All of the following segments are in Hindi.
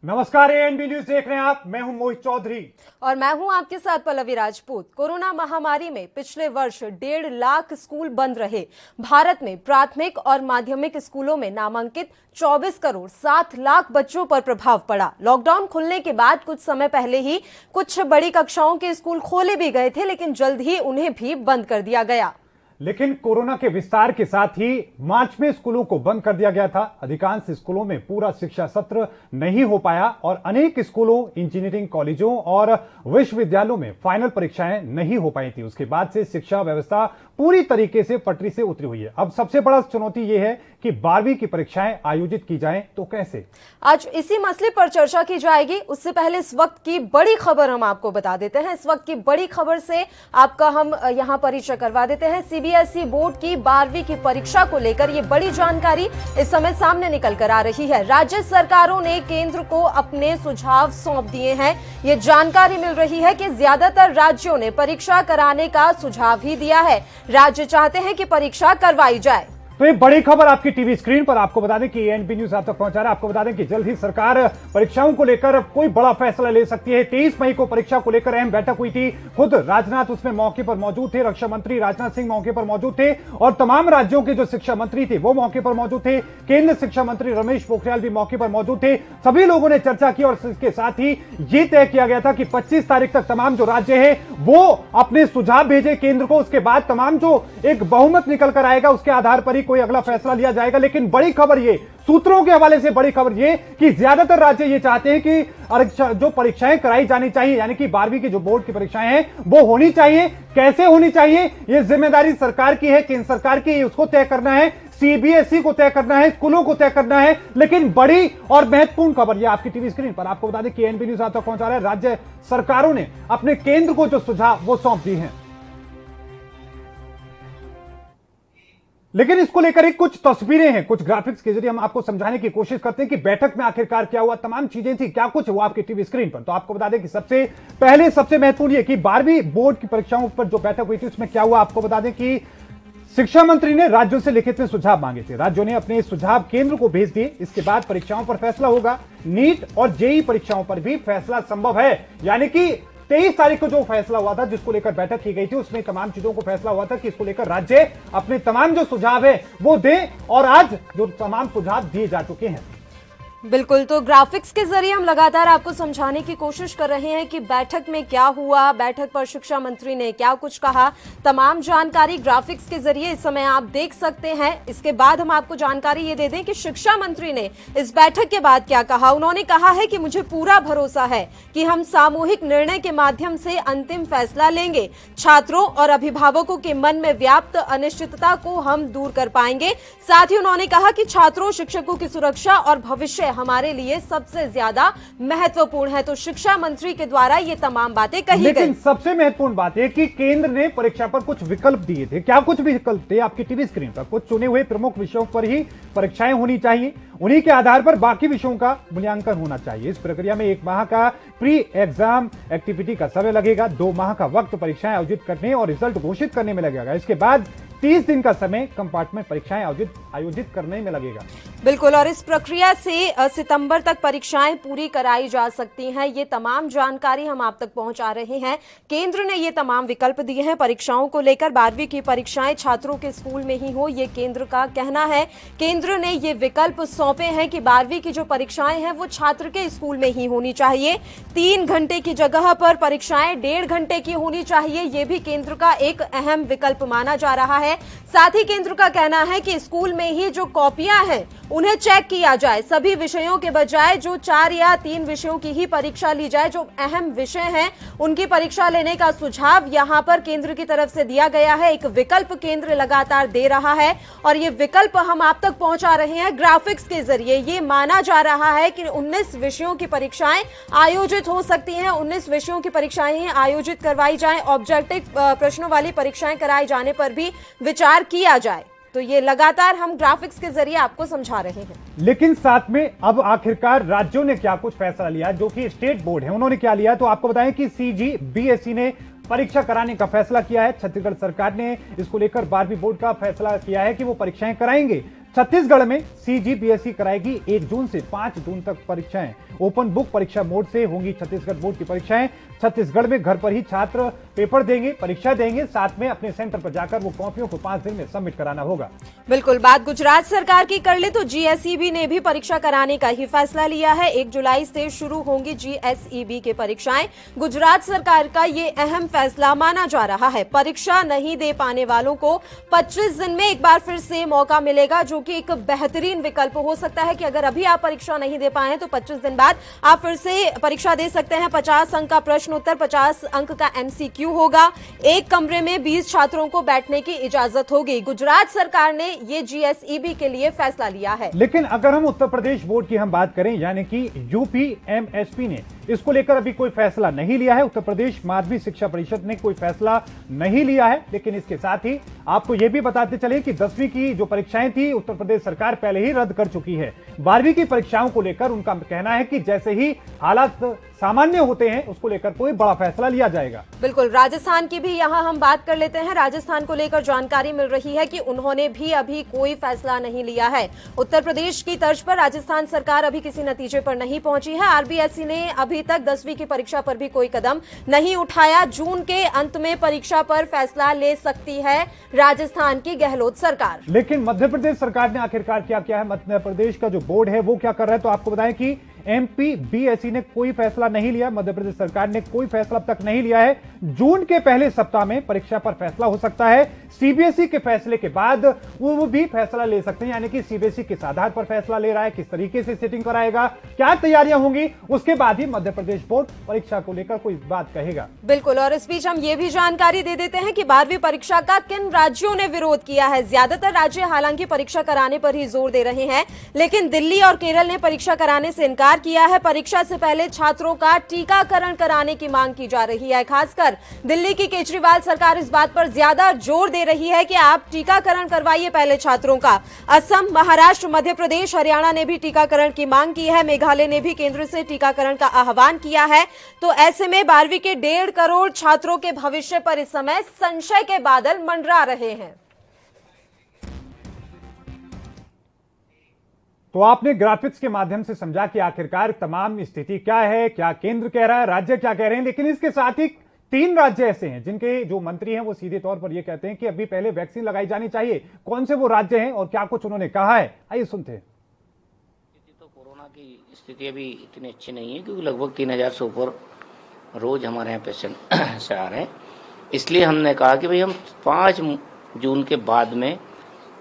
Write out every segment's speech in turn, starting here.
नमस्कार, एएनबी न्यूज देख रहे हैं आप। मैं हूं मोहित चौधरी और मैं हूं आपके साथ पल्लवी राजपूत। कोरोना महामारी में पिछले वर्ष 1.5 लाख स्कूल बंद रहे। भारत में प्राथमिक और माध्यमिक स्कूलों में नामांकित 24 करोड़ 7 लाख बच्चों पर प्रभाव पड़ा। लॉकडाउन खुलने के बाद कुछ समय पहले ही कुछ बड़ी कक्षाओं के स्कूल खोले भी गए थे, लेकिन जल्द ही उन्हें भी बंद कर दिया गया। लेकिन कोरोना के विस्तार के साथ ही मार्च में स्कूलों को बंद कर दिया गया था। अधिकांश स्कूलों में पूरा शिक्षा सत्र नहीं हो पाया और अनेक स्कूलों, इंजीनियरिंग कॉलेजों और विश्वविद्यालयों में फाइनल परीक्षाएं नहीं हो पाई थी। उसके बाद से शिक्षा व्यवस्था पूरी तरीके से पटरी से उतरी हुई है। अब सबसे बड़ा चुनौती यह है कि 12वीं की परीक्षाएं आयोजित की जाएं तो कैसे। आज इसी मसले पर चर्चा की जाएगी। उससे पहले इस वक्त की बड़ी खबर हम आपको बता देते हैं। इस वक्त की बड़ी खबर से आपका हम यहां परिचय करवा देते हैं। सीबीएसई बोर्ड की 12वीं की परीक्षा को लेकर ये बड़ी जानकारी इस समय सामने निकल कर आ रही है। राज्य सरकारों ने केंद्र को अपने सुझाव सौंप दिए हैं। ये जानकारी मिल रही है कि ज्यादातर राज्यों ने परीक्षा कराने का सुझाव ही दिया है। राज्य चाहते हैं कि परीक्षा करवाई जाए। तो ये बड़ी खबर आपकी टीवी स्क्रीन पर। आपको बता दें कि एएनबी न्यूज आप तक पहुंचा रहा है। आपको बता दें कि जल्द ही सरकार परीक्षाओं को लेकर कोई बड़ा फैसला ले सकती है। 23 मई को परीक्षा को लेकर अहम बैठक हुई थी। खुद राजनाथ उसमें मौके पर मौजूद थे, रक्षा मंत्री राजनाथ सिंह मौके पर मौजूद थे और तमाम राज्यों के जो शिक्षा मंत्री थे वो मौके पर मौजूद थे। केंद्रीय शिक्षा मंत्री रमेश पोखरियाल भी मौके पर मौजूद थे। सभी लोगों ने चर्चा की और इसके साथ ही ये तय किया गया था कि 25 तारीख तक तमाम जो राज्य है वो अपने सुझाव भेजे केंद्र को। उसके बाद तमाम जो एक बहुमत निकल कर आएगा उसके आधार पर ही कोई अगला फैसला लिया जाएगा। लेकिन बड़ी खबर ये, सूत्रों के हवाले से बड़ी खबर ये कि ज्यादातर राज्य ये चाहते हैं कि जो परीक्षाएं कराई जानी चाहिए, यानी कि 12वीं की जो बोर्ड की परीक्षाएं हैं वो होनी चाहिए। कैसे होनी चाहिए ये जिम्मेदारी सरकार की है, केंद्र सरकार की, उसको तय करना है, सीबीएसई को तय करना है, स्कूलों को तय करना है। लेकिन बड़ी और महत्वपूर्ण खबर ये आपकी टीवी स्क्रीन पर। आपको बता दें कि एएनबी न्यूज आप तक पहुंचा रहा है। राज्य सरकारों ने अपने केंद्र को जो सुझाव वो सौंप दिए हैं। लेकिन इसको लेकर एक कुछ तस्वीरें हैं, कुछ ग्राफिक्स के जरिए हम आपको समझाने की कोशिश करते हैं कि बैठक में आखिरकार क्या हुआ, तमाम चीजें थी, क्या कुछ हुआ आपकी टीवी स्क्रीन पर। तो आपको बता दें कि सबसे पहले सबसे महत्वपूर्ण ये कि 12वीं बोर्ड की परीक्षाओं पर जो बैठक हुई थी उसमें क्या हुआ। आपको बता दें कि शिक्षा मंत्री ने राज्यों से लिखित में सुझाव मांगे थे। राज्यों ने अपने सुझाव केंद्र को भेज दिए। इसके बाद परीक्षाओं पर फैसला होगा। नीट और जेईई परीक्षाओं पर भी फैसला संभव है। यानी कि 23 तारीख को जो फैसला हुआ था, जिसको लेकर बैठक की गई थी, उसमें तमाम चीजों को फैसला हुआ था कि इसको लेकर राज्य अपने तमाम जो सुझाव है वो दें और आज जो तमाम सुझाव दिए जा चुके हैं। बिल्कुल, तो ग्राफिक्स के जरिए हम लगातार आपको समझाने की कोशिश कर रहे हैं कि बैठक में क्या हुआ, बैठक पर शिक्षा मंत्री ने क्या कुछ कहा। तमाम जानकारी ग्राफिक्स के जरिए इस समय आप देख सकते हैं। इसके बाद हम आपको जानकारी ये दे दें कि शिक्षा मंत्री ने इस बैठक के बाद क्या कहा। उन्होंने कहा है कि मुझे पूरा भरोसा है कि हम सामूहिक निर्णय के माध्यम से अंतिम फैसला लेंगे। छात्रों और अभिभावकों के मन में व्याप्त अनिश्चितता को हम दूर कर पाएंगे। साथ ही उन्होंने कहा कि छात्रों, शिक्षकों की सुरक्षा और भविष्य हमारे लिए सबसे ज्यादा महत्वपूर्ण है। तो शिक्षा मंत्री के द्वारा ये तमाम बातें कही गई। लेकिन सबसे महत्वपूर्ण बात है कि केंद्र ने परीक्षा पर कुछ विकल्प दिए थे। क्या कुछ विकल्प थे आपकी टीवी स्क्रीन पर। कुछ चुने हुए प्रमुख विषयों पर ही परीक्षाएं होनी चाहिए। उन्हीं के आधार पर बाकी विषयों का मूल्यांकन होना चाहिए। इस प्रक्रिया में 1 माह का प्री एग्जाम एक्टिविटी का समय लगेगा। 2 माह का वक्त परीक्षाएं आयोजित करने और रिजल्ट घोषित करने में लगेगा। इसके बाद 30 दिन का समय कंपार्टमेंट परीक्षाएं आयोजित करने में लगेगा। बिल्कुल, और इस प्रक्रिया से सितंबर तक परीक्षाएं पूरी कराई जा सकती हैं। ये तमाम जानकारी हम आप तक पहुंचा रहे हैं। केंद्र ने ये तमाम विकल्प दिए हैं परीक्षाओं को लेकर। 12वीं की परीक्षाएं छात्रों के स्कूल में ही हो, ये केंद्र का कहना है। केंद्र ने ये विकल्प सौंपे हैं कि 12वीं की जो परीक्षाएं हैं वो छात्र के स्कूल में ही होनी चाहिए। 3 घंटे की जगह पर परीक्षाएं 1.5 घंटे की होनी चाहिए। ये भी केंद्र का एक अहम विकल्प माना जा रहा है। साथ ही केंद्र का कहना है कि स्कूल में ही जो कॉपियां हैं उन्हें चेक किया जाए। सभी विषयों के बजाय जो 4 या 3 विषयों की ही परीक्षा ली जाए। जो अहम विषय हैं उनकी परीक्षा लेने का सुझाव यहां पर केंद्र की तरफ से दिया गया है। एक विकल्प केंद्र लगातार दे रहा है और ये विकल्प हम आप तक पहुंचा रहे हैं ग्राफिक्स के जरिए। ये माना जा रहा है कि 19 विषयों की परीक्षाएं आयोजित हो सकती हैं। 19 विषयों की परीक्षाएं आयोजित करवाई जाए। ऑब्जेक्टिव प्रश्नों वाली परीक्षाएं कराए जाने पर भी विचार किया जाए। तो ये लगातार हम ग्राफिक्स के जरिए आपको समझा रहे हैं। लेकिन साथ में अब आखिरकार राज्यों ने क्या कुछ फैसला लिया, जो कि स्टेट बोर्ड है उन्होंने क्या लिया। तो आपको बताएं कि सीजीबीएसई ने परीक्षा कराने का फैसला किया है। छत्तीसगढ़ सरकार ने इसको लेकर 12वीं बोर्ड का फैसला किया है कि वो परीक्षाएं कराएंगे। छत्तीसगढ़ में सीजीपीएससी कराएगी 1 जून से 5 जून तक परीक्षाएं। ओपन बुक परीक्षा मोड से होंगी छत्तीसगढ़ बोर्ड की परीक्षाएं। छत्तीसगढ़ में घर पर ही छात्र पेपर देंगे, परीक्षा देंगे, साथ में अपने सेंटर पर जाकर वो कॉपियों को 5 दिन में सबमिट कराना होगा। बिल्कुल, बात गुजरात सरकार की कर ले तो जीएसईबी ने भी परीक्षा कराने का ही फैसला लिया है। 1 जुलाई से शुरू होंगी जीएसईबी की परीक्षाएं। गुजरात सरकार का ये अहम फैसला माना जा रहा है। परीक्षा नहीं दे पाने वालों को 25 दिन में एक बार फिर से मौका मिलेगा, जो कि एक बेहतरीन विकल्प हो सकता है कि अगर अभी आप परीक्षा नहीं दे पाए तो 25 दिन बाद आप फिर से परीक्षा दे सकते हैं। 50 अंक का प्रश्न उत्तर, 50 अंक का एमसीक्यू होगा। एक कमरे में 20 छात्रों को बैठने की इजाजत होगी। गुजरात सरकार ने ये जीएसईबी के लिए फैसला लिया है। लेकिन अगर हम उत्तर प्रदेश बोर्ड की हम बात करें, यानी कि यूपीएमएसपी ने इसको लेकर अभी कोई फैसला नहीं लिया है। उत्तर प्रदेश माध्यमिक शिक्षा परिषद ने कोई फैसला नहीं लिया है। लेकिन इसके साथ ही आपको यह भी बताते चले कि 10वीं की जो परीक्षाएं थी उत्तर प्रदेश सरकार पहले ही रद्द कर चुकी है। 12वीं की परीक्षाओं को लेकर उनका कहना है कि जैसे ही हालात सामान्य होते हैं उसको लेकर कोई बड़ा फैसला लिया जाएगा। बिल्कुल, राजस्थान की भी यहां हम बात कर लेते हैं। राजस्थान को लेकर जानकारी मिल रही है कि उन्होंने भी अभी कोई फैसला नहीं लिया है। उत्तर प्रदेश की तर्ज पर राजस्थान सरकार अभी किसी नतीजे पर नहीं पहुंची है। आरबीएसई ने अभी तक 10वीं की परीक्षा पर भी कोई कदम नहीं उठाया। जून के अंत में परीक्षा पर फैसला ले सकती है राजस्थान की गहलोत सरकार। लेकिन मध्य प्रदेश सरकार ने आखिरकार क्या किया है? मध्य प्रदेश का जो बोर्ड है वो क्या कर रहा है, तो आपको बताएं कि एमपीबीएसई ने कोई फैसला नहीं लिया। मध्य प्रदेश सरकार ने कोई फैसला अब तक नहीं लिया है। जून के पहले सप्ताह में परीक्षा पर फैसला हो सकता है। सीबीएसई के फैसले के बाद वो भी फैसला ले सकते हैं, यानी कि सीबीएसई किस आधार पर फैसला ले रहा है, किस तरीके से सेटिंग कराएगा, क्या तैयारियां होंगी, उसके बाद ही मध्य प्रदेश बोर्ड परीक्षा को लेकर कोई बात कहेगा। बिल्कुल, और इस बीच हम ये भी जानकारी दे देते हैं कि 12वीं परीक्षा का किन राज्यों ने विरोध किया है। ज्यादातर राज्य हालांकि परीक्षा कराने पर ही जोर दे रहे हैं, लेकिन दिल्ली और केरल ने परीक्षा कराने से इनकार किया है। परीक्षा से पहले छात्रों का टीकाकरण कराने की मांग की जा रही है। खासकर दिल्ली की केजरीवाल सरकार इस बात पर ज्यादा जोर दे रही है कि आप टीकाकरण करवाइए पहले छात्रों का। असम, महाराष्ट्र, मध्य प्रदेश, हरियाणा ने भी टीकाकरण की मांग की है। मेघालय ने भी केंद्र से टीकाकरण का आह्वान किया है। तो ऐसे में 12वीं के 1.5 करोड़ छात्रों के भविष्य पर इस समय संशय के बादल मंडरा रहे हैं। तो आपने ग्राफिक्स के माध्यम से समझा कि आखिरकार तमाम स्थिति क्या है, क्या केंद्र कह रहा है, राज्य क्या कह रहे हैं। लेकिन इसके साथ ही 3 राज्य ऐसे हैं जिनके जो मंत्री हैं वो सीधे तौर पर ये कहते हैं कि अभी पहले वैक्सीन लगाई जानी चाहिए। कौन से वो राज्य हैं और क्या कुछ उन्होंने कहा है, आइए सुनते हैं। तो कोरोना की स्थिति अभी इतनी अच्छी नहीं है, क्योंकि लगभग 3000 से ऊपर रोज हमारे यहाँ पेशेंट से आ रहे हैं। इसलिए हमने कहा कि भाई हम 5 जून के बाद में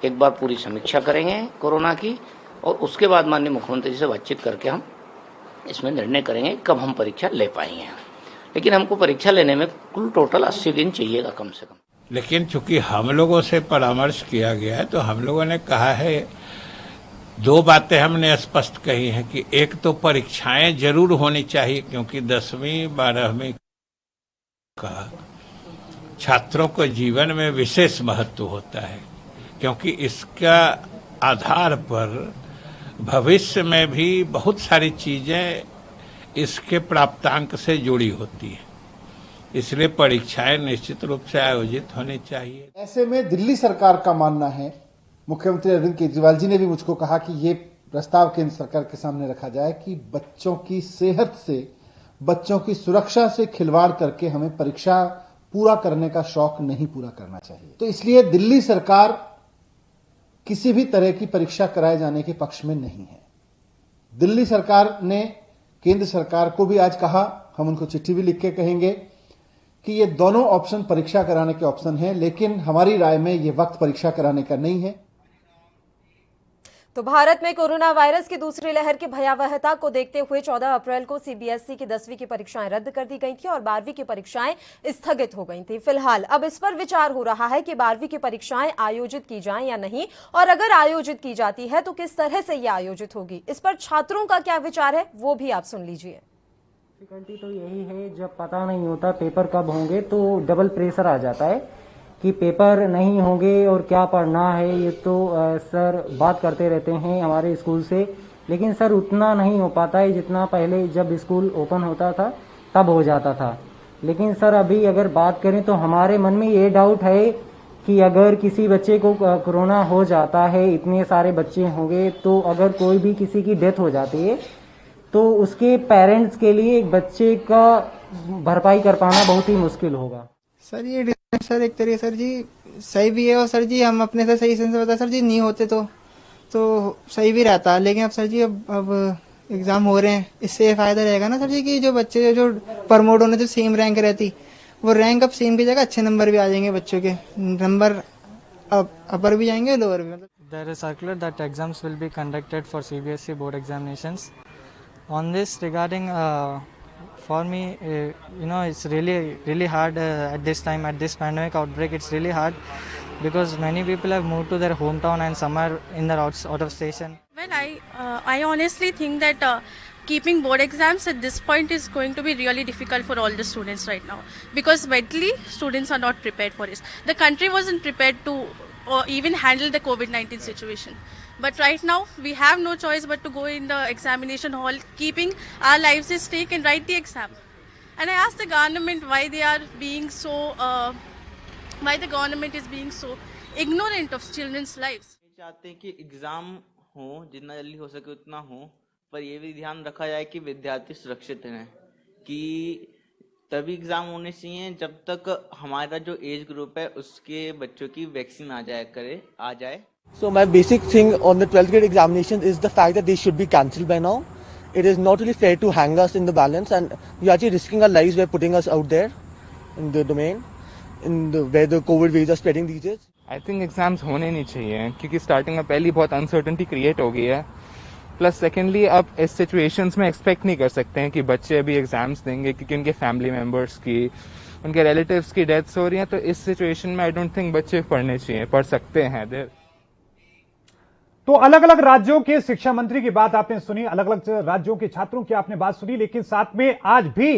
एक बार पूरी समीक्षा करेंगे कोरोना की, और उसके बाद माननीय मुख्यमंत्री से बातचीत करके हम इसमें निर्णय करेंगे कब हम परीक्षा ले पाएंगे। लेकिन हमको परीक्षा लेने में कुल टोटल 80 दिन चाहिएगा कम से कम। लेकिन चूंकि हम लोगों से परामर्श किया गया है तो हम लोगों ने कहा है, 2 बातें हमने स्पष्ट कही हैं कि एक तो परीक्षाएं जरूर होनी चाहिए, क्योंकि 10वीं 12वीं का छात्रों को जीवन में विशेष महत्व होता है, क्योंकि इसका आधार पर भविष्य में भी बहुत सारी चीजें इसके प्राप्तांक से जुड़ी होती है। इसलिए परीक्षाएं निश्चित रूप से आयोजित होनी चाहिए। ऐसे में दिल्ली सरकार का मानना है, मुख्यमंत्री अरविंद केजरीवाल जी ने भी मुझको कहा कि ये प्रस्ताव केंद्र सरकार के सामने रखा जाए कि बच्चों की सेहत से, बच्चों की सुरक्षा से खिलवाड़ करके हमें परीक्षा पूरा करने का शौक नहीं पूरा करना चाहिए। तो इसलिए दिल्ली सरकार किसी भी तरह की परीक्षा कराए जाने के पक्ष में नहीं है। दिल्ली सरकार ने केंद्र सरकार को भी आज कहा, हम उनको चिट्ठी भी लिख के कहेंगे कि ये दोनों ऑप्शन परीक्षा कराने के ऑप्शन हैं, लेकिन हमारी राय में ये वक्त परीक्षा कराने का नहीं है। तो भारत में कोरोना वायरस की दूसरी लहर की भयावहता को देखते हुए 14 अप्रैल को सीबीएसई की 10वीं की परीक्षाएं रद्द कर दी गई थी और 12वीं की परीक्षाएं स्थगित हो गई थी। फिलहाल अब इस पर विचार हो रहा है कि 12वीं की परीक्षाएं आयोजित की जाएं या नहीं, और अगर आयोजित की जाती है तो किस तरह से यह आयोजित होगी। इस पर छात्रों का क्या विचार है वो भी आप सुन लीजिए। डिफिकल्टी तो यही है, जब पता नहीं होता पेपर कब होंगे तो डबल प्रेशर आ जाता है कि पेपर नहीं होंगे और क्या पढ़ना है। ये तो सर बात करते रहते हैं हमारे स्कूल से, लेकिन सर उतना नहीं हो पाता है जितना पहले जब स्कूल ओपन होता था तब हो जाता था। लेकिन सर अभी अगर बात करें तो हमारे मन में ये डाउट है कि अगर किसी बच्चे को कोरोना हो जाता है, इतने सारे बच्चे होंगे, तो अगर कोई भी किसी की डेथ हो जाती है तो उसके पेरेंट्स के लिए एक बच्चे का भरपाई कर पाना बहुत ही मुश्किल होगा। सर ये डिसीजन सर एक तरीके सर जी सही भी है, और सर जी हम अपने से सही सेंस से बता सर जी नहीं होते तो सही भी रहता, लेकिन अब सर जी अब एग्जाम हो रहे हैं, इससे ये फायदा रहेगा ना सर जी कि जो बच्चे जो प्रमोट होने से सेम रैंक रहती, वो रैंक अब सेम की जगह अच्छे नंबर भी आ जाएंगे, बच्चों के नंबर अपर भी जाएंगे लोअर भी। There is circular that exams will be conducted for CBSE board examinations. On this regarding, for me, it's really hard at this time, at this pandemic outbreak. It's really hard because many people have moved to their hometown and some are in their out of station. Well, I honestly think that keeping board exams at this point is going to be really difficult for all the students right now, because mentally students are not prepared for this. The country wasn't prepared to even handle the COVID-19 situation. But right now we have no choice but to go in the examination hall, keeping our lives at stake, and write the exam. And I ask the government why they are being so, why the government is being so ignorant of children's lives. चाहते हैं कि एग्जाम हो, जितना जल्दी हो सके उतना हो, पर यह भी ध्यान रखा जाए कि विद्यार्थी सुरक्षित रहें, कि तभी एग्जाम होने चाहिए जब तक हमारा जो एज ग्रुप है उसके बच्चों की वैक्सीन आ जाए। So my basic thing on the 12th grade examination is the fact that they should be cancelled by now. It is not really fair to hang us in the balance, and we are actually risking our lives by putting us out there in the domain, where the COVID waves are spreading these days. I think exams होने नहीं चाहिए, क्योंकि स्टार्टिंग में पहली बहुत अनसर्टेनिटी क्रिएट हो गई है। प्लस सेकेंडली आप इस सिचुएशंस में एक्सपेक्ट नहीं कर सकते हैं कि बच्चे अभी एग्जाम्स देंगे, क्योंकि उनके फैमिली मेम्बर्स की, उनके रिलेटिव्स की डेथ्स हो रही हैं। तो इस सिचुएशन में आई डोंट थिंक बच्चे पढ़ने चाहिए, पढ़ सकते हैं देर। तो अलग अलग राज्यों के शिक्षा मंत्री की बात आपने सुनी, अलग अलग राज्यों के छात्रों की आपने बात सुनी, लेकिन साथ में आज भी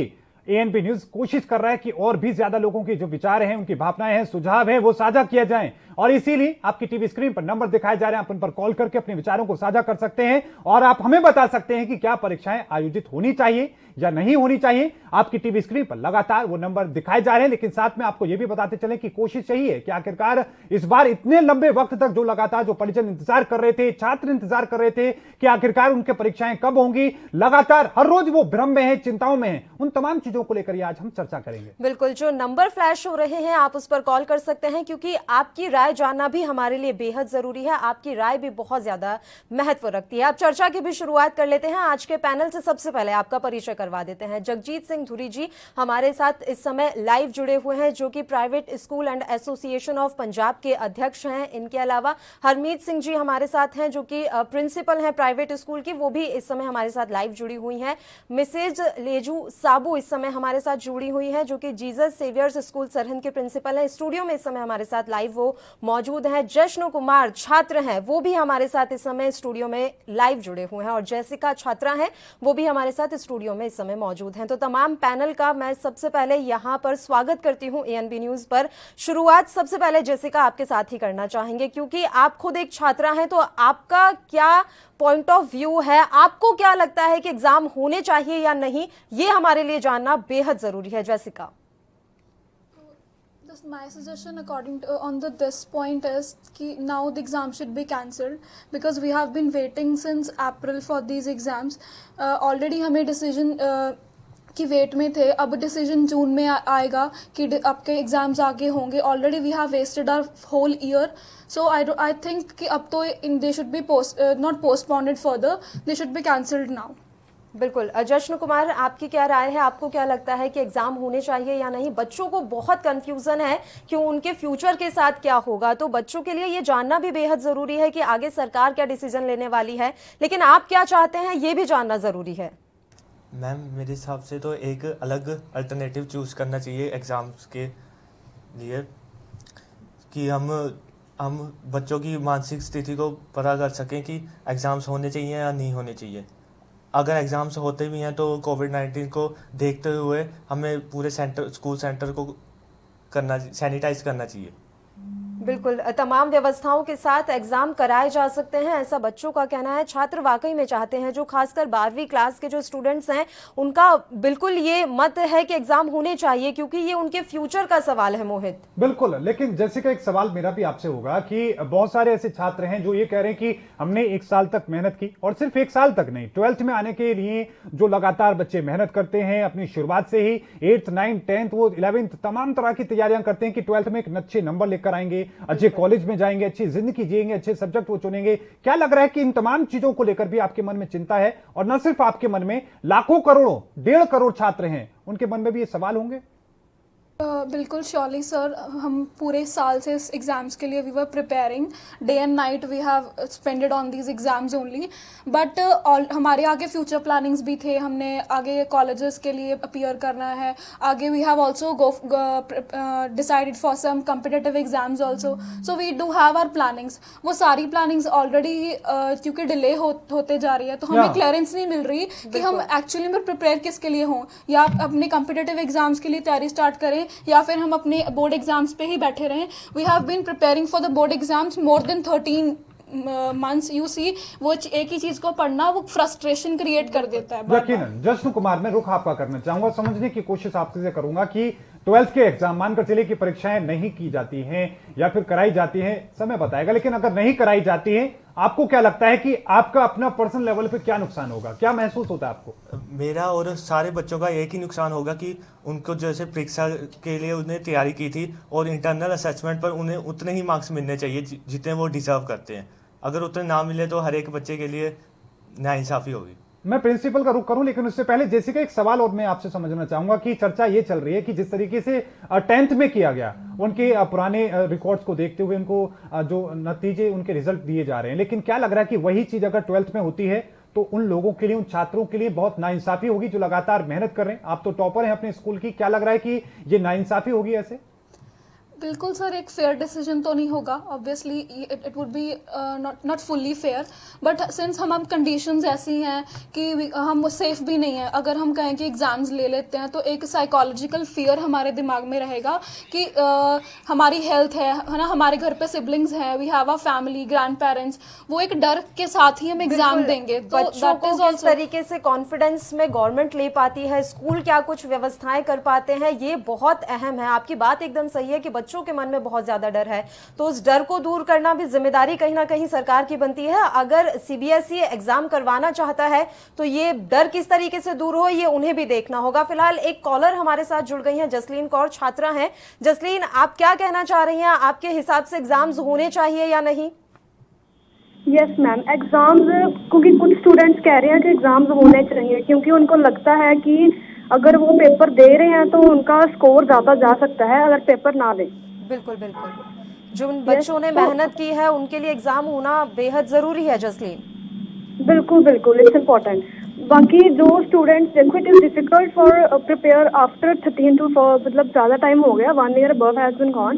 एएनपी न्यूज कोशिश कर रहा है कि और भी ज्यादा लोगों के जो विचार हैं, उनकी भावनाएं हैं, सुझाव है, वो साझा किया जाए। और इसीलिए आपकी टीवी स्क्रीन पर नंबर दिखाए जा रहे हैं, आप उन पर कॉल करके अपने विचारों को साझा कर सकते हैं और आप हमें बता सकते हैं कि क्या परीक्षाएं आयोजित होनी चाहिए या नहीं होनी चाहिए। आपकी टीवी स्क्रीन पर लगातार वो नंबर दिखाए जा रहे हैं, लेकिन साथ में आपको यह भी बताते चलें कि कोशिश यही है कि आखिरकार इस बार इतने लंबे वक्त तक जो लगातार जो परिजन इंतजार कर रहे थे, छात्र इंतजार कर रहे थे कि आखिरकार उनके परीक्षाएं कब होंगी, लगातार हर रोज वो भ्रम में है, चिंताओं में है, उन तमाम चीजों को लेकर आज हम चर्चा करेंगे। बिल्कुल, जो नंबर फ्लैश हो रहे हैं आप उस पर कॉल कर सकते हैं, क्योंकि आपकी राय जानना भी हमारे लिए बेहद जरूरी है। आपकी राय भी बहुत ज्यादा महत्व रखती है। आप चर्चा की भी शुरुआत कर लेते हैं। आज के पैनल से सबसे पहले आपका परिचय करवा देते हैं। जगजीत सिंह धुरी जी हमारे साथ इस समय लाइव जुड़े हुए हैं, जो कि private school and association of Punjab के अध्यक्ष हैं। इनके अलावा हरमीत सिंह जी हमारे साथ हैं, जो कि प्रिंसिपल हैं प्राइवेट स्कूल की, वो भी इस समय हमारे साथ लाइव जुड़ी हुई हैं। मिसेज लेजू साबू इस समय हमारे साथ जुड़ी हुई हैं, जो कि जीसस सेवियर्स स्कूल सरहिंद के प्रिंसिपल हैं। स्टूडियो में इस समय हमारे साथ लाइव वो मौजूद हैं। जश्न कुमार छात्र हैं, वो भी हमारे साथ इस समय स्टूडियो में लाइव जुड़े हुए हैं, और जैसिका छात्रा हैं, वो भी हमारे साथ स्टूडियो में इस समय मौजूद हैं। तो तमाम पैनल का मैं सबसे पहले यहां पर स्वागत करती हूं एएनपी न्यूज पर। शुरुआत सबसे पहले जैसिका आपके साथ ही करना चाहेंगे, क्योंकि आप खुद एक छात्रा हैं, तो आपका क्या पॉइंट ऑफ व्यू है? आपको क्या लगता है कि एग्जाम होने चाहिए या नहीं? ये हमारे लिए जानना बेहद जरूरी है। Jessica, my suggestion according to on this point is कि now the exam should be cancelled, because we have been waiting since April for these exams. Already हमें decision की वेट में थे, अब डिसीजन जून में आएगा कि आपके एग्जाम्स आगे होंगे। Already we have wasted our whole year, so I think कि अब तो they should be not postponed further, they should be cancelled now. बिल्कुल, जश्न कुमार आपकी क्या राय है? आपको क्या लगता है कि एग्जाम होने चाहिए या नहीं? बच्चों को बहुत कंफ्यूजन है कि उनके फ्यूचर के साथ क्या होगा, तो बच्चों के लिए ये जानना भी बेहद जरूरी है कि आगे सरकार क्या डिसीजन लेने वाली है। लेकिन आप क्या चाहते हैं, ये भी जानना जरूरी है। मैम, मेरे हिसाब से तो एक अलग अल्टरनेटिव चूज करना चाहिए एग्जाम्स के लिए, कि हम बच्चों की मानसिक स्थिति को पता कर सकें कि एग्जाम्स होने चाहिए या नहीं होने चाहिए। अगर एग्जाम्स होते भी हैं तो कोविड-19 को देखते हुए हमें पूरे स्कूल सेंटर को सैनिटाइज करना चाहिए। बिल्कुल, तमाम व्यवस्थाओं के साथ एग्जाम कराए जा सकते हैं, ऐसा बच्चों का कहना है। छात्र वाकई में चाहते हैं, जो खासकर 12वीं क्लास के जो स्टूडेंट्स हैं, उनका बिल्कुल ये मत है कि एग्जाम होने चाहिए, क्योंकि ये उनके फ्यूचर का सवाल है। मोहित, बिल्कुल, लेकिन जैसे कि एक सवाल मेरा भी आपसे होगा कि बहुत सारे ऐसे छात्र हैं जो ये कह रहे हैं कि हमने 1 साल तक मेहनत की, और सिर्फ 1 साल तक नहीं, 12th में आने के लिए जो लगातार बच्चे मेहनत करते हैं अपनी शुरुआत से ही, 8th 9th 10th वो 11th तमाम तरह की तैयारियां करते हैं कि 12th में एक अच्छे नंबर लेकर आएंगे, अच्छे कॉलेज में जाएंगे, अच्छी जिंदगी जिएंगे, अच्छे सब्जेक्ट वो चुनेंगे। क्या लग रहा है कि इन तमाम चीजों को लेकर भी आपके मन में चिंता है? और न सिर्फ आपके मन में, लाखों करोड़ों 1.5 करोड़ छात्र हैं, उनके मन में भी ये सवाल होंगे? बिल्कुल, श्योरली सर। हम पूरे साल से इस एग्ज़ाम्स के लिए we were preparing, day and night we have spended on these exams only. But हमारे आगे फ्यूचर प्लानिंग्स भी थे, हमने आगे कॉलेजेस के लिए अपीयर करना है, आगे we have also decided for some competitive exams also, so we do have our plannings. वो सारी प्लानिंग्स ऑलरेडी क्योंकि डिले होते जा रही है, तो हमें क्लियरेंस नहीं मिल रही कि हम एक्चुअली में प्रिपेयर किसके लिए हों, या अपने कम्पिटिटिव एग्जाम्स के लिए तैयारी स्टार्ट करें, या फिर हम अपने बोर्ड एग्जाम्स पे ही बैठे रहें। We have been preparing for the board exams more than 13 months. You see, वो एक ही चीज को पढ़ना वो फ्रस्ट्रेशन क्रिएट कर देता है। यकीनन। जश्न कुमार, मैं रुख आपका करना चाहूंगा, समझने की कोशिश आपसे करूंगा कि 12th के एग्जाम, मानकर चलिए कि परीक्षाएं नहीं की जाती हैं या फिर कराई जाती हैं, समय बताएगा, लेकिन अगर नहीं कराई जाती हैं, आपको क्या लगता है कि आपका अपना पर्सनल लेवल पे क्या नुकसान होगा, क्या महसूस होता है आपको? मेरा और सारे बच्चों का एक ही नुकसान होगा कि उनको जैसे परीक्षा के लिए उन्हें तैयारी की थी और इंटरनल असेसमेंट पर उन्हें उतने ही मार्क्स मिलने चाहिए जितने वो डिजर्व करते हैं। अगर उतने ना मिले तो हर एक बच्चे के लिए नाइंसाफी होगी। मैं प्रिंसिपल का रुख करूं, लेकिन उससे पहले जैसे कि एक सवाल और मैं आपसे समझना चाहूंगा कि चर्चा ये चल रही है कि जिस तरीके से 10th में किया गया, उनके पुराने रिकॉर्ड्स को देखते हुए उनको जो नतीजे, उनके रिजल्ट दिए जा रहे हैं, लेकिन क्या लग रहा है कि वही चीज अगर 12th में होती है तो उन लोगों के लिए, उन छात्रों के लिए बहुत नाइंसाफी होगी जो लगातार मेहनत कर रहे हैं? आप तो टॉपर हैं अपने स्कूल की, क्या लग रहा है कि ये नाइंसाफी होगी ऐसे? बिल्कुल सर, एक फेयर डिसीजन तो नहीं होगा, obviously it would be not fully fair, but since हम कंडीशंस ऐसी हैं कि हम सेफ भी नहीं है, अगर हम कहें कि एग्जाम्स ले लेते हैं तो एक साइकोलॉजिकल फियर हमारे दिमाग में रहेगा कि हमारी हेल्थ है ना, हमारे घर पे सिबलिंग्स हैं, we have a family, grandparents, वो एक डर के साथ ही हम एग्जाम देंगे। तो बच्चों को किस तरीके से कॉन्फिडेंस में गवर्नमेंट ले पाती है, स्कूल क्या कुछ व्यवस्थाएं कर पाते हैं, ये बहुत अहम है। आपकी बात एकदम सही है कि बच्चों के मन में बहुत ज्यादा डर है, तो उस डर को दूर करना भी जिम्मेदारी कहीं ना कहीं सरकार की बनती है। अगर सीबीएसई एग्जाम करवाना चाहता है तो ये डर किस तरीके से दूर हो, ये उन्हें भी देखना होगा। फिलहाल एक कॉलर हमारे साथ जुड़ गई हैं, जसलीन कौर, छात्रा हैं। जसलीन, आप क्या कहना चाह रही हैं, आपके हिसाब से एग्जाम्स होने चाहिए या नहीं? यस मैम, एग्जाम्स, क्योंकि कुछ स्टूडेंट्स कह रहे हैं कि एग्जाम्स होने चाहिए, क्योंकि उनको लगता है कि अगर वो पेपर दे रहे हैं तो उनका स्कोर ज्यादा जा सकता है अगर पेपर ना दे। बिल्कुल बिल्कुल, जो उन बच्चों ने मेहनत की है उनके लिए एग्जाम होना बेहद जरूरी है। जसलीन, बिल्कुल बिल्कुल, इट्स इम्पोर्टेंट। बाकी जो स्टूडेंट्स, देखो it is difficult for prepare after 13 two, मतलब ज्यादा टाइम हो गया, 1 year above has been gone,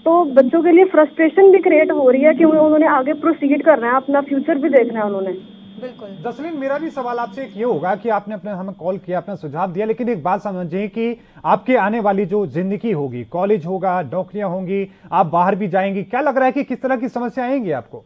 तो बच्चों के लिए फ्रस्ट्रेशन भी क्रिएट हो रही है कि उन्होंने आगे प्रोसीड करना है, अपना फ्यूचर भी देखना है उन्होंने। बिल्कुल। जसलीन, मेरा भी सवाल आपसे एक ये होगा कि आपने अपने हमें कॉल किया, अपना सुझाव दिया, लेकिन एक बात समझिए कि आपके आने वाली जो जिंदगी होगी, कॉलेज होगा, नौकरियां होंगी, आप बाहर भी जाएंगी, क्या लग रहा है कि किस तरह की समस्या आएंगी आपको?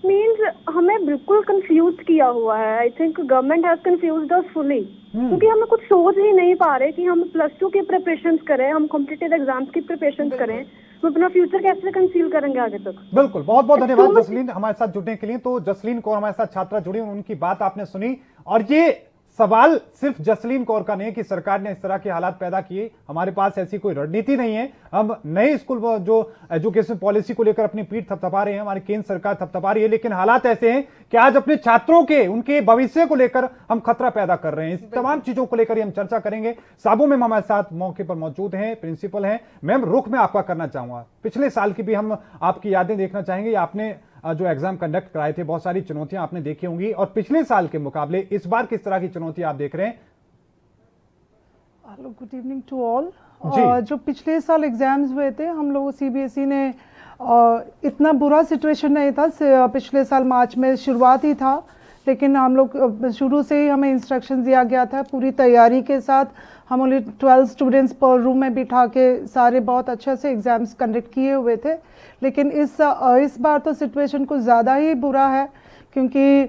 मीन्स हमें बिल्कुल कंफ्यूज किया हुआ है। I think government has confused us fully, क्योंकि हमें कुछ सोच ही नहीं पा रहे कि हम +2 की प्रिपरेशंस करें, हम कॉम्पिटिटिव एग्जाम्स की प्रिपरेशंस करें, हम अपना फ्यूचर कैसे कंसील करेंगे आगे तक। बिल्कुल, बहुत बहुत धन्यवाद जसलीन हमारे साथ जुड़ने के लिए। तो जसलीन कौर हमारे साथ छात्रा जुड़ी, उनकी बात आपने सुनी, और ये सवाल सिर्फ जसलीन कौर का नहीं कि सरकार ने इस तरह के हालात पैदा किए, हमारे पास ऐसी कोई रणनीति नहीं है, हम नए स्कूल जो एजुकेशन पॉलिसी को लेकर अपनी पीठ थपथपा रहे हैं, हमारी केंद्र सरकार थपथपा रही है, लेकिन हालात ऐसे हैं कि आज अपने छात्रों के, उनके भविष्य को लेकर हम खतरा पैदा कर रहे हैं। इस तमाम चीजों को लेकर हम चर्चा करेंगे। साबू मैम हमारे साथ मौके पर मौजूद हैं, प्रिंसिपल हैं। मैम, रुख में आपका करना चाहूंगा, पिछले साल की भी हम आपकी यादें देखना चाहेंगे। आपने जो एग्जाम कंडक्ट कराए थे, बहुत सारी चुनौतियां आपने देखी होंगी, और पिछले साल के मुकाबले इस बार किस तरह की चुनौतियां आप देख रहे हैं? Hello, good evening to all. जो पिछले साल एग्जाम्स हुए थे, हम लोग सीबीएसई ने इतना बुरा सिचुएशन नहीं था, पिछले साल मार्च में शुरुआत ही था, लेकिन हम लोग शुरू से ही हमें इंस्ट्रक्शन दिया गया था पूरी तैयारी के साथ। हम ओनली 12 स्टूडेंट्स पर रूम में बिठा के सारे बहुत अच्छे से एग्ज़ाम्स कंडक्ट किए हुए थे। लेकिन इस बार तो सिचुएशन कुछ ज़्यादा ही बुरा है, क्योंकि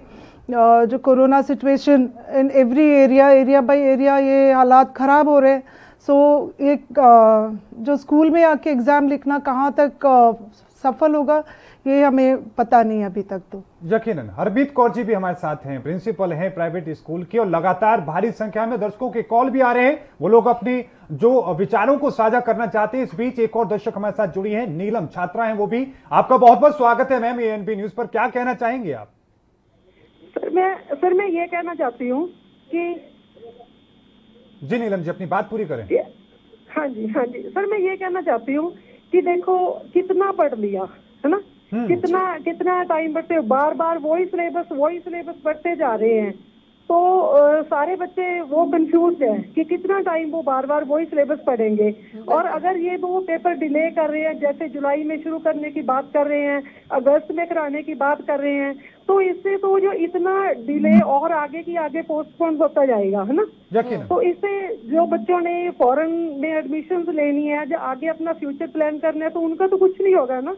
जो corona situation in every area by area ये हालात ख़राब हो रहे हैं। सो एक जो स्कूल में आके एग्ज़ाम लिखना कहाँ तक सफल होगा ये हमें पता नहीं अभी तक। तो यकीनन हरमीत कौर जी भी हमारे साथ हैं, प्रिंसिपल हैं प्राइवेट स्कूल की, और लगातार भारी संख्या में दर्शकों के कॉल भी आ रहे हैं। वो लोग अपनी जो विचारों को साझा करना चाहते हैं। इस बीच एक और दर्शक हमारे साथ जुड़ी हैं, नीलम छात्रा हैं वो भी। आपका बहुत बहुत स्वागत है मैम एएनपी न्यूज पर। क्या कहना चाहेंगे आप? सर मैं ये कहना चाहती हूँ कि जी नीलम जी अपनी बात पूरी करें। हाँ जी सर मैं ये कहना चाहती हूँ कि देखो कितना पढ़ लिया है ना, कितना टाइम पढ़ते, बार बार वही सिलेबस पढ़ते जा रहे हैं। तो सारे बच्चे वो कंफ्यूज है कि कितना टाइम वो बार बार वही सिलेबस पढ़ेंगे। और अगर ये वो पेपर डिले कर रहे हैं, जैसे जुलाई में शुरू करने की बात कर रहे हैं, अगस्त में कराने की बात कर रहे हैं, तो इससे तो जो इतना डिले और आगे की आगे पोस्टपोन होता जाएगा, है ना। तो इससे जो बच्चों ने फॉरेन में एडमिशन लेनी है, जो आगे अपना फ्यूचर प्लान करना है, तो उनका तो कुछ नहीं होगा ना।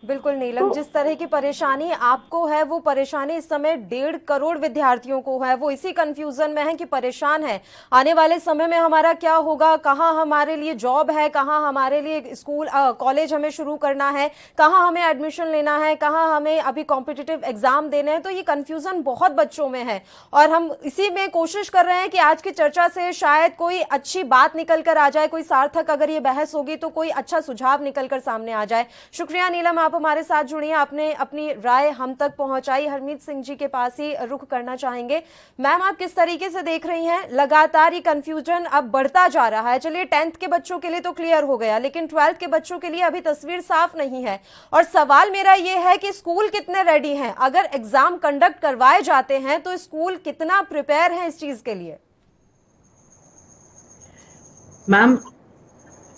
बिल्कुल नीलम, जिस तरह की परेशानी आपको है वो परेशानी इस समय 1.5 करोड़ विद्यार्थियों को है। वो इसी कंफ्यूजन में है कि परेशान है आने वाले समय में हमारा क्या होगा, कहाँ हमारे लिए जॉब है, कहाँ हमारे लिए स्कूल कॉलेज हमें शुरू करना है, कहाँ हमें एडमिशन लेना है, कहाँ हमें अभी कॉम्पिटिटिव एग्जाम देने हैं। तो ये कंफ्यूजन बहुत बच्चों में है और हम इसी में कोशिश कर रहे हैं कि आज की चर्चा से शायद कोई अच्छी बात निकल कर आ जाए, कोई सार्थक अगर ये बहस होगी तो कोई अच्छा सुझाव निकल कर सामने आ जाए। शुक्रिया नीलम, आप हमारे साथ जुड़ी हैं, आपने अपनी राय हम तक पहुंचाई। हरमीत सिंह जी के पास ही रुख करना चाहेंगे। मैम, आप किस तरीके से देख रही हैं? लगातार ये कंफ्यूजन अब बढ़ता जा रहा है। चलिए 10th के बच्चों के लिए तो क्लियर हो गया, लेकिन 12th के बच्चों के लिए अभी तस्वीर साफ नहीं है। और सवाल मेरा ये है कि स्कूल कितने रेडी हैं? अगर एग्जाम कंडक्ट करवाए जाते हैं तो स्कूल कितना प्रिपेयर है इस चीज के लिए? मैम,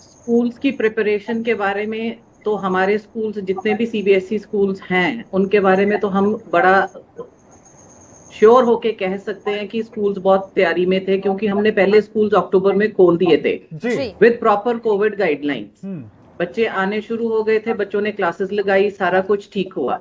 स्कूल्स की प्रिपरेशन के बारे में तो हमारे स्कूल्स जितने भी सीबीएसई स्कूल्स हैं उनके बारे में तो हम बड़ा श्योर होके कह सकते हैं कि स्कूल्स बहुत तैयारी में थे, क्योंकि हमने पहले स्कूल्स अक्टूबर में खोल दिए थे विद प्रॉपर कोविड गाइडलाइंस। बच्चे आने शुरू हो गए थे, बच्चों ने क्लासेस लगाई, सारा कुछ ठीक हुआ।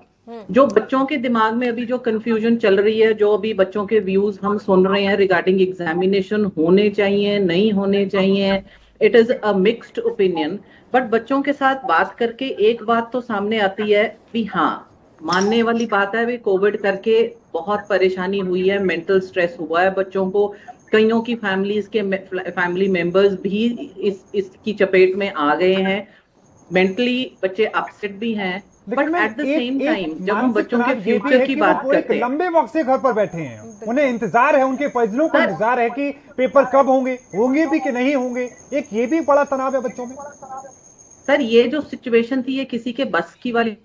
जो बच्चों के दिमाग में अभी जो कंफ्यूजन चल रही है, जो अभी बच्चों के व्यूज हम सुन रहे हैं रिगार्डिंग एग्जामिनेशन होने चाहिए नहीं होने चाहिए, it is a mixed opinion. But बच्चों के साथ बात करके एक बात तो सामने आती है कि हाँ, मानने वाली बात है, वे कोविड करके बहुत परेशानी हुई है, मेंटल स्ट्रेस हुआ है बच्चों को। कईयों की फैमिलीज के फैमिली मेंबर्स भी इसकी चपेट में आ गए हैं। मेंटली बच्चे अपसेट भी हैं, but at the same time जब हम बच्चों के फ्यूचर की बात करते हैं, लंबे वक्त से घर पर बैठे हैं, उन्हें इंतजार है, उनके परिजनों को इंतजार है कि पेपर कब होंगे भी कि नहीं होंगे। एक ये भी बड़ा तनाव है बच्चों में। सर, ये जो सिचुएशन थी ये किसी के बस की वाली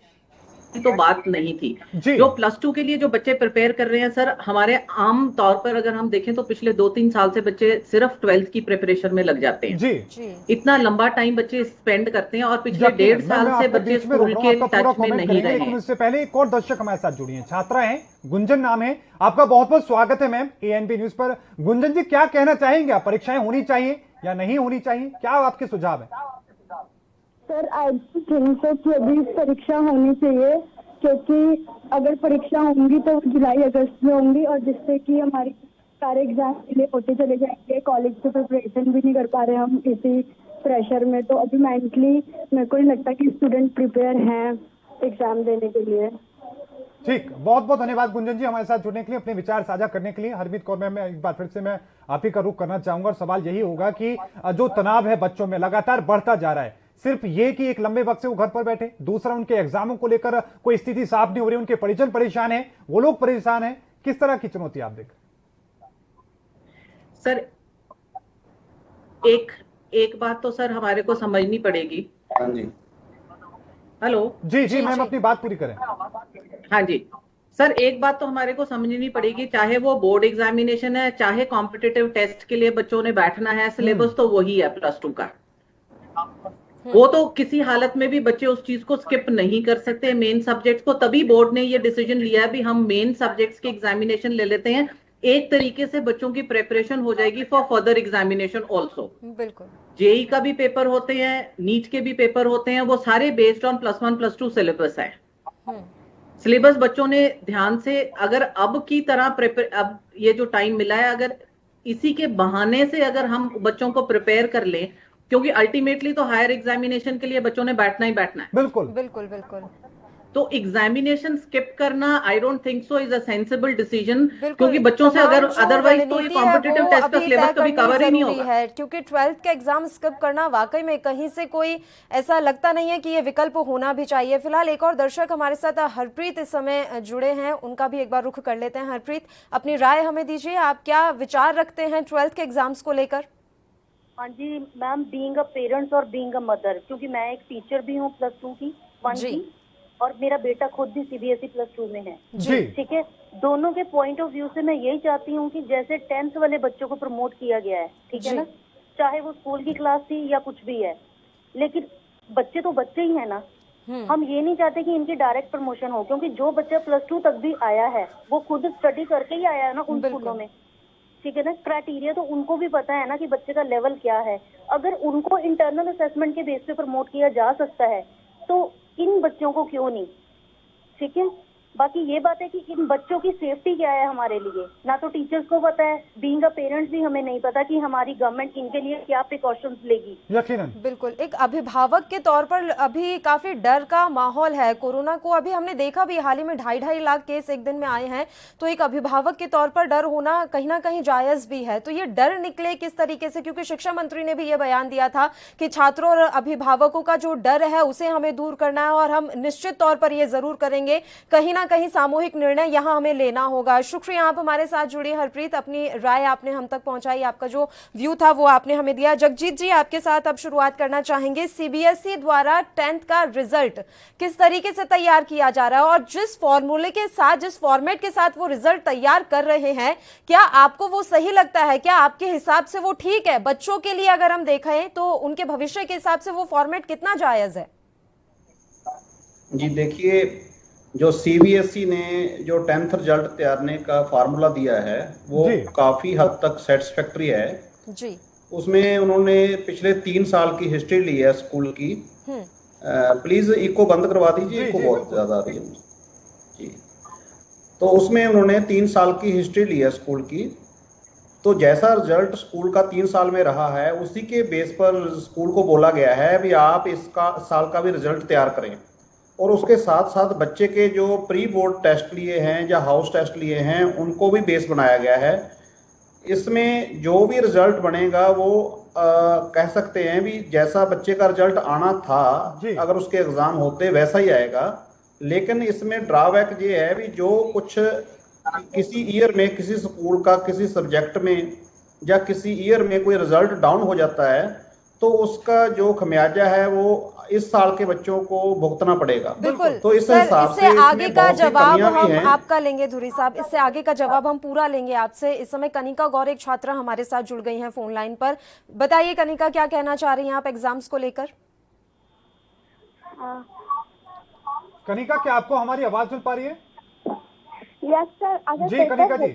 तो बात नहीं थी। जो +2 के लिए जो बच्चे प्रिपेयर कर रहे हैं सर, हमारे आम तौर पर अगर हम देखें तो पिछले 2-3 साल से बच्चे सिर्फ 12th की प्रिपरेशन में लग जाते हैं। जी। इतना लंबा टाइम बच्चे स्पेंड करते हैं और पिछले 1.5 साल से बच्चे स्कूल के टच में नहीं रहे हैं। इससे पहले एक और दर्शक हमारे साथ जुड़ी हैं, छात्रा हैं, गुंजन नाम है। आपका बहुत बहुत स्वागत है मैम एएनपी न्यूज पर। गुंजन जी, क्या कहना चाहेंगे आप? परीक्षाएं होनी चाहिए या नहीं होनी चाहिए? क्या आपके सुझाव है? सर, आई थिंक सो कि अभी परीक्षा होनी चाहिए, क्योंकि अगर परीक्षा होंगी तो जुलाई अगस्त में होंगी, और जिससे कि हमारी सारे एग्जाम डिले होते चले जाएंगे। कॉलेज की प्रिपरेशन भी नहीं कर पा रहे हम इसी प्रेशर में। तो अभी मेंटली मेरे को नहीं लगता कि स्टूडेंट प्रिपेयर हैं एग्जाम देने के लिए। ठीक, बहुत बहुत धन्यवाद गुंजन जी हमारे साथ जुड़ने के लिए, अपने विचार साझा करने के लिए। हरमीत कौर मैम, एक बार फिर से मैं आप ही का रुख करना चाहूंगा, और सवाल यही होगा कि जो तनाव है बच्चों में लगातार बढ़ता जा रहा है, सिर्फ ये कि एक लंबे वक्त से वो घर पर बैठे, दूसरा उनके एग्जामों को लेकर कोई स्थिति साफ नहीं हो रही, उनके परिजन परेशान हैं, वो लोग परेशान हैं। किस तरह की चुनौती आप देख? सर, एक बात तो सर हमारे को समझनी पड़ेगी। हाँ जी, हेलो जी मैम, अपनी बात पूरी करें। हाँ जी सर, एक बात तो हमारे को समझनी पड़ेगी, चाहे वो बोर्ड एग्जामिनेशन है, चाहे कॉम्पिटिटिव टेस्ट के लिए बच्चों ने बैठना है, सिलेबस तो वही है +2 का। वो तो किसी हालत में भी बच्चे उस चीज को स्किप नहीं कर सकते मेन सब्जेक्ट्स को, तभी बोर्ड ने ये डिसीजन लिया है भी हम मेन सब्जेक्ट्स के एग्जामिनेशन ले लेते हैं। एक तरीके से बच्चों की प्रिपरेशन हो जाएगी फॉर फर्दर एग्जामिनेशन ऑल्सो। बिल्कुल। जेई का भी पेपर होते हैं, नीट के भी पेपर होते हैं, वो सारे बेस्ड ऑन +1 +2 सिलेबस है। सिलेबस बच्चों ने ध्यान से, अगर अब की तरह अब ये जो टाइम मिला है, अगर इसी के बहाने से अगर हम बच्चों को प्रिपेयर कर लें, क्योंकि अल्टीमेटली तो हायर एग्जामिनेशन के लिए बच्चों ने बैठना ही बैठना है। बिल्कुल बिल्कुल बिल्कुल। तो एग्जामिनेशन स्किप करना I don't think so is a sensible decision, क्योंकि बच्चों से अगर अदरवाइज तो ये कॉम्पिटिटिव टेस्ट का सिलेबस कभी कवर ही नहीं होगा है, क्योंकि 12th का एग्जाम स्किप करना वाकई में कहीं से कोई ऐसा लगता नहीं है कि ये विकल्प होना भी चाहिए। फिलहाल एक और दर्शक हमारे साथ हरप्रीत इस समय जुड़े हैं, उनका भी एक बार रुख कर लेते हैं। हरप्रीत, अपनी राय हमें दीजिए, आप क्या विचार रखते हैं 12th के एग्जाम्स को लेकर? हाँ जी मैम, बीइंग अ पेरेंट्स और बीइंग अ मदर, क्योंकि मैं एक टीचर भी हूँ +2 की 1 की, और मेरा बेटा खुद भी CBSE +2 में है जी। ठीक है, दोनों के पॉइंट ऑफ व्यू से मैं यही चाहती हूँ कि जैसे 10th वाले बच्चों को प्रमोट किया गया है, ठीक है ना, चाहे वो स्कूल की क्लास थी या कुछ भी है, लेकिन बच्चे तो बच्चे ही है ना। हम ये नहीं चाहते कि इनकी डायरेक्ट प्रमोशन हो, क्योंकि जो बच्चा +2 तक भी आया है वो खुद स्टडी करके ही आया है ना उन स्कूलों में, ठीक है ना। क्राइटेरिया तो उनको भी पता है ना कि बच्चे का लेवल क्या है। अगर उनको इंटरनल असेसमेंट के बेस पे प्रमोट किया जा सकता है तो इन बच्चों को क्यों नहीं, ठीक है। बाकी ये बात है कि इन बच्चों की सेफ्टी क्या है हमारे लिए, ना तो टीचर्स को पता है, बीइंग अ पेरेंट्स भी हमें नहीं पता कि हमारी गवर्नमेंट इनके लिए क्या प्रिकॉशंस लेगी। यकीनन बिल्कुल, एक अभिभावक के तौर पर अभी काफी डर का माहौल है। कोरोना को अभी हमने देखा भी, हाल ही में 2.5 लाख केस एक दिन में आए हैं, तो एक अभिभावक के तौर पर डर होना कहीं ना कहीं जायज भी है। तो ये डर निकले किस तरीके से, क्योंकि शिक्षा मंत्री ने भी ये बयान दिया था कि छात्रों और अभिभावकों का जो डर है उसे हमें दूर करना है, और हम निश्चित तौर पर ये जरूर करेंगे। कहीं ना कहीं सामूहिक निर्णय यहाँ हमें लेना होगा। शुक्रिया, आप हमारे साथ जुड़ी हरप्रीत, अपनी राय आपने हम तक पहुंचाई, आपका जो व्यू था वो आपने हमें दिया। जगजीत जी, आपके साथ अब शुरुआत करना चाहेंगे। CBSE द्वारा 10th का रिजल्ट किस तरीके से तैयार किया जा रहा है, और जिस फॉर्मूले के साथ, जिस फॉर्मेट के साथ वो रिजल्ट तैयार कर रहे हैं, क्या आपको वो सही लगता है? क्या आपके हिसाब से वो ठीक है? बच्चों के लिए अगर हम देखें तो उनके भविष्य के हिसाब से वो फॉर्मेट कितना जायज है? जी देखिए, जो CBSE ने जो 10th रिजल्ट तैयारने का फार्मूला दिया है वो काफी हद तक सेटिस्फैक्टरी है जी। उसमें उन्होंने पिछले 3 साल की हिस्ट्री ली है स्कूल की। प्लीज इको बंद करवा दीजिए, इको बहुत ज्यादा आ रही है जी। तो उसमें उन्होंने 3 साल की हिस्ट्री ली है स्कूल की, तो जैसा रिजल्ट स्कूल का 3 साल में रहा है उसी के बेस पर स्कूल को बोला गया है भी आप इसका साल का भी रिजल्ट तैयार करें, और उसके साथ साथ बच्चे के जो प्री बोर्ड टेस्ट लिए हैं या हाउस टेस्ट लिए हैं उनको भी बेस बनाया गया है। इसमें जो भी रिजल्ट बनेगा वो कह सकते हैं भी जैसा बच्चे का रिजल्ट आना था अगर उसके एग्जाम होते वैसा ही आएगा। लेकिन इसमें ड्रॉबैक ये है भी जो कुछ किसी ईयर में किसी स्कूल का किसी सब्जेक्ट में या किसी ईयर में कोई रिजल्ट डाउन हो जाता है तो उसका जो खमियाजा है वो इस साल के बच्चों को भुगतना पड़ेगा। बिल्कुल। तो इस हिसाब से आगे का जवाब हम आपका लेंगे धुरी साहब, इससे आगे का जवाब हम पूरा लेंगे आपसे। इस समय कनिका गौर एक छात्रा हमारे साथ जुड़ गई हैं फोन लाइन पर। बताइए कनिका, क्या कहना चाह रही हैं आप एग्जाम्स को लेकर? कनिका, क्या आपको हमारी आवाज सुन पा रही है? Yes sir. अगर जी कनिका जी।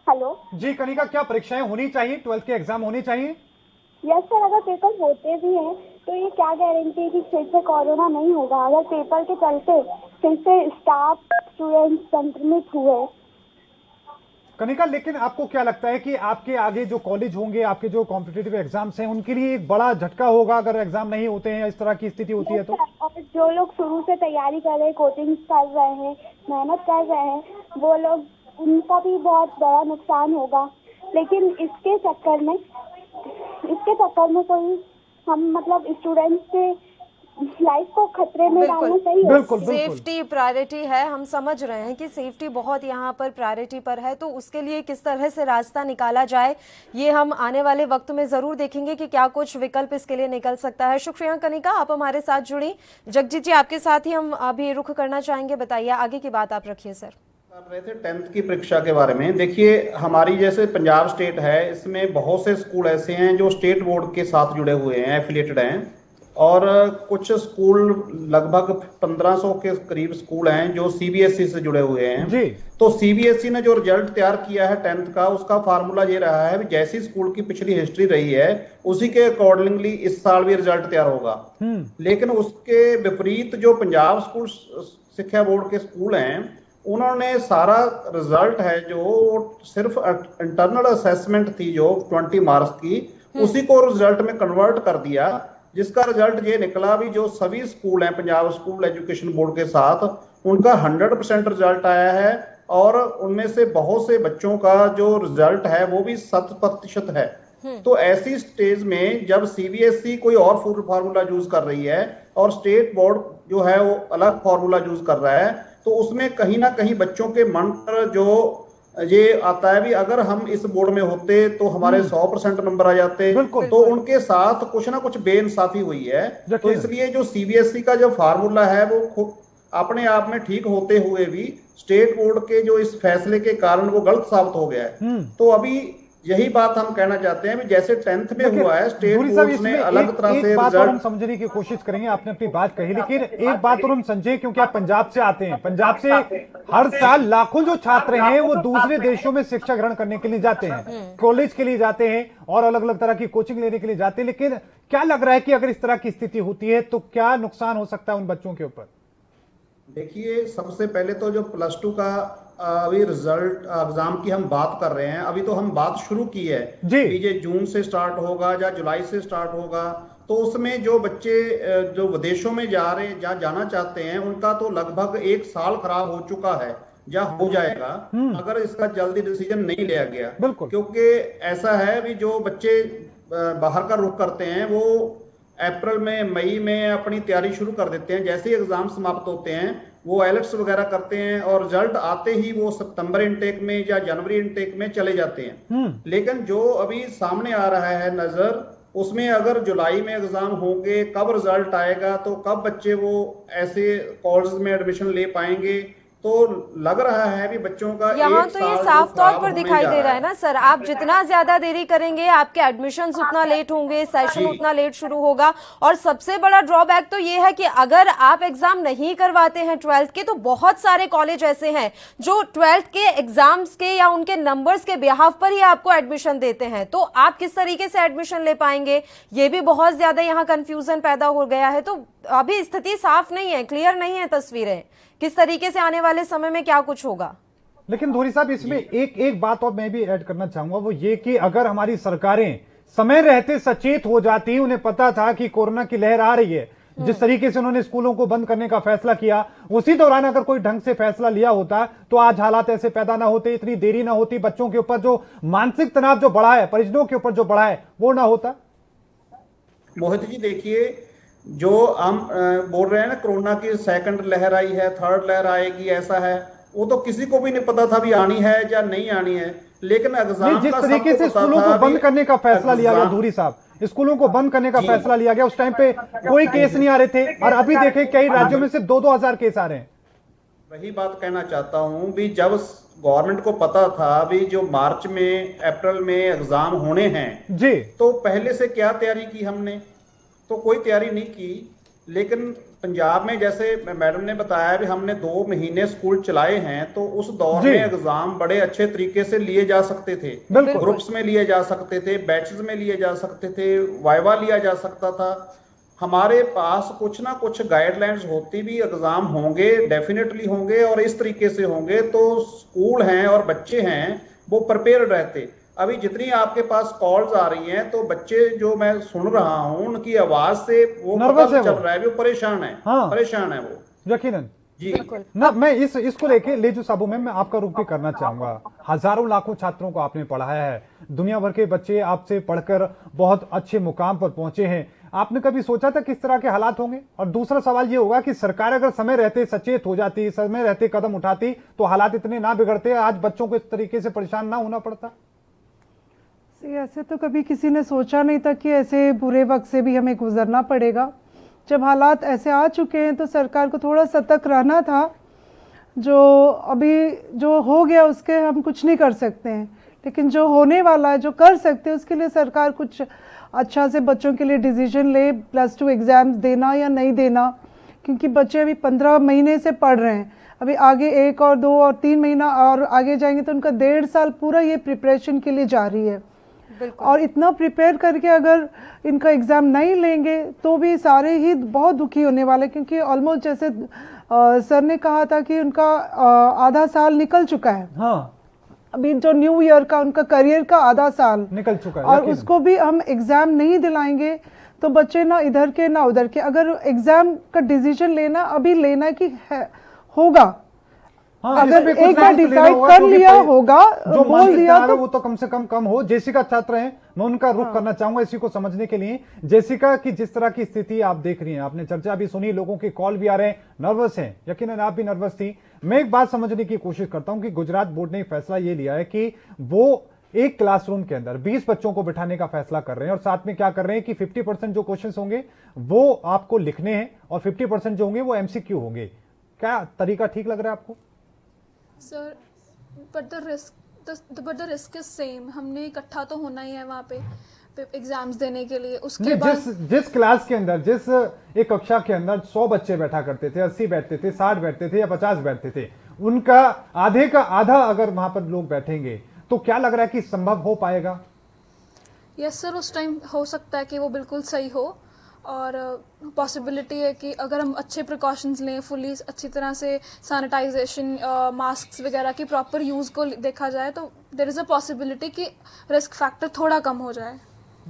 हेलो जी कनिका, क्या परीक्षाएं होनी चाहिए, 12th के एग्जाम होने चाहिए? यस सर, अगर पेपर होते भी हैं तो ये क्या गारंटी है कि फिर से कोरोना नहीं होगा? अगर पेपर के चलते फिर से स्टाफ स्टूडेंट्स संक्रमित हुए। कनिका, लेकिन आपको क्या लगता है कि आपके आगे जो कॉलेज होंगे, आपके जो कॉम्पिटिटिव एग्जाम्स हैं, उनके लिए एक बड़ा झटका होगा अगर एग्जाम नहीं होते हैं, इस तरह की स्थिति होती है तो? और जो लोग शुरू से तैयारी कर रहे हैं, कोचिंग कर रहे हैं, मेहनत कर रहे हैं, वो लोग, उनका भी बहुत बड़ा नुकसान होगा। लेकिन इसके चक्कर में कोई हम मतलब स्टूडेंट्स के लाइफ को खतरे में डालना सही है? बिल्कुल। सेफ्टी प्रायोरिटी है, हम समझ रहे हैं कि सेफ्टी बहुत यहाँ पर प्रायोरिटी पर है, तो उसके लिए किस तरह से रास्ता निकाला जाए ये हम आने वाले वक्त में जरूर देखेंगे कि क्या कुछ विकल्प इसके लिए निकल सकता है। शुक्रिया कनिका, आप हमारे साथ जुड़ी। जगजीत जी, आपके साथ ही हम अभी रुख करना चाहेंगे, बताइए आगे की बात आप रखिए सर। कर रहे थे 10th की परीक्षा के बारे में। देखिए, हमारी जैसे पंजाब स्टेट है, इसमें बहुत से स्कूल ऐसे हैं जो स्टेट बोर्ड के साथ जुड़े हुए हैं, एफिलिएटेड हैं, और कुछ स्कूल लगभग 1500 के करीब स्कूल हैं जो सीबीएसई से जुड़े हुए हैं जी। तो सीबीएसई ने जो रिजल्ट तैयार किया है 10th का, उसका फार्मूला ये रहा है जैसी स्कूल की पिछली हिस्ट्री रही है उसी के अकॉर्डिंगली इस साल भी रिजल्ट तैयार होगा। लेकिन उसके विपरीत जो पंजाब स्कूल शिक्षा बोर्ड के स्कूल हैं, उन्होंने सारा रिजल्ट है जो सिर्फ इंटरनल असेसमेंट थी जो 20 मार्क्स की, उसी को रिजल्ट में कन्वर्ट कर दिया, जिसका रिजल्ट ये निकला भी जो सभी स्कूल हैं पंजाब स्कूल एजुकेशन बोर्ड के साथ, उनका 100% रिजल्ट आया है, और उनमें से बहुत से बच्चों का जो रिजल्ट है वो भी 100% है। तो ऐसी स्टेज में जब सीबीएसई कोई और फार्मूला यूज कर रही है और स्टेट बोर्ड जो है वो अलग फार्मूला यूज कर रहा है, तो उसमें कहीं ना कहीं बच्चों के मन पर जो ये आता है भी अगर हम इस बोर्ड में होते तो हमारे 100% नंबर आ जाते, तो उनके साथ कुछ ना कुछ बेइंसाफी हुई है। तो इसलिए जो सीबीएसई का जो फार्मूला है वो अपने आप में ठीक होते हुए भी स्टेट बोर्ड के जो इस फैसले के कारण वो गलत साबित हो गया है। तो अभी यही बात हम कहना चाहते हैं, जैसे 10th में हुआ है, स्टेट बोर्ड ने अलग तरह से बात और हम समझने की कोशिश करेंगे। आपने अपनी बात कही, लेकिन एक बात और हम समझे, क्योंकि आप पंजाब से आते हैं, पंजाब से हर साल लाखों जो छात्र हैं वो दूसरे देशों में शिक्षा ग्रहण करने के लिए जाते हैं, कॉलेज के लिए जाते हैं और अलग अलग तरह की कोचिंग लेने के लिए जाते हैं। लेकिन क्या लग रहा है कि अगर इस तरह की स्थिति होती है तो क्या नुकसान हो सकता है उन बच्चों के ऊपर? देखिए, सबसे पहले तो जो +2 का अभी रिजल्ट एग्जाम की हम बात कर रहे हैं, अभी तो हम बात शुरू की है कि ये जून से स्टार्ट होगा या जुलाई से स्टार्ट होगा, तो उसमें जो बच्चे जो विदेशों में जाना चाहते हैं उनका तो लगभग 1 साल खराब हो चुका है या हो जाएगा अगर इसका जल्दी डिसीजन नहीं लिया गया। क्योंकि ऐसा है भी जो बच्चे बाहर का रुख करते हैं वो अप्रैल में मई में अपनी तैयारी शुरू कर देते हैं, जैसे ही एग्जाम समाप्त होते हैं वो आइलेट्स वगैरह करते हैं और रिजल्ट आते ही वो सितंबर इनटेक में या जनवरी इनटेक में चले जाते हैं। लेकिन जो अभी सामने आ रहा है नजर, उसमें अगर जुलाई में एग्जाम होंगे, कब रिजल्ट आएगा, तो कब बच्चे वो ऐसे कॉलेज में एडमिशन ले पाएंगे, तो लग रहा है भी बच्चों का यहाँ तो ये साफ तौर पर दिखाई दे रहा है ना सर, आप जितना ज्यादा देरी करेंगे आपके एडमिशन्स उतना लेट होंगे, सेशन उतना लेट शुरू होगा। और सबसे बड़ा ड्रॉबैक तो ये है कि अगर आप एग्जाम नहीं करवाते हैं 12th के, तो बहुत सारे कॉलेज ऐसे हैं जो 12th के एग्जाम्स के या उनके नंबर्स के बिहाफ पर ही आपको एडमिशन देते हैं, तो आप किस तरीके से एडमिशन ले पाएंगे, ये भी बहुत ज्यादा यहाँ कंफ्यूजन पैदा हो गया है। तो अभी स्थिति साफ नहीं है, क्लियर नहीं है तस्वीरें किस तरीके से आने वाले समय में क्या कुछ होगा। लेकिन धोरी साहब, इसमें एक बात और मैं भी ऐड करना चाहूंगा, वो ये कि अगर हमारी सरकारें समय रहते सचेत हो जाती, उन्हें पता था कि कोरोना की लहर आ रही है, जिस तरीके से उन्होंने स्कूलों को बंद करने का फैसला किया, उसी दौरान अगर कोई ढंग से फैसला लिया होता तो आज हालात ऐसे पैदा ना होते, इतनी देरी ना होती, बच्चों के ऊपर जो मानसिक तनाव जो बढ़ा है, परिजनों के ऊपर जो बढ़ा है, वो ना होता। मोहित जी, देखिए, जो हम बोल रहे हैं ना कोरोना की सेकंड लहर आई है, थर्ड लहर आएगी, ऐसा है, वो तो किसी को भी नहीं पता था भी आनी है या नहीं आनी है। लेकिन एग्जाम जिस तरीके से स्कूलों को बंद करने का फैसला लिया गया, धूरी साहब, स्कूलों को बंद करने का फैसला लिया गया, उस टाइम पे कोई केस नहीं आ रहे थे, और अभी देखें कई राज्यों में सिर्फ 2-2 हजार केस आ रहे हैं। वही बात कहना चाहता हूं भी जब गवर्नमेंट को पता था भी जो मार्च में अप्रैल में एग्जाम होने हैं जी, तो पहले से क्या तैयारी की हमने, तो कोई तैयारी नहीं की। लेकिन पंजाब में जैसे मैडम ने बताया भी हमने 2 महीने स्कूल चलाए हैं, तो उस दौर में एग्जाम बड़े अच्छे तरीके से लिए जा सकते थे, ग्रुप्स में लिए जा सकते थे, बैचेस में लिए जा सकते थे, वाइवा लिया जा सकता था। हमारे पास कुछ ना कुछ गाइडलाइंस होती भी एग्जाम होंगे, डेफिनेटली होंगे और इस तरीके से होंगे, तो स्कूल हैं और बच्चे हैं वो प्रिपेयर्ड रहते। अभी जितनी आपके पास कॉल्स आ रही हैं, तो बच्चे जो मैं सुन रहा हूं उनकी आवाज से वो पता चल रहा है, वो परेशान है, परेशान है वो, यकीनन जी ना। मैं इसको लेके लेजू साबू में मैं आपका रुख भी करना चाहूंगा। हजारों लाखों छात्रों को आपने पढ़ाया है, दुनिया भर के बच्चे आपसे पढ़कर बहुत अच्छे मुकाम पर पहुंचे हैं। आपने कभी सोचा था किस तरह के हालात होंगे? और दूसरा सवाल ये होगा कि सरकार अगर समय रहते सचेत हो जाती, समय रहते कदम उठाती, तो हालात इतने ना बिगड़ते, आज बच्चों को इस तरीके से परेशान ना होना पड़ता। ऐसे तो कभी किसी ने सोचा नहीं था कि ऐसे बुरे वक्त से भी हमें गुजरना पड़ेगा। जब हालात ऐसे आ चुके हैं तो सरकार को थोड़ा सतर्क रहना था। जो अभी जो हो गया उसके हम कुछ नहीं कर सकते हैं, लेकिन जो होने वाला है, जो कर सकते हैं, उसके लिए सरकार कुछ अच्छा से बच्चों के लिए डिसीजन ले, +2 एग्ज़ाम्स देना या नहीं देना, क्योंकि बच्चे अभी 15 महीने से पढ़ रहे हैं। अभी आगे 1 और 2 और 3 महीना और आगे जाएंगे तो उनका 1.5 साल पूरा ये प्रिपरेशन के लिए जारी है। और इतना प्रिपेयर करके अगर इनका एग्ज़ाम नहीं लेंगे तो भी सारे ही बहुत दुखी होने वाले, क्योंकि ऑलमोस्ट जैसे सर ने कहा था कि उनका आधा साल निकल चुका है। हाँ, अभी जो न्यू ईयर का उनका करियर का आधा साल निकल चुका है, और उसको भी हम एग्ज़ाम नहीं दिलाएंगे तो बच्चे ना इधर के ना उधर के। अगर एग्ज़ाम का डिसीजन लेना अभी लेना कि होगा, हाँ, अगर एक बार डिसाइड कर लिया होगा, जो बोल दिया तो वो तो कम से कम हो। जेसिका छात्र हैं, मैं उनका रुख करना चाहूंगा इसी को समझने के लिए। जेसिका की जिस तरह की स्थिति आप देख रही हैं, आपने चर्चा भी सुनी, लोगों के कॉल भी आ रहे हैं, नर्वस हैं, यकीनन आप भी नर्वस थी। मैं एक बात समझने की कोशिश करता हूं कि गुजरात बोर्ड ने फैसला ये लिया है कि वो एक क्लासरूम के अंदर 20 बच्चों को बिठाने का फैसला कर रहे हैं और साथ में क्या कर रहे हैं कि 50% जो क्वेश्चंस होंगे वो आपको लिखने हैं और 50% जो होंगे वो MCQ होंगे। क्या तरीका ठीक लग रहा है आपको? Sir, but the risk is same. हमने इकट्ठा तो होना ही है वहाँ पे एग्जाम्स देने के लिए। उसके बाद जिस क्लास के अंदर, जिस एक कक्षा के अंदर 100 बच्चे बैठा करते थे, 80 बैठते थे, 60 बैठते थे या 50 बैठते थे, उनका आधे का आधा अगर वहां पर लोग बैठेंगे तो क्या लग रहा है कि संभव हो पाएगा? यस सर, उस टाइम हो सकता है कि वो बिल्कुल सही हो, और पॉसिबिलिटी है कि अगर हम अच्छे प्रिकॉशंस लें, फुली अच्छी तरह से सैनिटाइजेशन, मास्क वगैरह की प्रॉपर यूज़ को देखा जाए तो देयर इज़ अ पॉसिबिलिटी कि रिस्क फैक्टर थोड़ा कम हो जाए।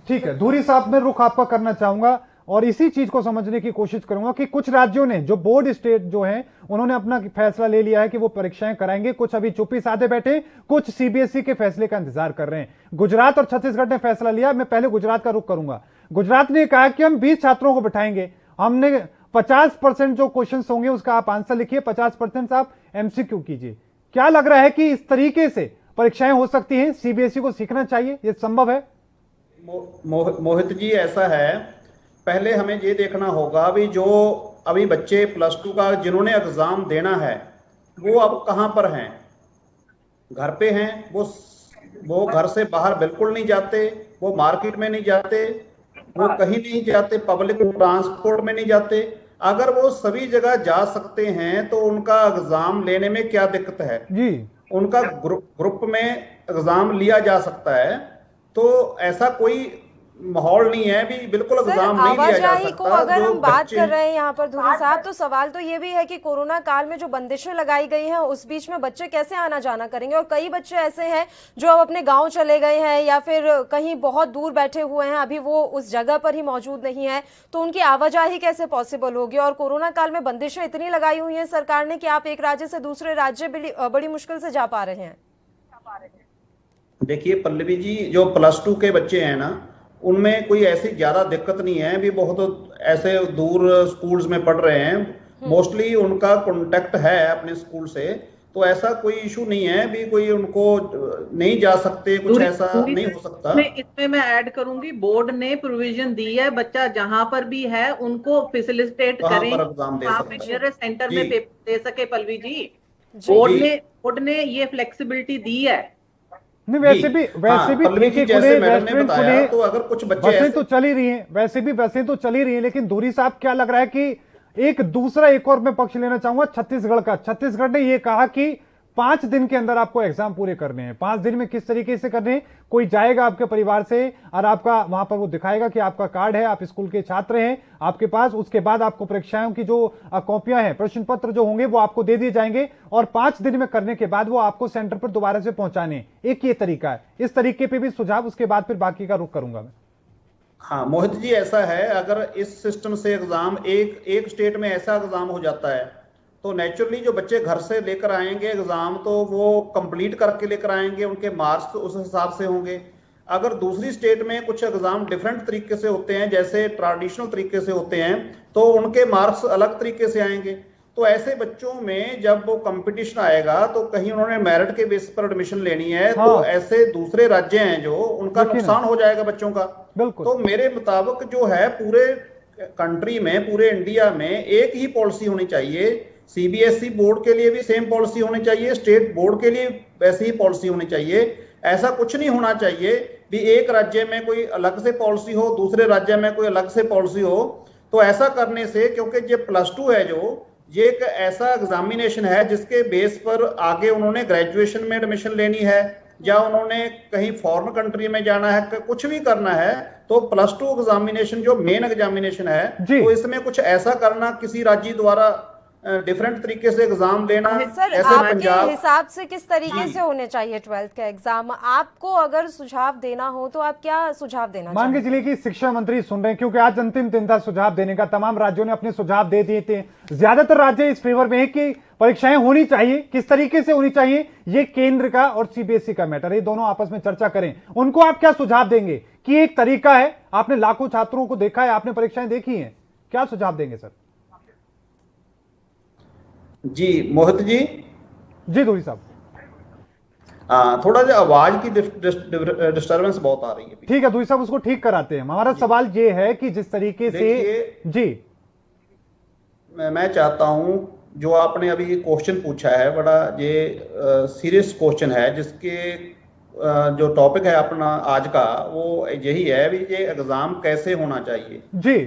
ठीक है, धुरी साहब, मैं रुख आपका करना चाहूंगा और इसी चीज को समझने की कोशिश करूंगा कि कुछ राज्यों ने, जो बोर्ड स्टेट जो हैं, उन्होंने अपना फैसला ले लिया है कि वो परीक्षाएं कराएंगे। कुछ अभी चुप्पी साधे बैठे, कुछ CBSE के फैसले का इंतजार कर रहे हैं। गुजरात और छत्तीसगढ़ ने फैसला लिया। मैं पहले गुजरात का रुख करूंगा। गुजरात ने कहा कि हम 20 छात्रों को बिठाएंगे, हमने 50% जो क्वेश्चन होंगे उसका आप आंसर लिखिए, 50% आप MCQ कीजिए। क्या लग रहा है कि इस तरीके से परीक्षाएं हो सकती हैं? CBSE को सीखना चाहिए, ये संभव है? मोहित जी, ऐसा है, पहले हमें ये देखना होगा भी जो अभी बच्चे +2 का जिन्होंने एग्जाम देना है वो अब कहां पर हैं? घर पे हैं, वो घर से बाहर बिल्कुल नहीं जाते, वो मार्केट में नहीं जाते, वो कहीं नहीं जाते, पब्लिक ट्रांसपोर्ट में नहीं जाते। अगर वो सभी जगह जा सकते हैं तो उनका एग्जाम लेने में क्या दिक्कत है जी? उनका ग्रुप में एग्जाम लिया जा सकता है, तो ऐसा कोई माहौल नहीं है भी बिल्कुल एग्जाम नहीं लिया जा सकता। को अगर हम बात कर रहे हैं यहाँ पर धुरी साहब, तो सवाल तो ये भी है कि कोरोना काल में जो बंदिशें लगाई गई हैं उस बीच में बच्चे कैसे आना जाना करेंगे? और कई बच्चे ऐसे हैं जो अब अपने गांव चले गए हैं या फिर कहीं बहुत दूर बैठे हुए हैं, अभी वो उस जगह पर ही मौजूद नहीं है, तो उनकी आवाजाही कैसे पॉसिबल होगी? और कोरोना काल में बंदिशें इतनी लगाई हुई है सरकार ने कि आप एक राज्य से दूसरे राज्य बड़ी मुश्किल से जा पा रहे हैं। देखिए पल्लवी जी, जो +2 के बच्चे हैं ना, उनमें कोई ऐसी ज्यादा दिक्कत नहीं है भी, बहुत ऐसे दूर स्कूल्स में पढ़ रहे हैं, मोस्टली उनका कांटेक्ट है अपने स्कूल से, तो ऐसा कोई इशू नहीं है भी कोई उनको नहीं जा सकते, कुछ ऐसा नहीं हो सकता। इसमें मैं ऐड करूंगी, बोर्ड ने प्रोविजन दी है, बच्चा जहां पर भी है उनको फैसिलिटेट करें, सेंटर में पेपर दे सके। पल्लवी जी, बोर्ड ने ये फ्लेक्सिबिलिटी दी है। नहीं, वैसे भी तो अगर कुछ बसें तो चली रही हैं, वैसे भी बसें तो चली रही हैं, लेकिन धुरी साहब क्या लग रहा है कि एक और मैं पक्ष लेना चाहूंगा छत्तीसगढ़ का। छत्तीसगढ़ ने यह कहा कि 5 दिन के अंदर आपको एग्जाम पूरे करने हैं। 5 दिन में किस तरीके से करने हैं? कोई जाएगा आपके परिवार से और आपका वहां पर वो दिखाएगा कि आपका कार्ड है, आप स्कूल के छात्र हैं आपके पास, उसके बाद आपको परीक्षाओं की जो कॉपियां हैं, प्रश्न पत्र जो होंगे वो आपको दे दिए जाएंगे और 5 दिन में करने के बाद वो आपको सेंटर पर दोबारा से पहुंचाने। एक ये तरीका है, इस तरीके पे भी सुझाव, उसके बाद फिर बाकी का रुख करूंगा मैं। हाँ मोहित जी, ऐसा है, अगर इस सिस्टम से एग्जाम एक स्टेट में ऐसा एग्जाम हो जाता है तो नेचुरली जो बच्चे घर से लेकर आएंगे एग्जाम, तो वो कंप्लीट करके लेकर आएंगे, उनके मार्क्स उस हिसाब से होंगे। अगर दूसरी स्टेट में कुछ एग्जाम डिफरेंट तरीके से होते हैं, जैसे ट्रेडिशनल तरीके से होते हैं, तो उनके मार्क्स अलग तरीके से आएंगे। तो ऐसे बच्चों में जब वो कंपटीशन आएगा तो कहीं उन्होंने मेरिट के बेस पर एडमिशन लेनी है, तो ऐसे दूसरे राज्य हैं जो उनका नुकसान हो जाएगा बच्चों का। तो मेरे मुताबिक जो है पूरे कंट्री में, पूरे इंडिया में एक ही पॉलिसी होनी चाहिए, सीबीएसई बोर्ड के लिए भी सेम पॉलिसी होनी चाहिए, स्टेट बोर्ड के लिए वैसी ही पॉलिसी होनी चाहिए। ऐसा कुछ नहीं होना चाहिए भी एक राज्य में कोई अलग से पॉलिसी हो, दूसरे राज्य में कोई अलग से पॉलिसी हो। तो ऐसा करने से, क्योंकि ये +2 है जो ये एक ऐसा एग्जामिनेशन है जिसके बेस पर आगे उन्होंने ग्रेजुएशन में एडमिशन लेनी है या उन्होंने कहीं फॉरेन कंट्री में जाना है, कुछ भी करना है, तो +2 एग्जामिनेशन जो मेन एग्जामिनेशन है, तो इसमें कुछ ऐसा करना किसी राज्य द्वारा डिफरेंट तरीके से एग्जाम लेना। सर, ऐसे आपके हिसाब से किस तरीके से होने चाहिए 12th का एग्जाम? आपको अगर सुझाव देना हो तो आप क्या सुझाव देना मान के चलिए कि शिक्षा मंत्री सुन रहे हैं, क्योंकि आज अंतिम दिन था सुझाव देने का, तमाम राज्यों ने अपने सुझाव दे दिए थे। ज्यादातर राज्य इस फेवर में है कि परीक्षाएं होनी चाहिए, किस तरीके से होनी चाहिए ये केंद्र का और सीबीएसई का मैटर है, ये दोनों आपस में चर्चा करें। उनको आप क्या सुझाव देंगे कि एक तरीका है, आपने लाखों छात्रों को देखा है, आपने परीक्षाएं देखी हैं, क्या सुझाव देंगे सर? जी मोहित जी। जी धूरी साहब, थोड़ा सा आवाज की डिस्टर्बेंस बहुत आ रही है। ठीक है धूरी साहब, उसको ठीक कराते हैं। हमारा सवाल ये है कि जिस तरीके से जी मैं चाहता हूं, जो आपने अभी क्वेश्चन पूछा है बड़ा ये सीरियस क्वेश्चन है, जिसके जो टॉपिक है अपना आज का वो यही है भी ये एग्जाम कैसे होना चाहिए जी।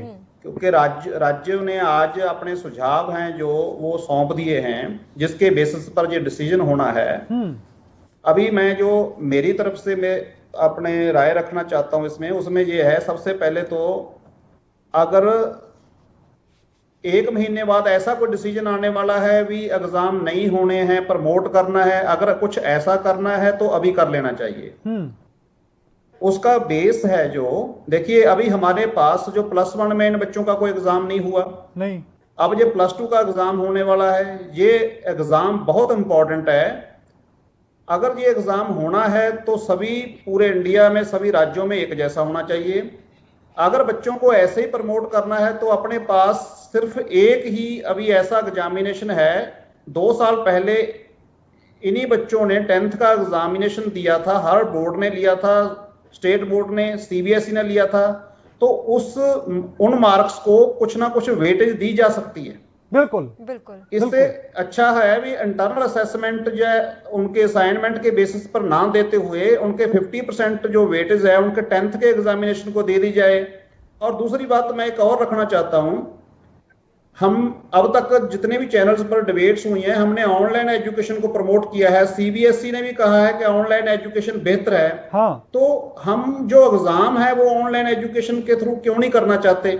क्योंकि राज्यों ने आज अपने सुझाव हैं जो वो सौंप दिए हैं, जिसके बेसिस पर ये डिसीजन होना है। अभी मैं जो मेरी तरफ से मैं अपने राय रखना चाहता हूं इसमें, उसमें ये है, सबसे पहले तो अगर 1 महीने बाद ऐसा कोई डिसीजन आने वाला है भी एग्जाम नहीं होने हैं, प्रमोट करना है, अगर कुछ ऐसा करना है तो अभी कर लेना चाहिए। उसका बेस है जो देखिए, अभी हमारे पास जो +1 में इन बच्चों का कोई एग्जाम नहीं हुआ, नहीं, अब ये +2 का एग्जाम होने वाला है। ये एग्जाम बहुत इंपॉर्टेंट है। अगर ये एग्जाम होना है तो सभी पूरे इंडिया में सभी राज्यों में एक जैसा होना चाहिए। अगर बच्चों को ऐसे ही प्रमोट करना है तो अपने पास सिर्फ एक ही अभी ऐसा एग्जामिनेशन है। 2 साल पहले इन्हीं बच्चों ने 10th का एग्जामिनेशन दिया था, हर बोर्ड ने लिया था, स्टेट बोर्ड ने, सीबीएसई ने लिया था। तो उन मार्क्स को कुछ ना कुछ वेटेज दी जा सकती है। बिल्कुल बिल्कुल। इससे अच्छा है भी इंटरनल असेसमेंट जो उनके असाइनमेंट के बेसिस पर ना देते हुए उनके 50% जो वेटेज है उनके 10th के एग्जामिनेशन को दे दी जाए। और दूसरी बात मैं एक और रखना चाहता हूं, हम अब तक जितने भी चैनल्स पर डिबेट्स हुई हैं, हमने ऑनलाइन एजुकेशन को प्रमोट किया है। सीबीएसई ने भी कहा है कि ऑनलाइन एजुकेशन बेहतर है। हाँ। तो हम जो एग्जाम है वो ऑनलाइन एजुकेशन के थ्रू क्यों नहीं करना चाहते?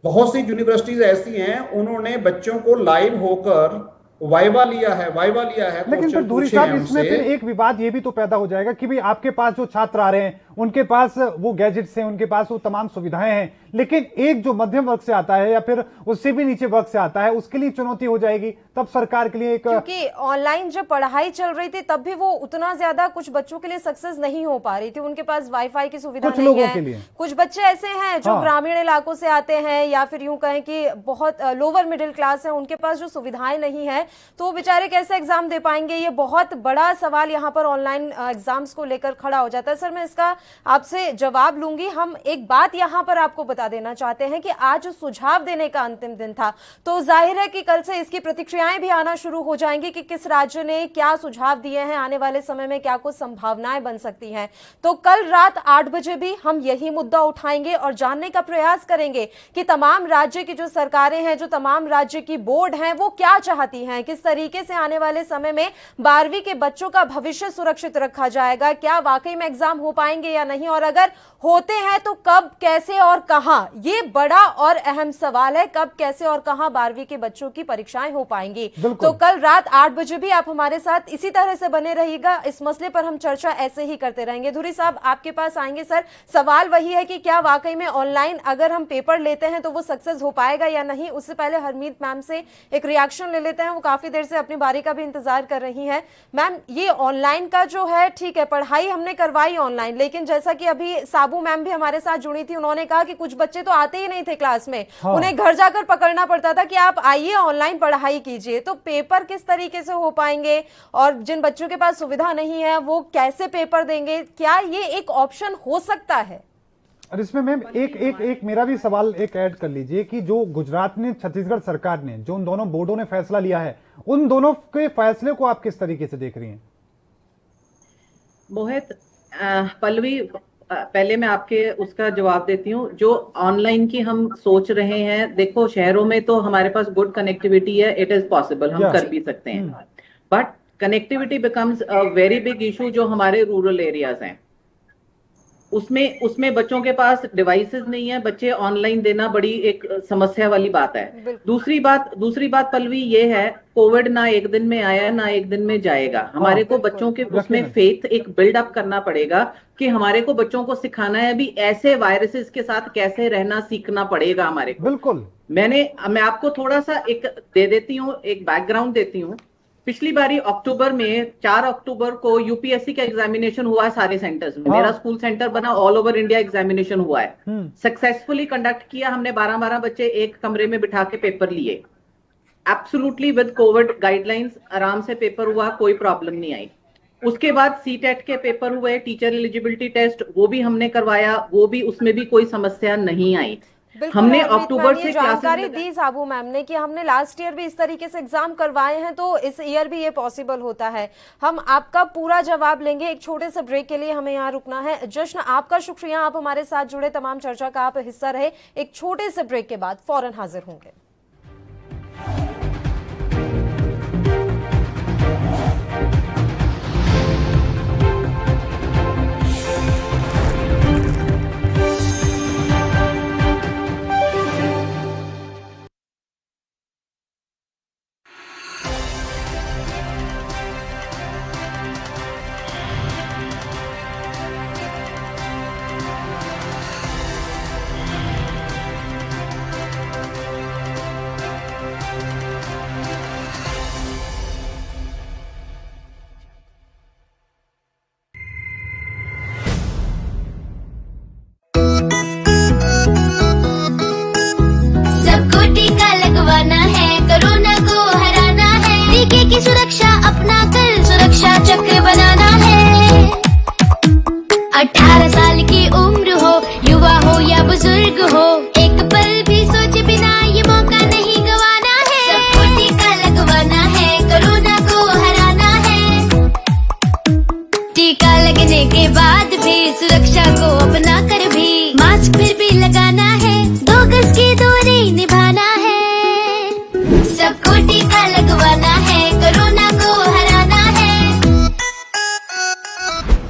बहुत सी यूनिवर्सिटीज ऐसी हैं, उन्होंने बच्चों को लाइव होकर वाइवा लिया है। लेकिन फिर धूरी साहब, इसमें फिर एक विवाद ये भी तो पैदा हो जाएगा कि भाई आपके पास जो छात्र आ रहे हैं उनके पास वो गैजेट्स हैं, उनके पास वो तमाम सुविधाएं हैं, लेकिन एक जो मध्यम वर्ग से आता है या फिर उससे भी नीचे वर्ग से आता है उसके लिए चुनौती हो जाएगी। तब सरकार के लिए एक, क्योंकि ऑनलाइन जब पढ़ाई चल रही थी तब भी वो उतना ज्यादा कुछ बच्चों के लिए सक्सेस नहीं हो पा रही थी। उनके पास वाईफाई की सुविधा नहीं है। कुछ बच्चे ऐसे हैं जो ग्रामीण इलाकों से आते हैं या फिर यूं कहें कि बहुत लोअर मिडिल क्लास है, उनके पास जो सुविधाएं नहीं है तो वो बेचारे कैसे एग्जाम दे पाएंगे? ये बहुत बड़ा सवाल यहाँ पर ऑनलाइन एग्जाम्स को लेकर खड़ा हो जाता है। सर, मैं इसका आपसे जवाब लूंगी। हम एक बात यहाँ पर आपको बता देना चाहते हैं कि आज सुझाव देने का अंतिम दिन था, तो जाहिर है कि कल से इसकी प्रतिक्रियाएं भी आना शुरू हो जाएंगी कि किस राज्य ने क्या सुझाव दिए हैं, आने वाले समय में क्या कुछ संभावनाएं बन सकती हैं। तो कल रात 8 बजे भी हम यही मुद्दा उठाएंगे और जानने का प्रयास करेंगे कि तमाम राज्य की जो सरकारें हैं, जो तमाम राज्य की बोर्ड हैं, वो क्या चाहती हैं, किस तरीके से आने वाले समय में 12वीं के बच्चों का भविष्य सुरक्षित रखा जाएगा, क्या वाकई में एग्जाम हो पाएंगे या नहीं, और अगर होते हैं तो कब, कैसे और कहां। ये बड़ा और अहम सवाल है, कब, कैसे और कहां 12वीं के बच्चों की परीक्षाएं हो पाएंगी। तो कल रात 8 बजे भी आप हमारे साथ इसी तरह से बने रहिएगा। इस मसले पर हम चर्चा ऐसे ही करते रहेंगे। धुरी साहब, आपके पास आएंगे। सर, सवाल वही है कि क्या वाकई में ऑनलाइन अगर हम पेपर लेते हैं तो वो सक्सेस हो पाएगा या नहीं। उससे पहले हरमीत मैम से एक रिएक्शन ले लेते हैं, वो काफी देर से अपनी बारी का भी इंतजार कर रही है। मैम, ये ऑनलाइन का जो है, ठीक है, पढ़ाई हमने करवाई ऑनलाइन, लेकिन जैसा कि अभी साबू मैम भी हमारे साथ जुड़ी थी, उन्होंने कहा कि कुछ बच्चे तो आते ही नहीं थे क्लास में। हाँ। उन्हें घर जाकर पकड़ना पड़ता था कि आप आइए ऑनलाइन पढ़ाई कीजिए। तो पेपर किस तरीके से हो पाएंगे और जिन बच्चों के पास सुविधा नहीं है वो कैसे पेपर देंगे? क्या ये एक ऑप्शन हो सकता है? और इसमें मैम एक मेरा भी सवाल एक ऐड कर लीजिए कि जो गुजरात ने, छत्तीसगढ़ सरकार ने, जो उन दोनों बोर्डों ने फैसला लिया है, उन दोनों के फैसले को आप किस तरीके से देख रही हैं? मोहित, पल्लवी, पहले मैं आपके उसका जवाब देती हूँ। जो ऑनलाइन की हम सोच रहे हैं, देखो शहरों में तो हमारे पास गुड कनेक्टिविटी है, इट इज पॉसिबल, हम कर भी सकते हैं, but connectivity becomes a very big issue जो हमारे रूरल एरियाज हैं। उसमें बच्चों के पास डिवाइसेस नहीं है, बच्चे ऑनलाइन देना बड़ी एक समस्या वाली बात है। दूसरी बात पल्लवी ये है, कोविड ना एक दिन में आया ना एक दिन में जाएगा। हमारे को बच्चों के उसमें फेथ एक बिल्डअप करना पड़ेगा कि हमारे को बच्चों को सिखाना है भी ऐसे वायरसेस के साथ कैसे रहना सीखना पड़ेगा हमारे को। बिल्कुल। मैं आपको थोड़ा सा एक दे देती हूँ, एक बैकग्राउंड देती हूँ। पिछली बारी अक्टूबर में 4 अक्टूबर को यूपीएससी का एग्जामिनेशन हुआ है सारे सेंटर्स में। मेरा स्कूल सेंटर बना, ऑल ओवर इंडिया एग्जामिनेशन हुआ है, सक्सेसफुली कंडक्ट किया हमने। 12-12 बच्चे एक कमरे में बिठा के पेपर लिए, एब्सोल्युटली विद कोविड गाइडलाइंस, आराम से पेपर हुआ, कोई प्रॉब्लम नहीं आई। उसके बाद सीटेट के पेपर हुए, टीचर एलिजिबिलिटी टेस्ट, वो भी हमने करवाया, वो भी उसमें भी कोई समस्या नहीं आई। हमने अक्टूबर से जानकारी दी साबू मैम ने कि हमने लास्ट ईयर भी इस तरीके से एग्जाम करवाए हैं, तो इस ईयर भी ये पॉसिबल होता है। हम आपका पूरा जवाब लेंगे, एक छोटे से ब्रेक के लिए हमें यहाँ रुकना है। जश्न, आपका शुक्रिया, आप हमारे साथ जुड़े, तमाम चर्चा का आप हिस्सा रहे। एक छोटे से ब्रेक के बाद फौरन हाजिर होंगे। की सुरक्षा अपना कर सुरक्षा चक्र बनाना है। 18 साल की उम्र हो, युवा हो या बुजुर्ग हो, एक पल भी सोचे बिना ये मौका नहीं गंवाना है। सबको टीका लगवाना है, कोरोना को हराना है। टीका लगने के बाद भी सुरक्षा को अपना कर भी मास्क फिर भी लगाना है, 2 गज की दूरी निभाना है। सबको टीका लगवाना है, कोरोना को हराना है।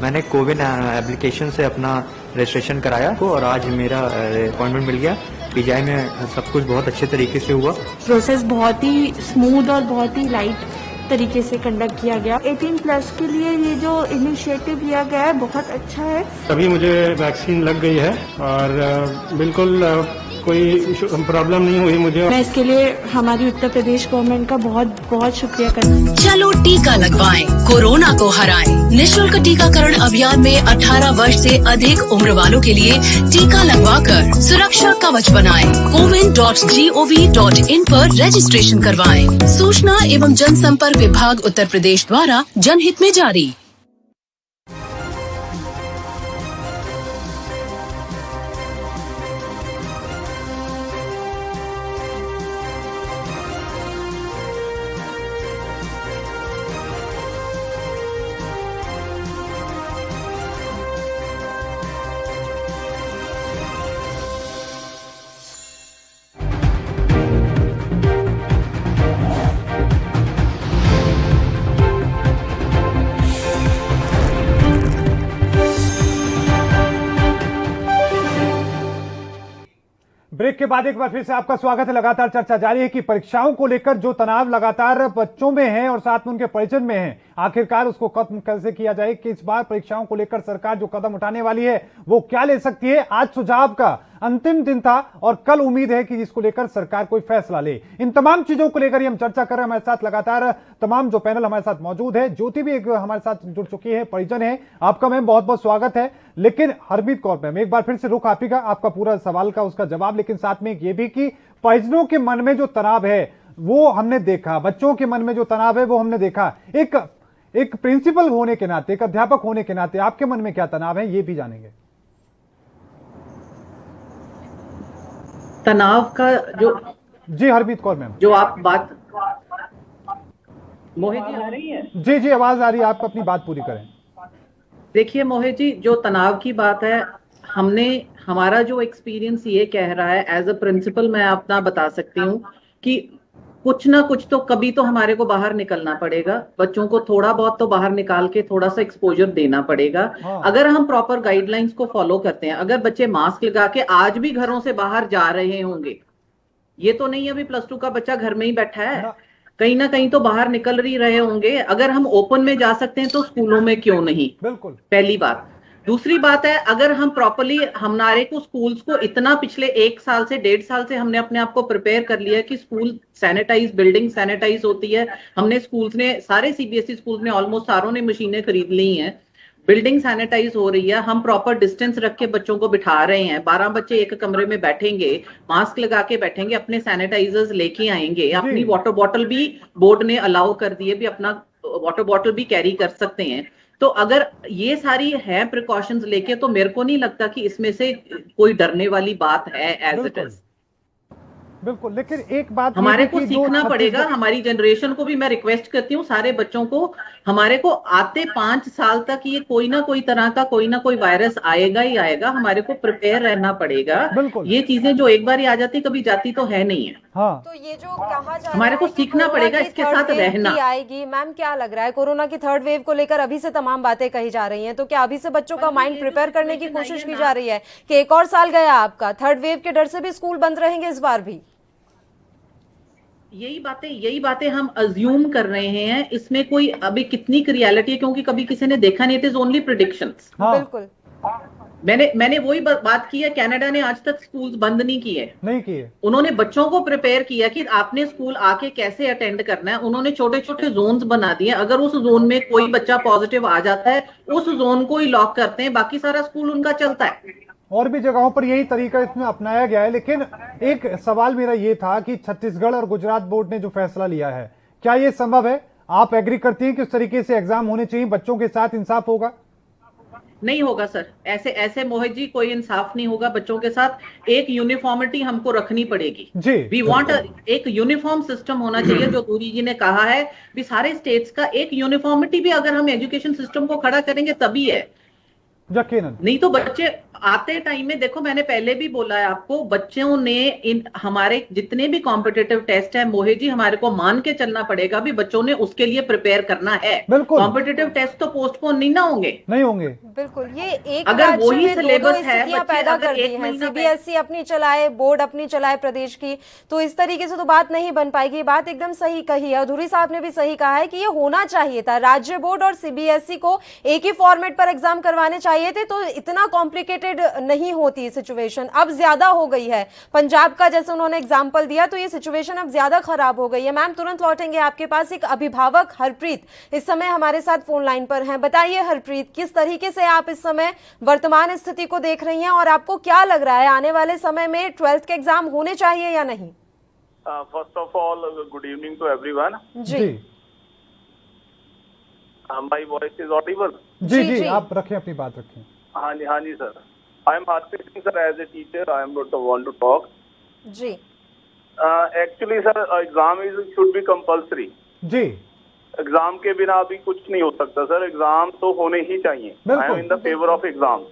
मैंने कोविन एप्लीकेशन से अपना रजिस्ट्रेशन कराया और आज मेरा अपॉइंटमेंट मिल गया। पीजीआई में सब कुछ बहुत अच्छे तरीके से हुआ। प्रोसेस बहुत ही स्मूथ और बहुत ही लाइट तरीके से कंडक्ट किया गया। 18+ के लिए ये जो इनिशिएटिव लिया गया है बहुत अच्छा है। अभी मुझे वैक्सीन लग गई है और बिल्कुल कोई प्रॉब्लम नहीं हुई मुझे। मैं इसके लिए हमारी उत्तर प्रदेश गवर्नमेंट का बहुत बहुत शुक्रिया करती। चलो टीका लगवाएं, कोरोना को हराएं। निःशुल्क टीकाकरण अभियान में 18 वर्ष से अधिक उम्र वालों के लिए टीका लगवाकर सुरक्षा कवच बनाएं। covid.gov.in पर रजिस्ट्रेशन करवाएं। सूचना एवं जनसंपर्क विभाग उत्तर प्रदेश द्वारा जनहित में जारी। ब्रेक के बाद एक बार फिर से आपका स्वागत है। लगातार चर्चा जारी है कि परीक्षाओं को लेकर जो तनाव लगातार बच्चों में है और साथ में उनके परिजन में है, आखिरकार उसको खत्म कैसे किया जाए, कि इस बार परीक्षाओं को लेकर सरकार जो कदम उठाने वाली है वो क्या ले सकती है। आज सुझाव का अंतिम दिन था और कल उम्मीद है कि जिसको लेकर सरकार कोई फैसला ले। इन तमाम चीजों को लेकर हम चर्चा कर रहे हैं। हमारे साथ लगातार तमाम जो पैनल हमारे साथ मौजूद है, ज्योति भी एक हमारे साथ जुड़ चुकी है, परिजन है, आपका मैम बहुत बहुत स्वागत है। लेकिन हरमीत कौर मैम, एक बार फिर से रुख आप ही का, आपका पूरा सवाल का उसका जवाब, लेकिन साथ में ये भी कि परिजनों के मन में जो तनाव है वो हमने देखा, बच्चों के मन में जो तनाव है वो हमने देखा। एक प्रिंसिपल होने के नाते, एक अध्यापक होने के नाते आपके मन में क्या तनाव है, ये भी जानेंगे। तनाव का जो जी हरप्रीत कौर मैम, जो आप बात, मोहित जी आ रही है? जी जी आवाज आ रही है, आप अपनी बात पूरी करें। देखिए मोहित जी, जो तनाव की बात है, हमारा जो एक्सपीरियंस ये कह रहा है, एज अ प्रिंसिपल मैं अपना बता सकती हूँ कि कुछ ना कुछ तो कभी तो हमारे को बाहर निकलना पड़ेगा, बच्चों को थोड़ा बहुत तो बाहर निकाल के थोड़ा सा एक्सपोजर देना पड़ेगा। अगर हम प्रॉपर गाइडलाइंस को फॉलो करते हैं, अगर बच्चे मास्क लगा के आज भी घरों से बाहर जा रहे होंगे, ये तो नहीं अभी +2 का बच्चा घर में ही बैठा है, कहीं ना कहीं तो बाहर निकल ही रहे होंगे। अगर हम ओपन में जा सकते हैं तो स्कूलों में क्यों नहीं? बिल्कुल, पहली बात। दूसरी बात है, अगर हम प्रॉपरली, हमारे को स्कूल्स को इतना पिछले 1 साल से 1.5 साल से हमने अपने आप को प्रिपेयर कर लिया कि स्कूल सैनिटाइज, बिल्डिंग सैनिटाइज होती है। हमने स्कूल्स ने, सारे सीबीएसई स्कूल्स ने, ऑलमोस्ट सारों ने मशीनें खरीद ली हैं, बिल्डिंग सैनिटाइज हो रही है, हम प्रॉपर डिस्टेंस रख के बच्चों को बिठा रहे हैं। 12 बच्चे एक कमरे में बैठेंगे, मास्क लगा के बैठेंगे, अपने सैनिटाइजर्स लेके आएंगे, अपनी वाटर बॉटल भी बोर्ड ने अलाउ कर दिए भी, अपना वाटर बॉटल भी कैरी कर सकते हैं। तो अगर ये सारी है प्रिकॉशंस लेके, तो मेरे को नहीं लगता कि इसमें से कोई डरने वाली बात है एज इट इज। बिल्कुल, लेकिन एक बात हमारे को सीखना पड़ेगा, हमारी जनरेशन को भी मैं रिक्वेस्ट करती हूँ, सारे बच्चों को, हमारे को आते 5 साल तक ये कोई ना कोई तरह का कोई ना कोई वायरस आएगा ही आएगा, हमारे को प्रिपेयर रहना पड़ेगा। ये चीजें जो एक बार ही आ जाती कभी जाती तो है नहीं है। हाँ। तो ये जो कहा जा हमारे को सीखना पड़ेगा इसके साथ रहना। आएगी मैम, क्या लग रहा है कोरोना की 3rd वेव को लेकर अभी से तमाम बातें कही जा रही हैं, तो क्या अभी से बच्चों का माइंड प्रिपेयर करने की कोशिश की जा रही है कि एक और साल गया आपका, 3rd वेव के डर से भी स्कूल बंद रहेंगे इस बार भी? यही बातें हम अज्यूम कर रहे हैं, इसमें कोई अभी कितनी रियलिटी है, क्योंकि कभी किसी ने देखा नहीं, इट इज ओनली प्रेडिक्शंस। बिल्कुल, मैंने वही बात की है, कनाडा ने आज तक स्कूल्स बंद नहीं किए। उन्होंने बच्चों को प्रिपेयर किया कि आपने स्कूल आके कैसे अटेंड करना है। उन्होंने छोटे छोटे जोन्स बना दिए, अगर उस जोन में कोई बच्चा पॉजिटिव आ जाता है, उस जोन को ही लॉक करते हैं, बाकी सारा स्कूल उनका चलता है। और भी जगहों पर यही तरीका इसमें अपनाया गया है। लेकिन एक सवाल मेरा ये था कि छत्तीसगढ़ और गुजरात बोर्ड ने जो फैसला लिया है, क्या ये संभव है? आप एग्री करती हैं कि उस तरीके से एग्जाम होने चाहिए, बच्चों के साथ इंसाफ होगा? नहीं होगा सर, ऐसे मोहित जी कोई इंसाफ नहीं होगा बच्चों के साथ। एक यूनिफॉर्मिटी हमको रखनी पड़ेगी जी। वी वांट एक यूनिफॉर्म सिस्टम होना चाहिए, जो दूरी जी ने कहा है भी सारे स्टेट्स का एक यूनिफॉर्मिटी भी अगर हम एजुकेशन सिस्टम को खड़ा करेंगे तभी है, यकीनन। नहीं तो बच्चे आते टाइम में, देखो मैंने पहले भी बोला है आपको, बच्चों ने हमारे जितने भी कॉम्पिटिटिव टेस्ट है मोहित जी, हमारे को मान के चलना पड़ेगा भी बच्चों ने उसके लिए प्रिपेयर करना है। कॉम्पिटिटिव टेस्ट तो पोस्टपोन नहीं ना होंगे, नहीं होंगे। बिल्कुल, ये एक अगर वही सिलेबस है, पैदा कर दी है, सीबीएसई अपनी चलाए, बोर्ड अपनी चलाए प्रदेश की, तो इस तरीके से तो बात नहीं बन पाएगी। बात एकदम सही कही है, अधूरी साहब ने भी सही कहा है कि ये होना चाहिए था, राज्य बोर्ड और सीबीएसई को एक ही फॉर्मेट पर एग्जाम करवाने चाहिए थे, तो इतना कॉम्प्लिकेटेड नहीं होती सिचुएशन। अब ज्यादा हो गई है, पंजाब का जैसे उन्होंने एग्जांपल दिया, तो ये सिचुएशन अब ज्यादा खराब हो गई है। मैम तुरंत लौटेंगे आपके पास। एक अभिभावक हरप्रीत इस समय हमारे साथ फोन लाइन पर हैं। बताइए हरप्रीत, किस तरीके से आप इस समय वर्तमान स्थिति को देख रही हैं और आपको क्या लग रहा है आने वाले समय में 12th के एग्जाम होने चाहिए या नहीं? First of all good evening to everyone. जी, माय वॉइस इज ऑडिबल? जी, आप रखें, अपनी बात रखें। हाँ जी sir. I am Hardik Singh sir, as a teacher I am not want to talk जी। Actually sir exam should be compulsory जी। एग्जाम के बिना अभी कुछ नहीं हो सकता सर, एग्जाम तो होने ही चाहिए। I am in the favour of exam.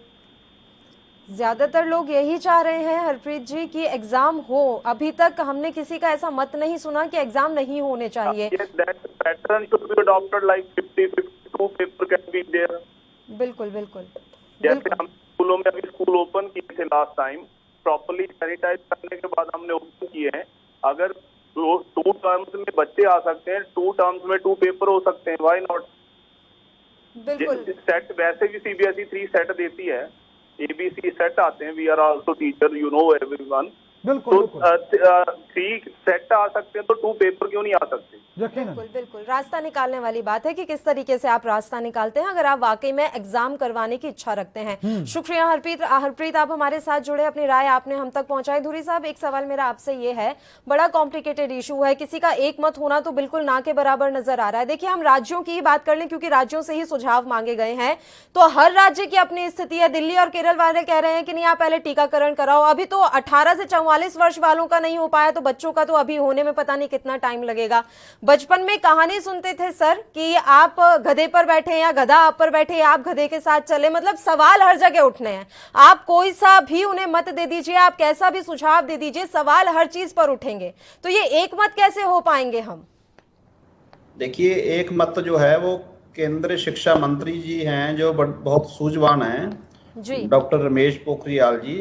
ज्यादातर लोग यही चाह रहे हैं हरप्रीत जी कि एग्जाम हो। अभी तक हमने किसी का ऐसा मत नहीं सुना कि एग्जाम नहीं होने चाहिए। Pattern should be adopted, like 50-52 paper can be there. बिल्कुल बिल्कुल। जैसे हम स्कूलों में अभी स्कूल ओपन किए थे लास्ट टाइम, प्रॉपर्ली सैनिटाइज करने के बाद हमने ओपन किए हैं। अगर 2 टर्म्स में बच्चे आ सकते हैं, 2 टर्म्स में 2 पेपर हो सकते हैं, व्हाई नॉट? बिल्कुल। सेट वैसे भी सीबीएसई 3 सेट देती है, एबीसी सेट आते हैं, we are also teacher, you know everyone. बिल्कुल, तो 3 सेट आ सकते हैं, तो 2 पेपर क्यों नहीं आ सकते? बिल्कुल बिल्कुल, रास्ता निकालने वाली बात है कि किस तरीके से आप रास्ता निकालते हैं अगर आप वाकई में एग्जाम करवाने की इच्छा रखते हैं। शुक्रिया हरप्रीत, आप हमारे साथ जुड़े, अपनी राय आपने हम तक पहुंचाई। धुरी साहब, एक सवाल मेरा आपसे ये है, बड़ा कॉम्प्लिकेटेड इशू है, किसी का एक मत होना तो बिल्कुल ना के बराबर नजर आ रहा है। देखिए, हम राज्यों की ही बात कर लें क्योंकि राज्यों से ही सुझाव मांगे गए हैं, तो हर राज्य की अपनी स्थिति है। दिल्ली और केरल वाले कह रहे हैं कि नहीं आप पहले टीकाकरण कराओ। अभी तो 18 से 44 वर्ष वालों का नहीं हो पाया तो बच्चों का तो अभी होने में पता नहीं कितना टाइम लगेगा। बचपन में कहानी सुनते थे सर कि आप गधे पर बैठे या गधा आप पर बैठे या आप गधे के साथ चले, मतलब सवाल हर जगह उठने हैं। आप कोई सा भी उन्हें मत दे दीजिए, आप कैसा भी सुझाव दे दीजिए, सवाल हर चीज पर उठेंगे। तो ये एक मत कैसे हो पाएंगे हम? देखिए, एक मत जो है वो केंद्रीय शिक्षा मंत्री जी हैं जो बहुत सूझवान हैं, डॉक्टर रमेश पोखरियाल जी।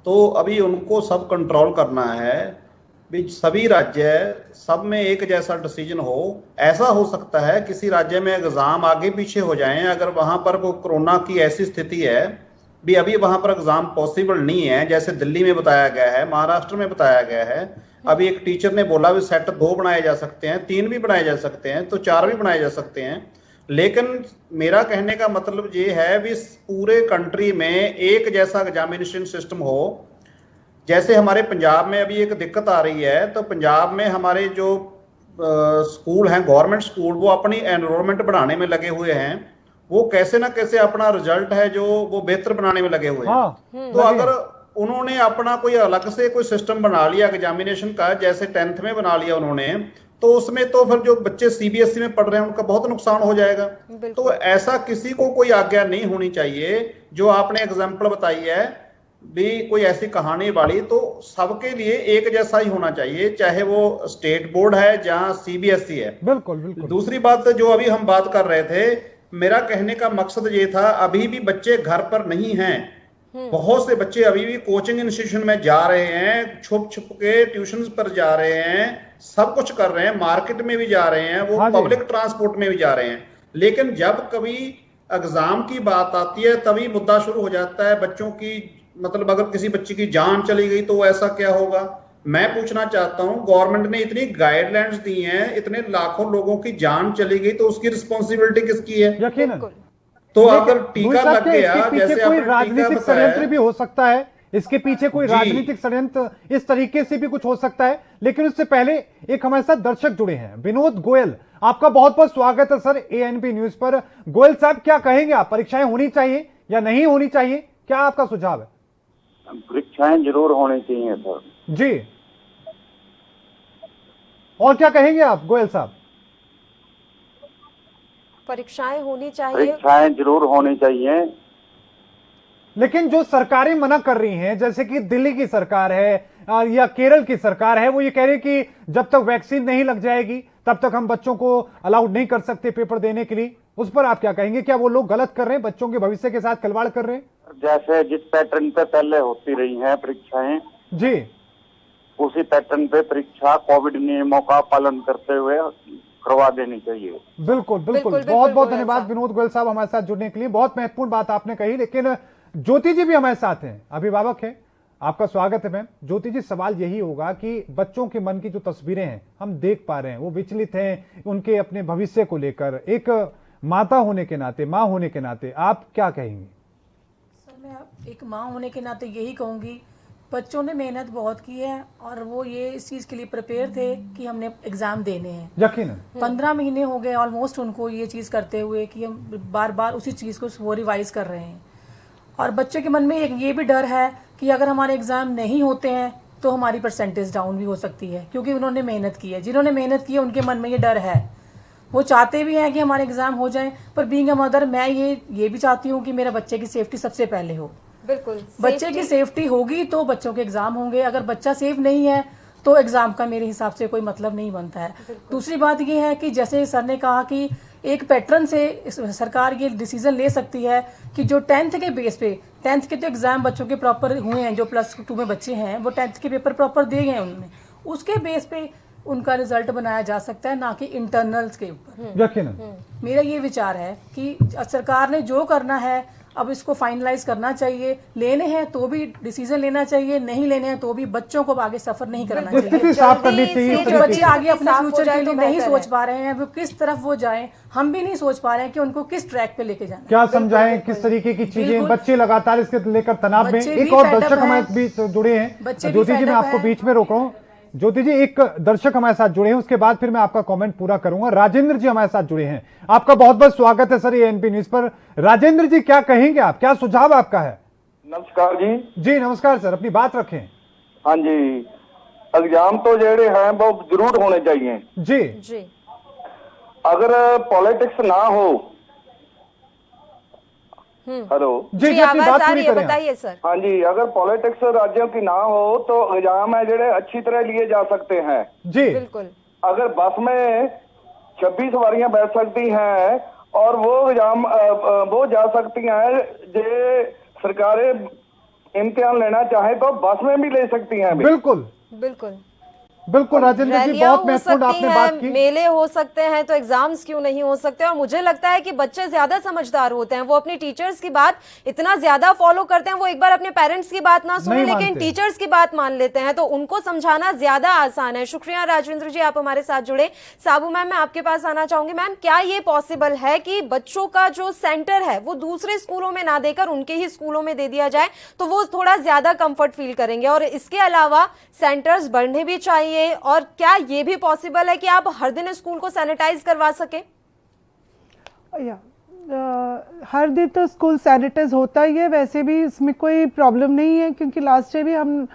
तो अभी उनको सब कंट्रोल करना है, भी सभी राज्य सब में एक जैसा डिसीजन हो। ऐसा हो सकता है किसी राज्य में एग्जाम आगे पीछे हो जाएं, अगर वहां पर कोई कोरोना की ऐसी स्थिति है भी अभी वहां पर एग्जाम पॉसिबल नहीं है, जैसे दिल्ली में बताया गया है, महाराष्ट्र में बताया गया है। अभी एक टीचर ने बोला भी सेट 2 बनाए जा सकते हैं, 3 भी बनाए जा सकते हैं, तो 4 भी बनाए जा सकते हैं। लेकिन मेरा कहने का मतलब ये है भी पूरे कंट्री में एक जैसा एग्जामिनेशन सिस्टम हो। जैसे हमारे पंजाब में अभी एक दिक्कत आ रही है, तो पंजाब में हमारे जो स्कूल हैं, गवर्नमेंट स्कूल, वो अपनी एनरोलमेंट बढ़ाने में लगे हुए हैं। वो कैसे ना कैसे अपना रिजल्ट है जो वो बेहतर बनाने में लगे हुए हैं। तो अगर उन्होंने अपना कोई अलग से कोई सिस्टम बना लिया एग्जामिनेशन का, जैसे 10th में बना लिया उन्होंने, तो उसमें तो फिर जो बच्चे सीबीएसई में पढ़ रहे हैं उनका बहुत नुकसान हो जाएगा। तो ऐसा किसी को कोई आज्ञा नहीं होनी चाहिए। जो आपने एग्जाम्पल बताई है भी कोई ऐसी कहानी वाली, तो सबके लिए एक जैसा ही होना चाहिए, चाहे वो स्टेट बोर्ड है जहां सीबीएसई है। बिल्कुल बिल्कुल। दूसरी बात जो अभी हम बात कर रहे थे, मेरा कहने का मकसद ये था, अभी भी बच्चे घर पर नहीं हैं। बहुत से बच्चे अभी भी कोचिंग इंस्टीट्यूशन में जा रहे हैं, छुप छुप के ट्यूशन पर जा रहे हैं, सब कुछ कर रहे हैं, मार्केट में भी जा रहे हैं, वो पब्लिक ट्रांसपोर्ट में भी जा रहे हैं। लेकिन जब कभी एग्जाम की बात आती है तभी मुद्दा शुरू हो जाता है बच्चों की, मतलब अगर किसी बच्चे की जान चली गई तो ऐसा क्या होगा। मैं पूछना चाहता हूं, गवर्नमेंट ने इतनी गाइडलाइंस दी हैं, इतने लाखों लोगों की जान चली गई, तो उसकी रिस्पॉन्सिबिलिटी किसकी है? यकीनन। तो अगर टीका लग गया, जैसे कोई राजनीतिक षड्यंत्र भी हो सकता है, इसके पीछे कोई राजनीतिक षड्यंत्र इस तरीके से भी कुछ हो सकता है। लेकिन उससे पहले एक हमारे साथ दर्शक जुड़े हैं, विनोद गोयल, आपका बहुत बहुत स्वागत है सर एएनपी न्यूज पर। गोयल साहब, क्या कहेंगे आप, परीक्षाएं होनी चाहिए या नहीं होनी चाहिए, क्या आपका सुझाव है? परीक्षाएं जरूर होनी चाहिए सर जी। और क्या कहेंगे आप गोयल साहब? परीक्षाएं होनी चाहिए, परीक्षाएं जरूर होनी चाहिए। लेकिन जो सरकारें मना कर रही हैं, जैसे कि दिल्ली की सरकार है या केरल की सरकार है, वो ये कह रही है कि जब तक वैक्सीन नहीं लग जाएगी तब तक हम बच्चों को अलाउड नहीं कर सकते पेपर देने के लिए। उस पर आप क्या कहेंगे? क्या वो लोग गलत कर रहे हैं, बच्चों के भविष्य के साथ खिलवाड़ कर रहे हैं? जैसे जिस पैटर्न पे पहले होती रही हैं परीक्षाएं जी, उसी पैटर्न पे परीक्षा कोविड नियमों का पालन करते हुए करवा देनी चाहिए। बिल्कुल बिल्कुल। बहुत बहुत धन्यवाद विनोद गोयल साहब हमारे साथ जुड़ने के लिए, बहुत महत्वपूर्ण बात आपने कही। लेकिन ज्योति जी भी हमारे साथ हैं, अभिभावक हैं, आपका स्वागत है मैम। ज्योति जी, सवाल यही होगा कि बच्चों के मन की जो तस्वीरें हैं हम देख पा रहे हैं, वो विचलित हैं उनके अपने भविष्य को लेकर। एक माता होने के नाते, माँ होने के नाते आप क्या कहेंगे? सर, मैं एक माँ होने के नाते यही कहूँगी, बच्चों ने मेहनत बहुत की है और वो ये इस चीज़ के लिए प्रिपेयर थे कि हमने एग्ज़ाम देने हैं। यकीनन 15 महीने हो गए ऑलमोस्ट उनको ये चीज़ करते हुए कि हम बार बार उसी चीज़ को वो रिवाइज कर रहे हैं। और बच्चे के मन में एक ये भी डर है कि अगर हमारे एग्ज़ाम नहीं होते हैं तो हमारी परसेंटेज डाउन भी हो सकती है, क्योंकि उन्होंने मेहनत की है। जिन्होंने मेहनत की है उनके मन में ये डर है, वो चाहते भी हैं कि हमारे एग्ज़ाम हो जाएं, पर बीइंग अ मदर मैं ये भी चाहती हूँ कि मेरे बच्चे की सेफ्टी सबसे पहले हो। बिल्कुल, बच्चे की सेफ्टी होगी तो बच्चों के एग्जाम होंगे। अगर बच्चा सेफ नहीं है तो एग्जाम का मेरे हिसाब से कोई मतलब नहीं बनता है। दूसरी बात ये है कि जैसे सर ने कहा कि एक पैटर्न से सरकार ये डिसीजन ले सकती है कि जो 10th के बेस पे, 10th के तो एग्जाम बच्चों के प्रॉपर हुए हैं, जो +2 में बच्चे हैं वो 10th के पेपर प्रॉपर दे गए उन्होंने, उसके बेस पे उनका रिजल्ट बनाया जा सकता है, ना कि इंटरनल्स के ऊपर। मेरा ये विचार है कि सरकार ने जो करना है अब इसको फाइनलाइज करना चाहिए। लेने हैं तो भी डिसीजन लेना चाहिए, नहीं लेने हैं तो भी बच्चों को आगे सफर नहीं करना चाहिए। जो बच्चे आगे अपने फ्यूचर के लिए नहीं सोच पा रहे हैं, वो किस तरफ वो जाएं, हम भी नहीं सोच पा रहे हैं कि उनको किस ट्रैक पे लेके जाना, क्या समझाएं, किस तरीके की चीजें। बच्चे लगातार इसके लेकर तनाव में। एक और दर्शक हमारे बीच जुड़े हैं, ज्योति जी मैं आपको बीच में रोक रहा हूँ। ज्योति जी, एक दर्शक हमारे साथ जुड़े हैं, उसके बाद फिर मैं आपका कमेंट पूरा करूंगा। राजेंद्र जी हमारे साथ जुड़े हैं, आपका बहुत बहुत स्वागत है सर एएनपी न्यूज पर। राजेंद्र जी, क्या कहेंगे आप, क्या सुझाव आपका है? नमस्कार जी। जी नमस्कार सर, अपनी बात रखें। हाँ जी, एग्जाम तो जेड़े हैं वो जरूर होने चाहिए जी जी। अगर पॉलिटिक्स ना हो। हेलो जी, आवाज आ रही है, बताइए सर। हाँ जी, अगर पॉलिटिक्स राज्यों की ना हो तो एग्जाम है जेड़े अच्छी तरह लिए जा सकते हैं जी। बिल्कुल। अगर बस में 26 सवारियां बैठ सकती हैं और वो एग्जाम वो जा सकती हैं, जे सरकारें इम्तिहान लेना चाहे तो बस में भी ले सकती हैं। बिल्कुल बिल्कुल बिल्कुल राजेंद्र जी, रैलियां बहुत हो महत्वपूर्ण सकती आपने हैं, बात की। मेले हो सकते हैं, तो एग्जाम्स क्यों नहीं हो सकते। और मुझे लगता है कि बच्चे ज्यादा समझदार होते हैं, वो अपनी टीचर्स की बात इतना ज्यादा फॉलो करते हैं, वो एक बार अपने पेरेंट्स की बात ना सुने लेकिन टीचर्स की बात मान लेते हैं, तो उनको समझाना ज्यादा आसान है। शुक्रिया राजेंद्र जी, आप हमारे साथ जुड़े। साबू मैम, मैं आपके पास आना चाहूंगी। मैम, क्या ये पॉसिबल है कि बच्चों का जो सेंटर है वो दूसरे स्कूलों में ना देकर उनके ही स्कूलों में दे दिया जाए, तो वो थोड़ा ज्यादा कंफर्ट फील करेंगे? और इसके अलावा सेंटर्स बढ़ने भी चाहिए, और क्या ये भी पॉसिबल है कि आप हर दिन स्कूल को सैनिटाइज करवा सके? हर दिन तो स्कूल सैनिटाइज होता ही है, वैसे भी इसमें कोई प्रॉब्लम नहीं है, क्योंकि लास्ट ईयर भी हम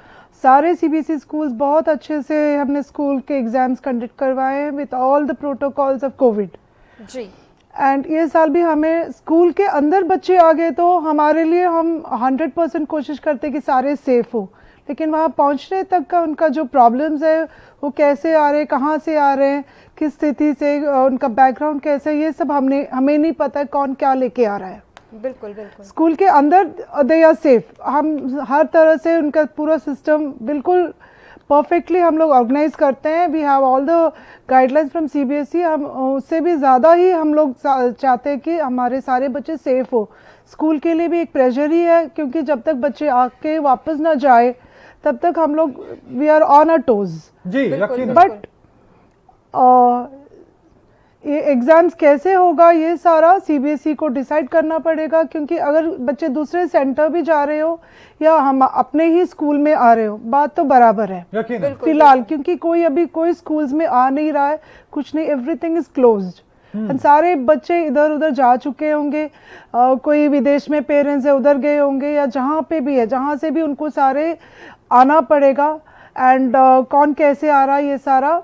सारे सीबीएसई स्कूल्स बहुत अच्छे से हमने स्कूल के एग्जाम्स कंडक्ट करवाए हैं with all the protocols of covid जी। एंड ये साल भी हमें स्कूल के अंदर बच्चे आ गए तो हमारे लिए हम 100% कोशिश करते कि सारे सेफ हो, लेकिन वहाँ पहुँचने तक का उनका जो प्रॉब्लम्स है, वो कैसे आ रहे हैं, कहाँ से आ रहे हैं, किस स्थिति से, उनका बैकग्राउंड कैसे है, ये सब हमें नहीं पता है कौन क्या लेके आ रहा है। बिल्कुल बिल्कुल। स्कूल के अंदर दे आर सेफ, हम हर तरह से उनका पूरा सिस्टम बिल्कुल परफेक्टली हम लोग ऑर्गेनाइज करते हैं। We have all the guidelines from CBSE. हम उससे भी ज़्यादा ही हम लोग चाहते हैं कि हमारे सारे बच्चे सेफ हो। स्कूल के लिए भी एक प्रेशर ही है, क्योंकि जब तक बच्चे आके वापस ना जाए तब तक हम लोग we are on a toes जी। बट ये एग्जाम्स कैसे होगा ये सारा सीबीएसई को डिसाइड करना पड़ेगा, क्योंकि अगर बच्चे दूसरे सेंटर भी जा रहे हो या हम अपने ही स्कूल में आ रहे हो, बात तो बराबर है फिलहाल, क्योंकि कोई स्कूल्स में आ नहीं रहा है, कुछ नहीं, एवरीथिंग इज क्लोज्ड। सारे बच्चे इधर उधर जा चुके होंगे, कोई विदेश में पेरेंट्स है उधर गए होंगे, या जहाँ पे भी है, जहाँ से भी उनको सारे आना पड़ेगा। एंड कौन कैसे आ रहा है ये सारा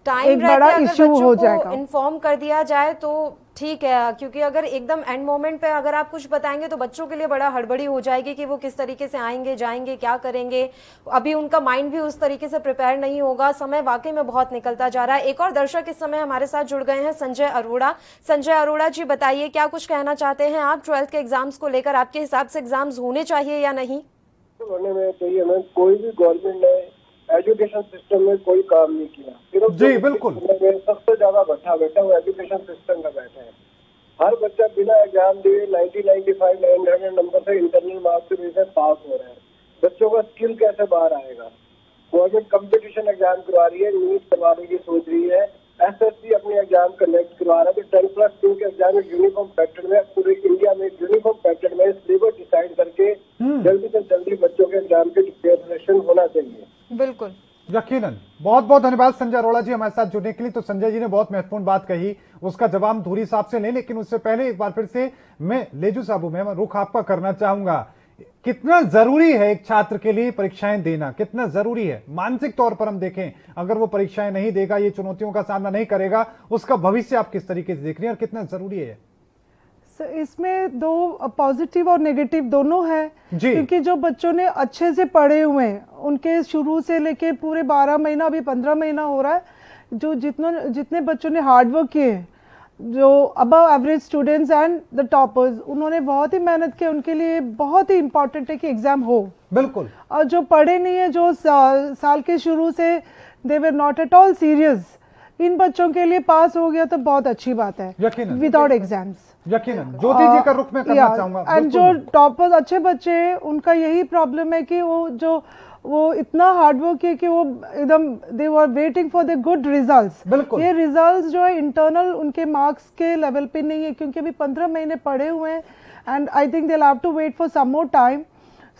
एक बड़ा इश्यू हो जाएगा। इन्फॉर्म कर दिया जाए तो ठीक है, क्योंकि अगर एकदम एंड मोमेंट पे अगर आप कुछ बताएंगे तो बच्चों के लिए बड़ा हड़बड़ी हो जाएगी कि वो किस तरीके से आएंगे, जाएंगे, क्या करेंगे। अभी उनका माइंड भी उस तरीके से प्रिपेयर नहीं होगा। समय वाकई में बहुत निकलता जा रहा है। एक और दर्शक इस समय हमारे साथ जुड़ गए हैं, संजय अरोड़ा। संजय अरोड़ा जी, बताइए क्या कुछ कहना चाहते हैं आप 12th के एग्जाम्स को लेकर? आपके हिसाब से एग्जाम्स होने चाहिए या नहीं? होने में चाहिए मैम। कोई भी गवर्नमेंट ने एजुकेशन सिस्टम में कोई काम नहीं किया, सिर्फ जी बिल्कुल सबसे ज्यादा बैठा वो एजुकेशन सिस्टम का बैठा है। हर बच्चा बिना एग्जाम दिए 90, 95, 900 नंबर से इंटरनल मार्क्स से पास हो रहा है। बच्चों का स्किल कैसे बाहर आएगा? गवर्नमेंट कंपटीशन एग्जाम करवा रही है, नीट करवाने की सोच रही है, एसएससी अपने एग्जाम कंडक्ट करवा रहा है। तो 10+2 के एग्जाम एक यूनिफॉर्म पैटर्न में पूरे इंडिया में एक यूनिफॉर्म पैटर्न में सिलेबस डिसाइड करके जल्दी से जल्दी बच्चों के एग्जाम के प्रिपरेशन होना चाहिए। बिल्कुल, यकीनन। बहुत बहुत धन्यवाद संजय अरोड़ा जी हमारे साथ जुड़ने के लिए। तो संजय जी ने बहुत महत्वपूर्ण बात कही, उसका जवाब धूरी साहब से लें, लेकिन उससे पहले एक बार फिर से मैं लेजू साबू में रुख आपका करना चाहूंगा। कितना जरूरी है एक छात्र के लिए परीक्षाएं देना, कितना जरूरी है? मानसिक तौर पर हम देखें, अगर वो परीक्षाएं नहीं देगा, ये चुनौतियों का सामना नहीं करेगा, उसका भविष्य आप किस तरीके से देख रही हैं और कितना जरूरी है? इसमें दो पॉजिटिव और नेगेटिव दोनों है, क्योंकि जो बच्चों ने अच्छे से पढ़े हुए हैं उनके शुरू से लेके पूरे 12 महीना, अभी 15 महीना हो रहा है, जो जितने बच्चों ने हार्डवर्क किए हैं, जो above average students and the toppers, उन्होंने बहुत ही मेहनत की। उनके लिए बहुत ही इंपॉर्टेंट है कि एग्जाम हो। बिल्कुल। और जो पढ़े नहीं है, जो साल के शुरू से they were not at all serious, इन बच्चों के लिए पास हो गया तो बहुत अच्छी बात है विदाउट एग्जाम्स। यकीनन। ज्योति जी का रुख में करना चाहूंगा। एंड जो टॉपर्स अच्छे बच्चे हैं, उनका यही प्रॉब्लम है कि वो इतना हार्डवर्क है कि वो एकदम they were waiting for the good results. ये रिजल्ट्स जो है इंटरनल उनके मार्क्स के लेवल पे नहीं है, क्योंकि अभी 15 महीने पढ़े हुए हैं and I think they will have to wait for some more time.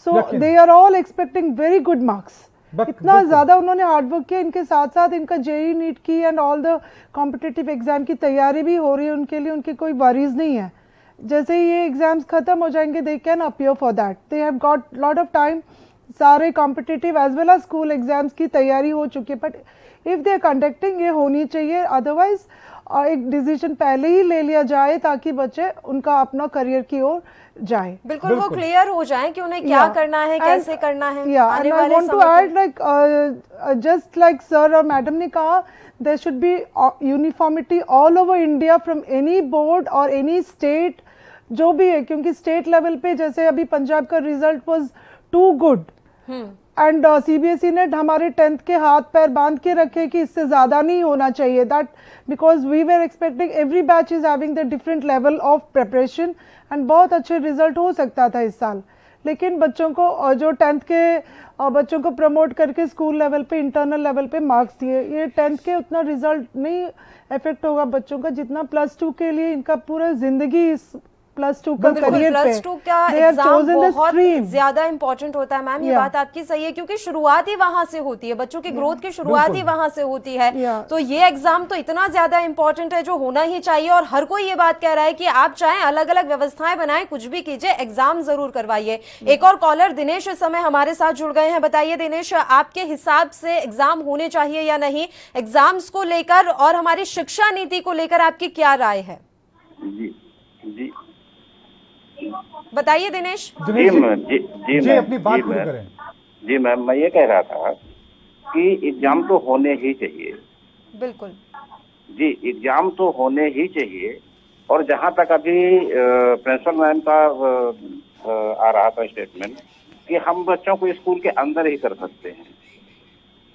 So they are all expecting very good marks. इतना ज्यादा उन्होंने हार्डवर्क किया। इनके साथ साथ इनका जेईई नीट की and all the competitive exam की तैयारी भी हो रही है उनके लिए। उनकी कोई वरीज नहीं है। जैसे ही ये एग्जाम्स खत्म हो जाएंगे, they can appear for that. They have got lot of time सारे competitive as well as school exams की तैयारी हो चुकी है, but if they are conducting ये होनी चाहिए, अदरवाइज एक डिसीजन पहले ही ले लिया जाए ताकि बच्चे उनका अपना करियर की ओर जाए। बिल्कुल वो क्लियर हो जाए कि उन्हें क्या करना है, कैसे करना है। and I want to add like just like sir और मैडम ने कहा, there should be uniformity all over India from any board or any state जो भी है, क्योंकि स्टेट लेवल पे जैसे अभी पंजाब का result was too good and CBSE ने हमारे 10th के हाथ पैर बांध के रखे कि इससे ज्यादा नहीं होना चाहिए, that because we were expecting every batch is having the different level of preparation and बहुत अच्छे रिजल्ट हो सकता था इस साल। लेकिन बच्चों को जो 10th के बच्चों को प्रमोट करके स्कूल लेवल पे इंटरनल लेवल पे मार्क्स दिए, ये 10th के उतना रिजल्ट नहीं इफेक्ट होगा बच्चों का जितना +2 के लिए इनका पूरा जिंदगी +2 का करियर पे। +2 का एग्जाम बहुत ज्यादा इंपॉर्टेंट होता है मैम, ये बात आपकी सही है, क्योंकि शुरुआत ही वहां से होती है, बच्चों की ग्रोथ की शुरुआत ही वहां से होती है। तो ये एग्जाम तो इतना ज्यादा इंपॉर्टेंट है जो होना ही चाहिए, और हर कोई ये बात कह रहा है कि आप चाहे अलग अलग व्यवस्थाएं बनाएं, कुछ भी कीजिए, एग्जाम जरूर करवाइए। एक और कॉलर दिनेश इस समय हमारे साथ जुड़ गए हैं। बताइए दिनेश, आपके हिसाब से एग्जाम होने चाहिए या नहीं, एग्जाम्स को लेकर और हमारी शिक्षा नीति को लेकर आपकी क्या राय है? जी बताइए दिनेश। जी अपनी बात पूरी करें। जी मैम, मैं ये कह रहा था कि एग्जाम तो होने ही चाहिए। बिल्कुल जी, एग्जाम तो होने ही चाहिए। और जहाँ तक अभी प्रिंसिपल मैम का आ रहा था स्टेटमेंट कि हम बच्चों को स्कूल के अंदर ही कर सकते हैं,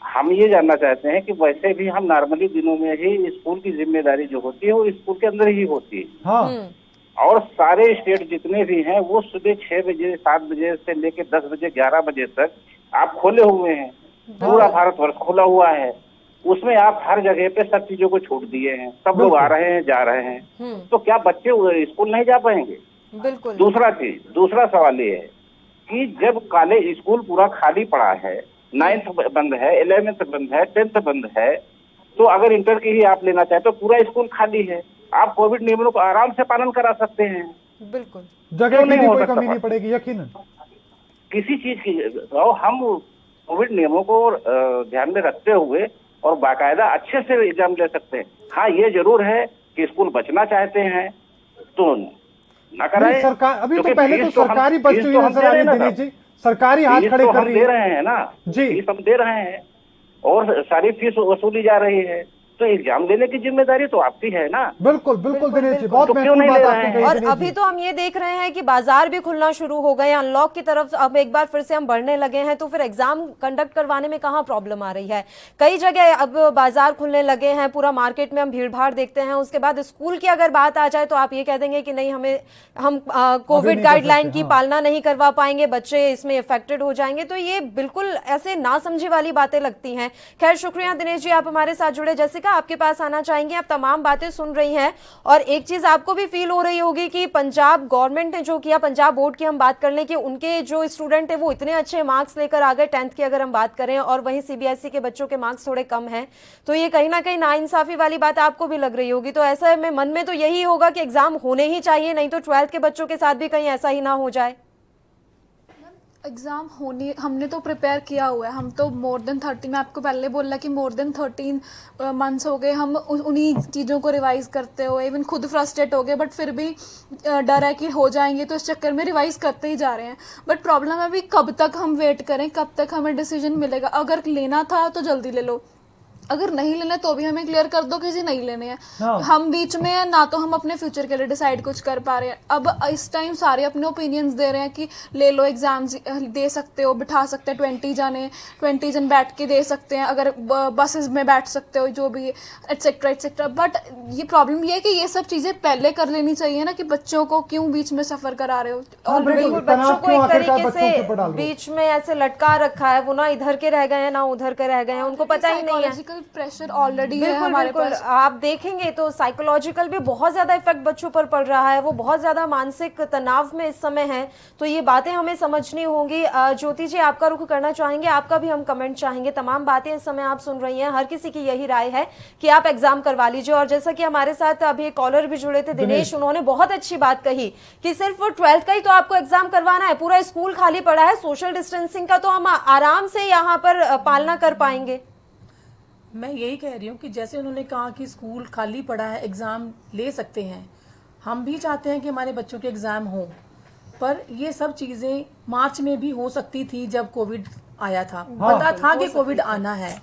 हम ये जानना चाहते हैं कि वैसे भी हम नॉर्मली दिनों में ही स्कूल की जिम्मेदारी जो होती है वो स्कूल के अंदर ही होती है। हाँ। और सारे स्टेट जितने भी हैं वो सुबह 6 बजे 7 बजे से लेकर 10 बजे 11 बजे तक आप खोले हुए हैं, पूरा भारतवर्ष खुला हुआ है, उसमें आप हर जगह पे सब चीजों को छोड़ दिए हैं, सब लोग आ रहे हैं जा रहे हैं, तो क्या बच्चे स्कूल नहीं जा पाएंगे? बिल्कुल। दूसरा सवाल ये है कि जब कॉलेज स्कूल पूरा खाली पड़ा है, 9th बंद है, 11th बंद है, 10th बंद है, तो अगर इंटर की ही आप लेना चाहे तो पूरा स्कूल खाली है, आप कोविड नियमों को आराम से पालन करा सकते हैं। बिल्कुल, जगह की कोई कमी नहीं पड़ेगी यकीनन किसी चीज की। तो हम कोविड नियमों को ध्यान में रखते हुए और बाकायदा अच्छे से एग्जाम ले सकते हैं। हाँ, ये जरूर है कि स्कूल बचना चाहते हैं तो न कराएं। सरकार अभी तो पहले तो सरकारी बच्ची हुई नजर आ रही है दिनेश जी, सरकारी हाथ खड़े कर रही है। दे रहे हैं ना जी, फीस हम दे रहे हैं और सारी फीस वसूली जा रही है, तो एग्जाम देने की जिम्मेदारी तो आपकी है ना। बिल्कुल दिनेश जी, बहुत महत्वपूर्ण बात आपने कही। और अभी तो हम ये देख रहे हैं कि बाजार भी खुलना शुरू हो गए, अनलॉक की तरफ अब एक बार फिर से हम बढ़ने लगे हैं, तो फिर एग्जाम कंडक्ट करवाने में कहाँ प्रॉब्लम आ रही है? कई जगह अब बाजार खुलने लगे हैं, पूरा मार्केट में हम भीड़ भाड़ देखते हैं। उसके बाद स्कूल की अगर बात आ जाए तो आप ये कह देंगे कि नहीं, हम कोविड गाइडलाइन की पालना नहीं करवा पाएंगे, बच्चे इसमें इफेक्टेड हो जाएंगे। तो ये बिल्कुल ऐसे नासमझी वाली बातें लगती हैं। खैर, शुक्रिया दिनेश जी, आप हमारे साथ जुड़े। जैसिका, आपके पास आना चाहेंगे। आप तमाम बातें सुन रही हैं और एक चीज आपको भी फील हो रही होगी कि पंजाब गवर्नमेंट ने जो किया, पंजाब बोर्ड की हम बात कर लें कि उनके जो स्टूडेंट है वो इतने अच्छे मार्क्स लेकर आ गए 10th की अगर हम बात करें, और वहीं सीबीएसई के बच्चों के मार्क्स थोड़े कम हैं, तो ये कहीं ना कहीं नाइंसाफी वाली बात आपको भी लग रही होगी। तो ऐसा में मन में तो यही होगा कि एग्जाम होने ही चाहिए, नहीं तो 12th के बच्चों के साथ भी कहीं ऐसा ही ना हो जाए। एग्ज़ाम होने हमने तो प्रिपेयर किया हुआ है, हम तो मोर देन 30, मैं आपको पहले बोला कि मोर देन 13 मंथ्स हो गए हम उन्हीं चीज़ों को रिवाइज करते हुए, इवन खुद फ्रस्ट्रेट हो गए, बट फिर भी डर है कि हो जाएंगे, तो इस चक्कर में रिवाइज करते ही जा रहे हैं। बट प्रॉब्लम है अभी कब तक हम वेट करें, कब तक हमें डिसीजन मिलेगा? अगर लेना था तो जल्दी ले लो, अगर नहीं लेना तो भी हमें क्लियर कर दो कि जी नहीं लेने हैं। हम बीच में है ना, तो हम अपने फ्यूचर के लिए डिसाइड कुछ कर पा रहे हैं। अब इस टाइम सारे अपने ओपिनियंस दे रहे हैं कि ले लो, एग्जाम्स दे सकते हो, बिठा सकते हैं 20 जन बैठ के दे सकते हैं, अगर बसेस में बैठ सकते हो, जो भी एटसेट्रा एटसेट्रा। बट ये प्रॉब्लम ये है कि ये सब चीजें पहले कर लेनी चाहिए ना, कि बच्चों को क्यों बीच में सफर करा रहे हो? ऑलरेडी बच्चों को एक तरीके से बीच में ऐसे लटका रखा है, वो ना इधर के रह गए हैं ना उधर के रह गए हैं, उनको पता ही नहीं है। साइकोलॉजिकल प्रेशर ऑलरेडी है बिल्कुल हमारे बिल्कुल पास। आप देखेंगे तो साइकोलॉजिकल भी बहुत ज्यादा इफेक्ट बच्चों पर पड़ रहा है, वो बहुत ज्यादा मानसिक तनाव में इस समय है, तो ये बातें हमें समझनी होंगी। ज्योति जी आपका रुख करना चाहेंगे, आपका भी हम कमेंट चाहेंगे। तमाम बातें इस समय आप सुन रही हैं, हर किसी की यही राय है कि आप एग्जाम करवा लीजिए। और जैसा कि हमारे साथ अभी एक कॉलर भी जुड़े थे दिनेश, उन्होंने बहुत अच्छी बात कही कि सिर्फ 12th का ही तो आपको एग्जाम करवाना है, पूरा स्कूल खाली पड़ा है, सोशल डिस्टेंसिंग का तो हम आराम से यहाँ पर पालना कर पाएंगे। मैं यही कह रही हूँ कि जैसे उन्होंने कहा कि स्कूल खाली पड़ा है, एग्ज़ाम ले सकते हैं, हम भी चाहते हैं कि हमारे बच्चों के एग्ज़ाम हों, पर ये सब चीज़ें मार्च में भी हो सकती थी जब कोविड आया था। पता था कि कोविड आना है,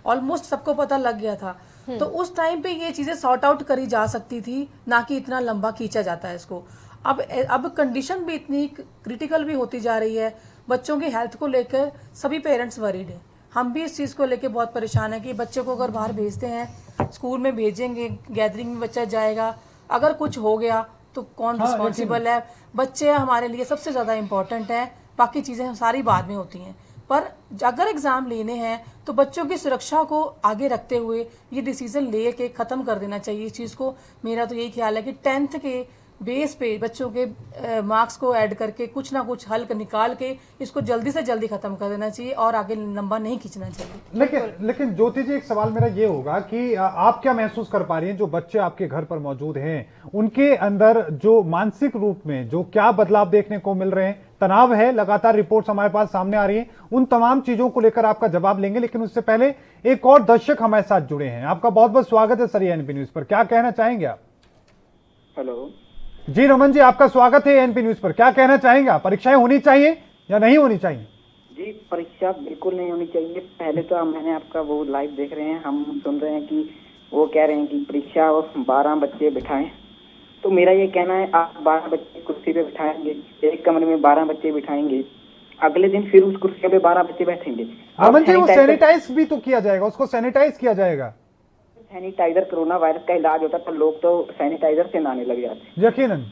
ऑलमोस्ट सबको पता लग गया था, तो उस टाइम पे ये चीज़ें सॉर्ट आउट करी जा सकती थी, ना कि इतना लंबा खींचा जाता है इसको। अब कंडीशन भी इतनी क्रिटिकल भी होती जा रही है, बच्चों की हेल्थ को लेकर सभी पेरेंट्स वरीड हैं। हम भी इस चीज़ को लेकर बहुत परेशान है कि बच्चे को अगर बाहर भेजते हैं, स्कूल में भेजेंगे, गैदरिंग में बच्चा जाएगा, अगर कुछ हो गया तो कौन रिस्पॉन्सिबल है? बच्चे हमारे लिए सबसे ज़्यादा इम्पोर्टेंट है, बाकी चीज़ें सारी बाद में होती हैं। पर अगर एग्ज़ाम लेने हैं तो बच्चों की सुरक्षा को आगे रखते हुए ये डिसीजन ले के ख़त्म कर देना चाहिए इस चीज़ को। मेरा तो यही ख्याल है कि 10th के बेस पे बच्चों के मार्क्स को ऐड करके कुछ ना कुछ हल निकाल के इसको जल्दी से जल्दी खत्म कर देना चाहिए और आगे लंबा नहीं खींचना चाहिए। लेकिन ज्योति जी, एक सवाल मेरा ये होगा कि आप क्या महसूस कर पा रही हैं, जो बच्चे आपके घर पर मौजूद हैं उनके अंदर जो मानसिक रूप में जो क्या बदलाव देखने को मिल रहे हैं? तनाव है, लगातार रिपोर्ट्स हमारे पास सामने आ रही है, उन तमाम चीजों को लेकर आपका जवाब लेंगे, लेकिन उससे पहले एक और दर्शक हमारे साथ जुड़े हैं। आपका बहुत बहुत स्वागत है सर एएनपी न्यूज पर, क्या कहना चाहेंगे आप? हेलो जी रमन जी, आपका स्वागत है एएनपी न्यूज पर, क्या कहना चाहेंगे आप? परीक्षाएं होनी चाहिए या नहीं होनी चाहिए? जी, परीक्षा बिल्कुल नहीं होनी चाहिए। पहले तो मैंने आपका वो लाइव देख रहे हैं, हम सुन रहे हैं कि वो कह रहे हैं कि परीक्षा 12 बच्चे बिठाएं, तो मेरा ये कहना है आप 12 बच्चे कुर्सी पे बिठाएंगे, एक कमरे में 12 बच्चे बिठाएंगे, अगले दिन फिर उस कुर्सी पे 12 बच्चे बैठेंगे। रमन जी, वो सैनिटाइज भी तो किया जाएगा, उसको सैनिटाइज किया जाएगा। सैनिटाइजर कोरोना वायरस का इलाज होता है, तो लोग तो सैनिटाइजर से नहाने लग जाते हैं। यकीनन,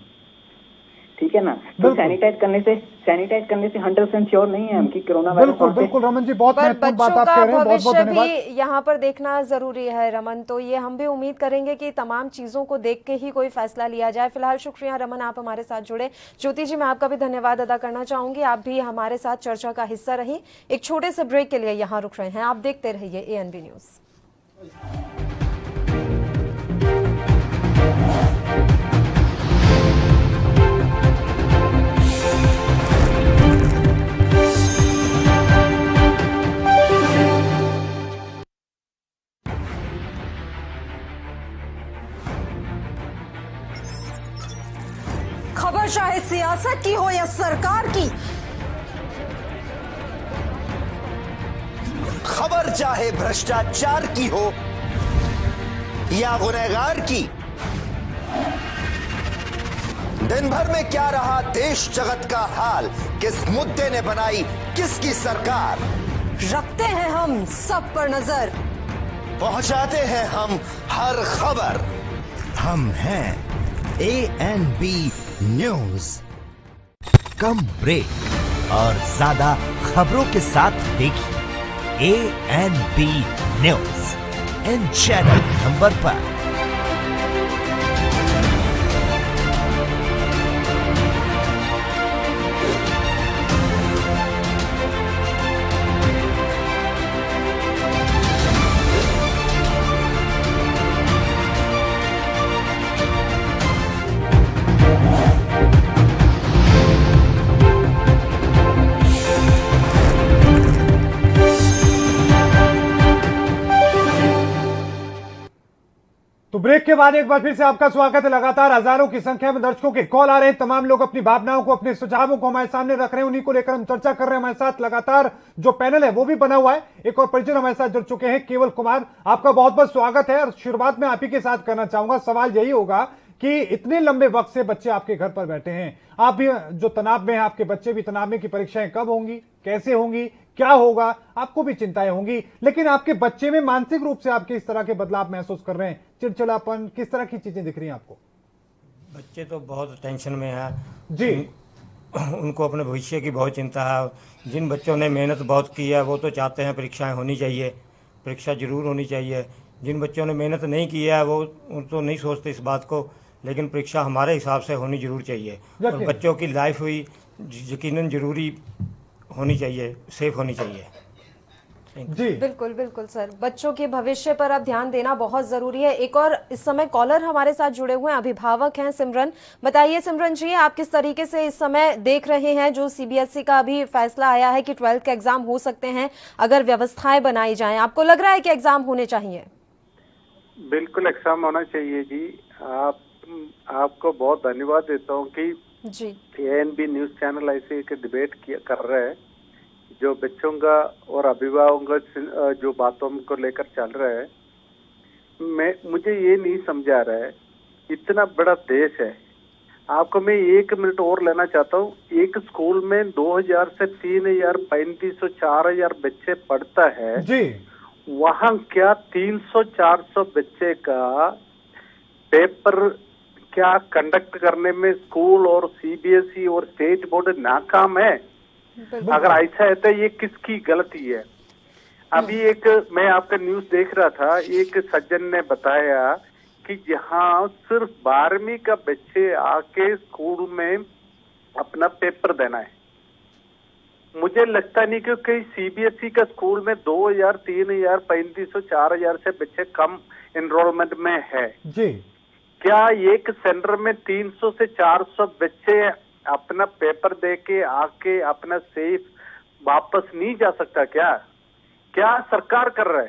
ठीक है ना। तो सैनिटाइज करने से 100% श्योर नहीं है हम कि कोरोना वायरस। बिल्कुल बिल्कुल रमन जी, बहुत महत्वपूर्ण बात आप कह रहे हैं, बहुत बहुत धन्यवाद। भी यहाँ पर देखना जरूरी है रमन, तो ये हम भी उम्मीद करेंगे कि तमाम चीजों को देख के ही कोई फैसला लिया जाए। फिलहाल शुक्रिया रमन, आप हमारे साथ जुड़े। ज्योति जी, मैं आपका भी धन्यवाद अदा करना चाहूंगी, आप भी हमारे साथ चर्चा का हिस्सा रही। एक छोटे से ब्रेक के लिए यहाँ रुक रहे हैं, आप देखते रहिए एएनबी न्यूज। खबर चाहे सियासत की हो या सरकार की, खबर चाहे भ्रष्टाचार की हो या गुनहगार की, दिन भर में क्या रहा देश जगत का हाल, किस मुद्दे ने बनाई किसकी सरकार, रखते हैं हम सब पर नजर, पहुंचाते हैं हम हर खबर। हम हैं एएनबी न्यूज। कम ब्रेक और ज्यादा खबरों के साथ देखिए ANB news in channel number पर। तो ब्रेक के बाद एक बार फिर से आपका स्वागत है। लगातार हजारों की संख्या में दर्शकों के कॉल आ रहे हैं, तमाम लोग अपनी भावनाओं को, अपने सुझावों को हमारे सामने रख रहे हैं, उन्हीं को लेकर हम चर्चा कर रहे हैं। हमारे साथ लगातार जो पैनल है वो भी बना हुआ है। एक और परिचय हमारे साथ जुड़ चुके हैं, केवल कुमार, आपका बहुत बहुत स्वागत है। और शुरुआत में आप ही के साथ करना चाहूंगा, सवाल यही होगा कि इतने लंबे वक्त से बच्चे आपके घर पर बैठे हैं, आप भी जो तनाव में हैं, आपके बच्चे भी तनाव में कि परीक्षाएं कब होंगी, कैसे होंगी, क्या होगा, आपको भी चिंताएं होंगी, लेकिन आपके बच्चे में मानसिक रूप से आपके इस तरह के बदलाव महसूस कर रहे हैं, चिड़चिड़ापन, किस तरह की चीजें दिख रही हैं आपको? बच्चे तो बहुत टेंशन में है जी, उनको अपने भविष्य की बहुत चिंता है। जिन बच्चों ने मेहनत बहुत की है वो तो चाहते हैं परीक्षाएं होनी चाहिए, परीक्षा जरूर होनी चाहिए। जिन बच्चों ने मेहनत नहीं की है वो तो नहीं सोचते इस बात को, लेकिन परीक्षा हमारे हिसाब से होनी जरूर चाहिए और बच्चों की लाइफ हुई यकीनन जरूरी होनी चाहिए, सेफ होनी चाहिए। जी बिल्कुल बिल्कुल सर, बच्चों के भविष्य पर अब ध्यान देना बहुत जरूरी है। एक और इस समय कॉलर हमारे साथ जुड़े हुए हैं, अभिभावक हैं सिमरन। बताइए सिमरन जी, आप किस तरीके से इस समय देख रहे हैं जो सीबीएसई का अभी फैसला आया है कि 12th के एग्जाम हो सकते हैं अगर व्यवस्थाएं बनाई जाएं, आपको लग रहा है कि एग्जाम होने चाहिए? बिल्कुल एग्जाम होना चाहिए जी। आपको बहुत धन्यवाद देता हूँ कि जी ANB न्यूज चैनल ऐसे एक डिबेट कर रहे हैं जो बच्चों का और अभिभावकों का जो बातों को लेकर चल रहा है। मुझे ये नहीं समझा रहा है, इतना बड़ा देश है। आपको मैं 1 मिनट और लेना चाहता हूँ। एक स्कूल में 2000 से 3000 3500 4000 बच्चे पढ़ता है जी, वहाँ क्या 300-400 बच्चे का पेपर क्या कंडक्ट करने में स्कूल और CBSE और स्टेट बोर्ड नाकाम है? अगर ऐसा है तो ये किसकी गलती है? अभी एक मैं आपका न्यूज देख रहा था, एक सज्जन ने बताया कि जहाँ सिर्फ 12वीं का बच्चे आके स्कूल में अपना पेपर देना है। मुझे लगता नहीं कि कई CBSE का स्कूल में 2000 3000 3500 4000 से बच्चे कम एनरोलमेंट में है जी। क्या एक सेंटर में 300 से 400 बच्चे अपना पेपर देके आके अपना सेफ वापस नहीं जा सकता? क्या सरकार कर रहा है?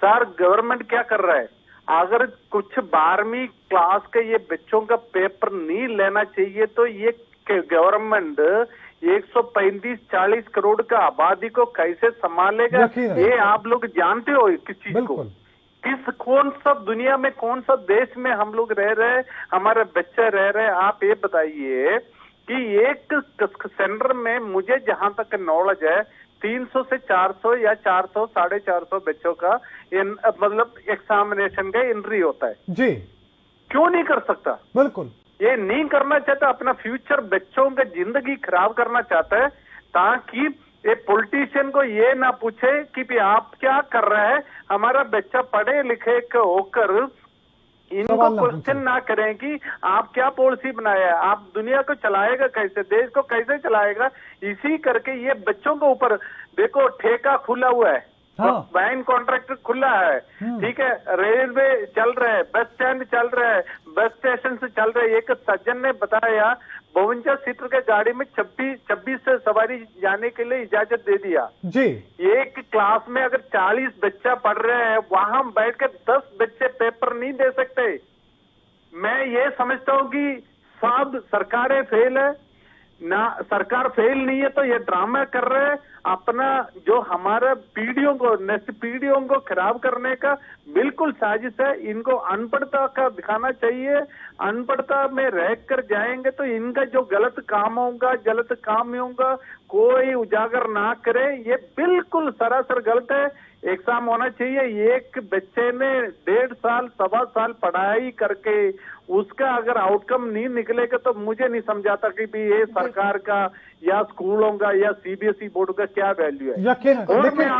सर गवर्नमेंट क्या कर रहा है? अगर कुछ 12वीं क्लास के ये बच्चों का पेपर नहीं लेना चाहिए तो ये गवर्नमेंट 135-40 करोड़ का आबादी को कैसे संभालेगा? ये आप लोग जानते हो किस चीज को? कौन सा दुनिया में कौन सा देश में हम लोग रह रहे हैं, हमारे बच्चे रह रहे हैं? आप ये बताइए कि एक सेंटर में मुझे जहां तक नॉलेज है 300 से 400 या 400 450 बच्चों का मतलब एग्जामिनेशन का एंट्री होता है जी। क्यों नहीं कर सकता? बिल्कुल ये नहीं करना चाहता, अपना फ्यूचर बच्चों का जिंदगी खराब करना चाहता है ताकि ये पॉलिटिशियन को ये ना पूछे कि भी आप क्या कर रहे हैं। हमारा बच्चा पढ़े लिखे होकर इनको क्वेश्चन ना करें कि आप क्या पॉलिसी बनाया है, आप दुनिया को चलाएगा कैसे, देश को कैसे चलाएगा। इसी करके ये बच्चों के ऊपर देखो ठेका खुला हुआ है, वाइन कॉन्ट्रैक्ट खुला है, ठीक है, रेलवे चल रहा है, बस स्टैंड चल रहा है, बस स्टेशन से चल रहा है। एक सज्जन ने बताया 52 सीटर के गाड़ी में 26 से सवारी जाने के लिए इजाजत दे दिया जी। एक क्लास में अगर 40 बच्चा पढ़ रहे हैं वहां बैठ के 10 बच्चे पेपर नहीं दे सकते। मैं ये समझता हूँ कि सब सरकारें फेल है ना, सरकार फेल नहीं है तो ये ड्रामा कर रहे हैं अपना जो हमारा पीढ़ियों को नेक्स्ट पीढ़ियों को खराब करने का बिल्कुल साजिश है। इनको अनपढ़ता का दिखाना चाहिए, अनपढ़ता में रह कर जाएंगे तो इनका जो गलत काम होगा गलत काम होगा कोई उजागर ना करे। ये बिल्कुल सरासर गलत है। एग्जाम होना चाहिए। एक बच्चे ने 1.5 साल 1.25 साल पढ़ाई करके उसका अगर आउटकम नहीं निकलेगा तो मुझे नहीं समझाता कि भी ये सरकार का या स्कूलों का या CBSE बोर्ड का क्या वैल्यू है। लेकिन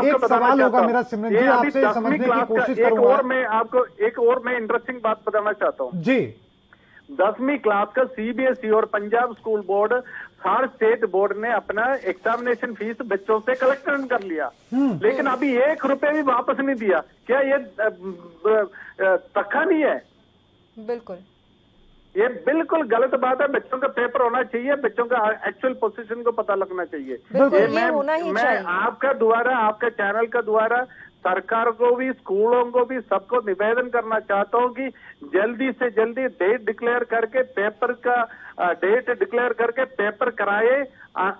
एक सवाल होगा मेरा सिमरन जी, आपसे समझने की कोशिश करूंगा। एक और मैं इंटरेस्टिंग बात बताना चाहता हूँ जी। 10वीं क्लास का CBSE और पंजाब स्कूल बोर्ड हर स्टेट बोर्ड ने अपना एग्जामिनेशन फीस बच्चों से कलेक्शन कर लिया, लेकिन अभी 1 रुपए भी वापस नहीं दिया। क्या ये धक्का नहीं है? बिल्कुल, ये बिल्कुल गलत बात है। बच्चों का पेपर होना चाहिए, बच्चों का एक्चुअल पोजीशन को पता लगना चाहिए। मैं आपका द्वारा आपका चैनल का द्वारा सरकार को भी स्कूलों को भी सबको निवेदन करना चाहता हूँ कि जल्दी से जल्दी डेट डिक्लेयर करके पेपर का डेट डिक्लेयर करके पेपर कराए।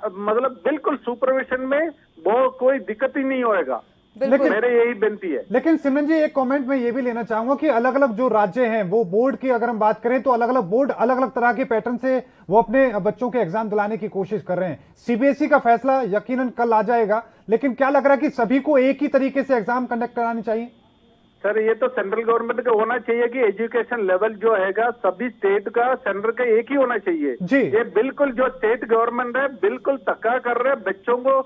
मतलब बिल्कुल सुपरविजन में वो कोई दिक्कत ही नहीं होएगा। मेरे यही विनती है। लेकिन सिमरन जी एक कमेंट में ये भी लेना चाहूंगा कि अलग अलग जो राज्य हैं वो बोर्ड की अगर हम बात करें तो अलग अलग बोर्ड अलग अलग तरह के पैटर्न से वो अपने बच्चों के एग्जाम दिलाने की कोशिश कर रहे हैं। CBSE का फैसला यकीनन कल आ जाएगा, लेकिन क्या लग रहा है कि सभी को एक ही तरीके से एग्जाम कंडक्ट कराने चाहिए? सर ये तो सेंट्रल गवर्नमेंट का होना चाहिए कि एजुकेशन लेवल जो हैगा सभी स्टेट का सेंटर का एक ही होना चाहिए जी। ये बिल्कुल जो स्टेट गवर्नमेंट है बिल्कुल धक्का कर रहे हैं, बच्चों को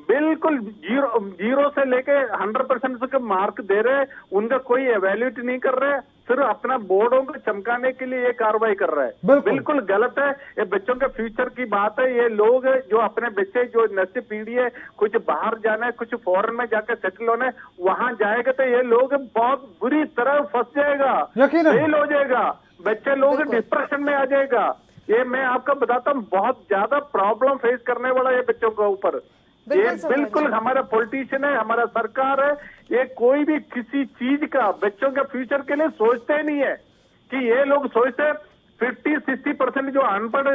बिल्कुल जीरो से लेके 100% तक मार्क दे रहे हैं, उनका कोई एवेल्यूट नहीं कर रहे, सिर्फ अपना बोर्डों को चमकाने के लिए ये कार्रवाई कर रहा है। बिल्कुल गलत है, ये बच्चों के फ्यूचर की बात है। ये लोग जो अपने बच्चे जो नस्ल पीढ़ी है, कुछ बाहर जाना है, कुछ फॉरेन में जाकर सेटल होना है, वहां जाएगा तो ये लोग बहुत बुरी तरह फंस जाएगा, फेल हो जाएगा, बच्चे लोग डिप्रेशन में आ जाएगा। ये मैं आपको बताता हूँ, बहुत ज्यादा प्रॉब्लम फेस करने वाला ये बच्चों के ऊपर। ये बिल्कुल हमारा पॉलिटिशियन है, हमारा सरकार है, ये कोई भी किसी चीज का बच्चों के फ्यूचर के लिए सोचते ही नहीं है। कि ये लोग सोचते हैं 50-60% जो अनपढ़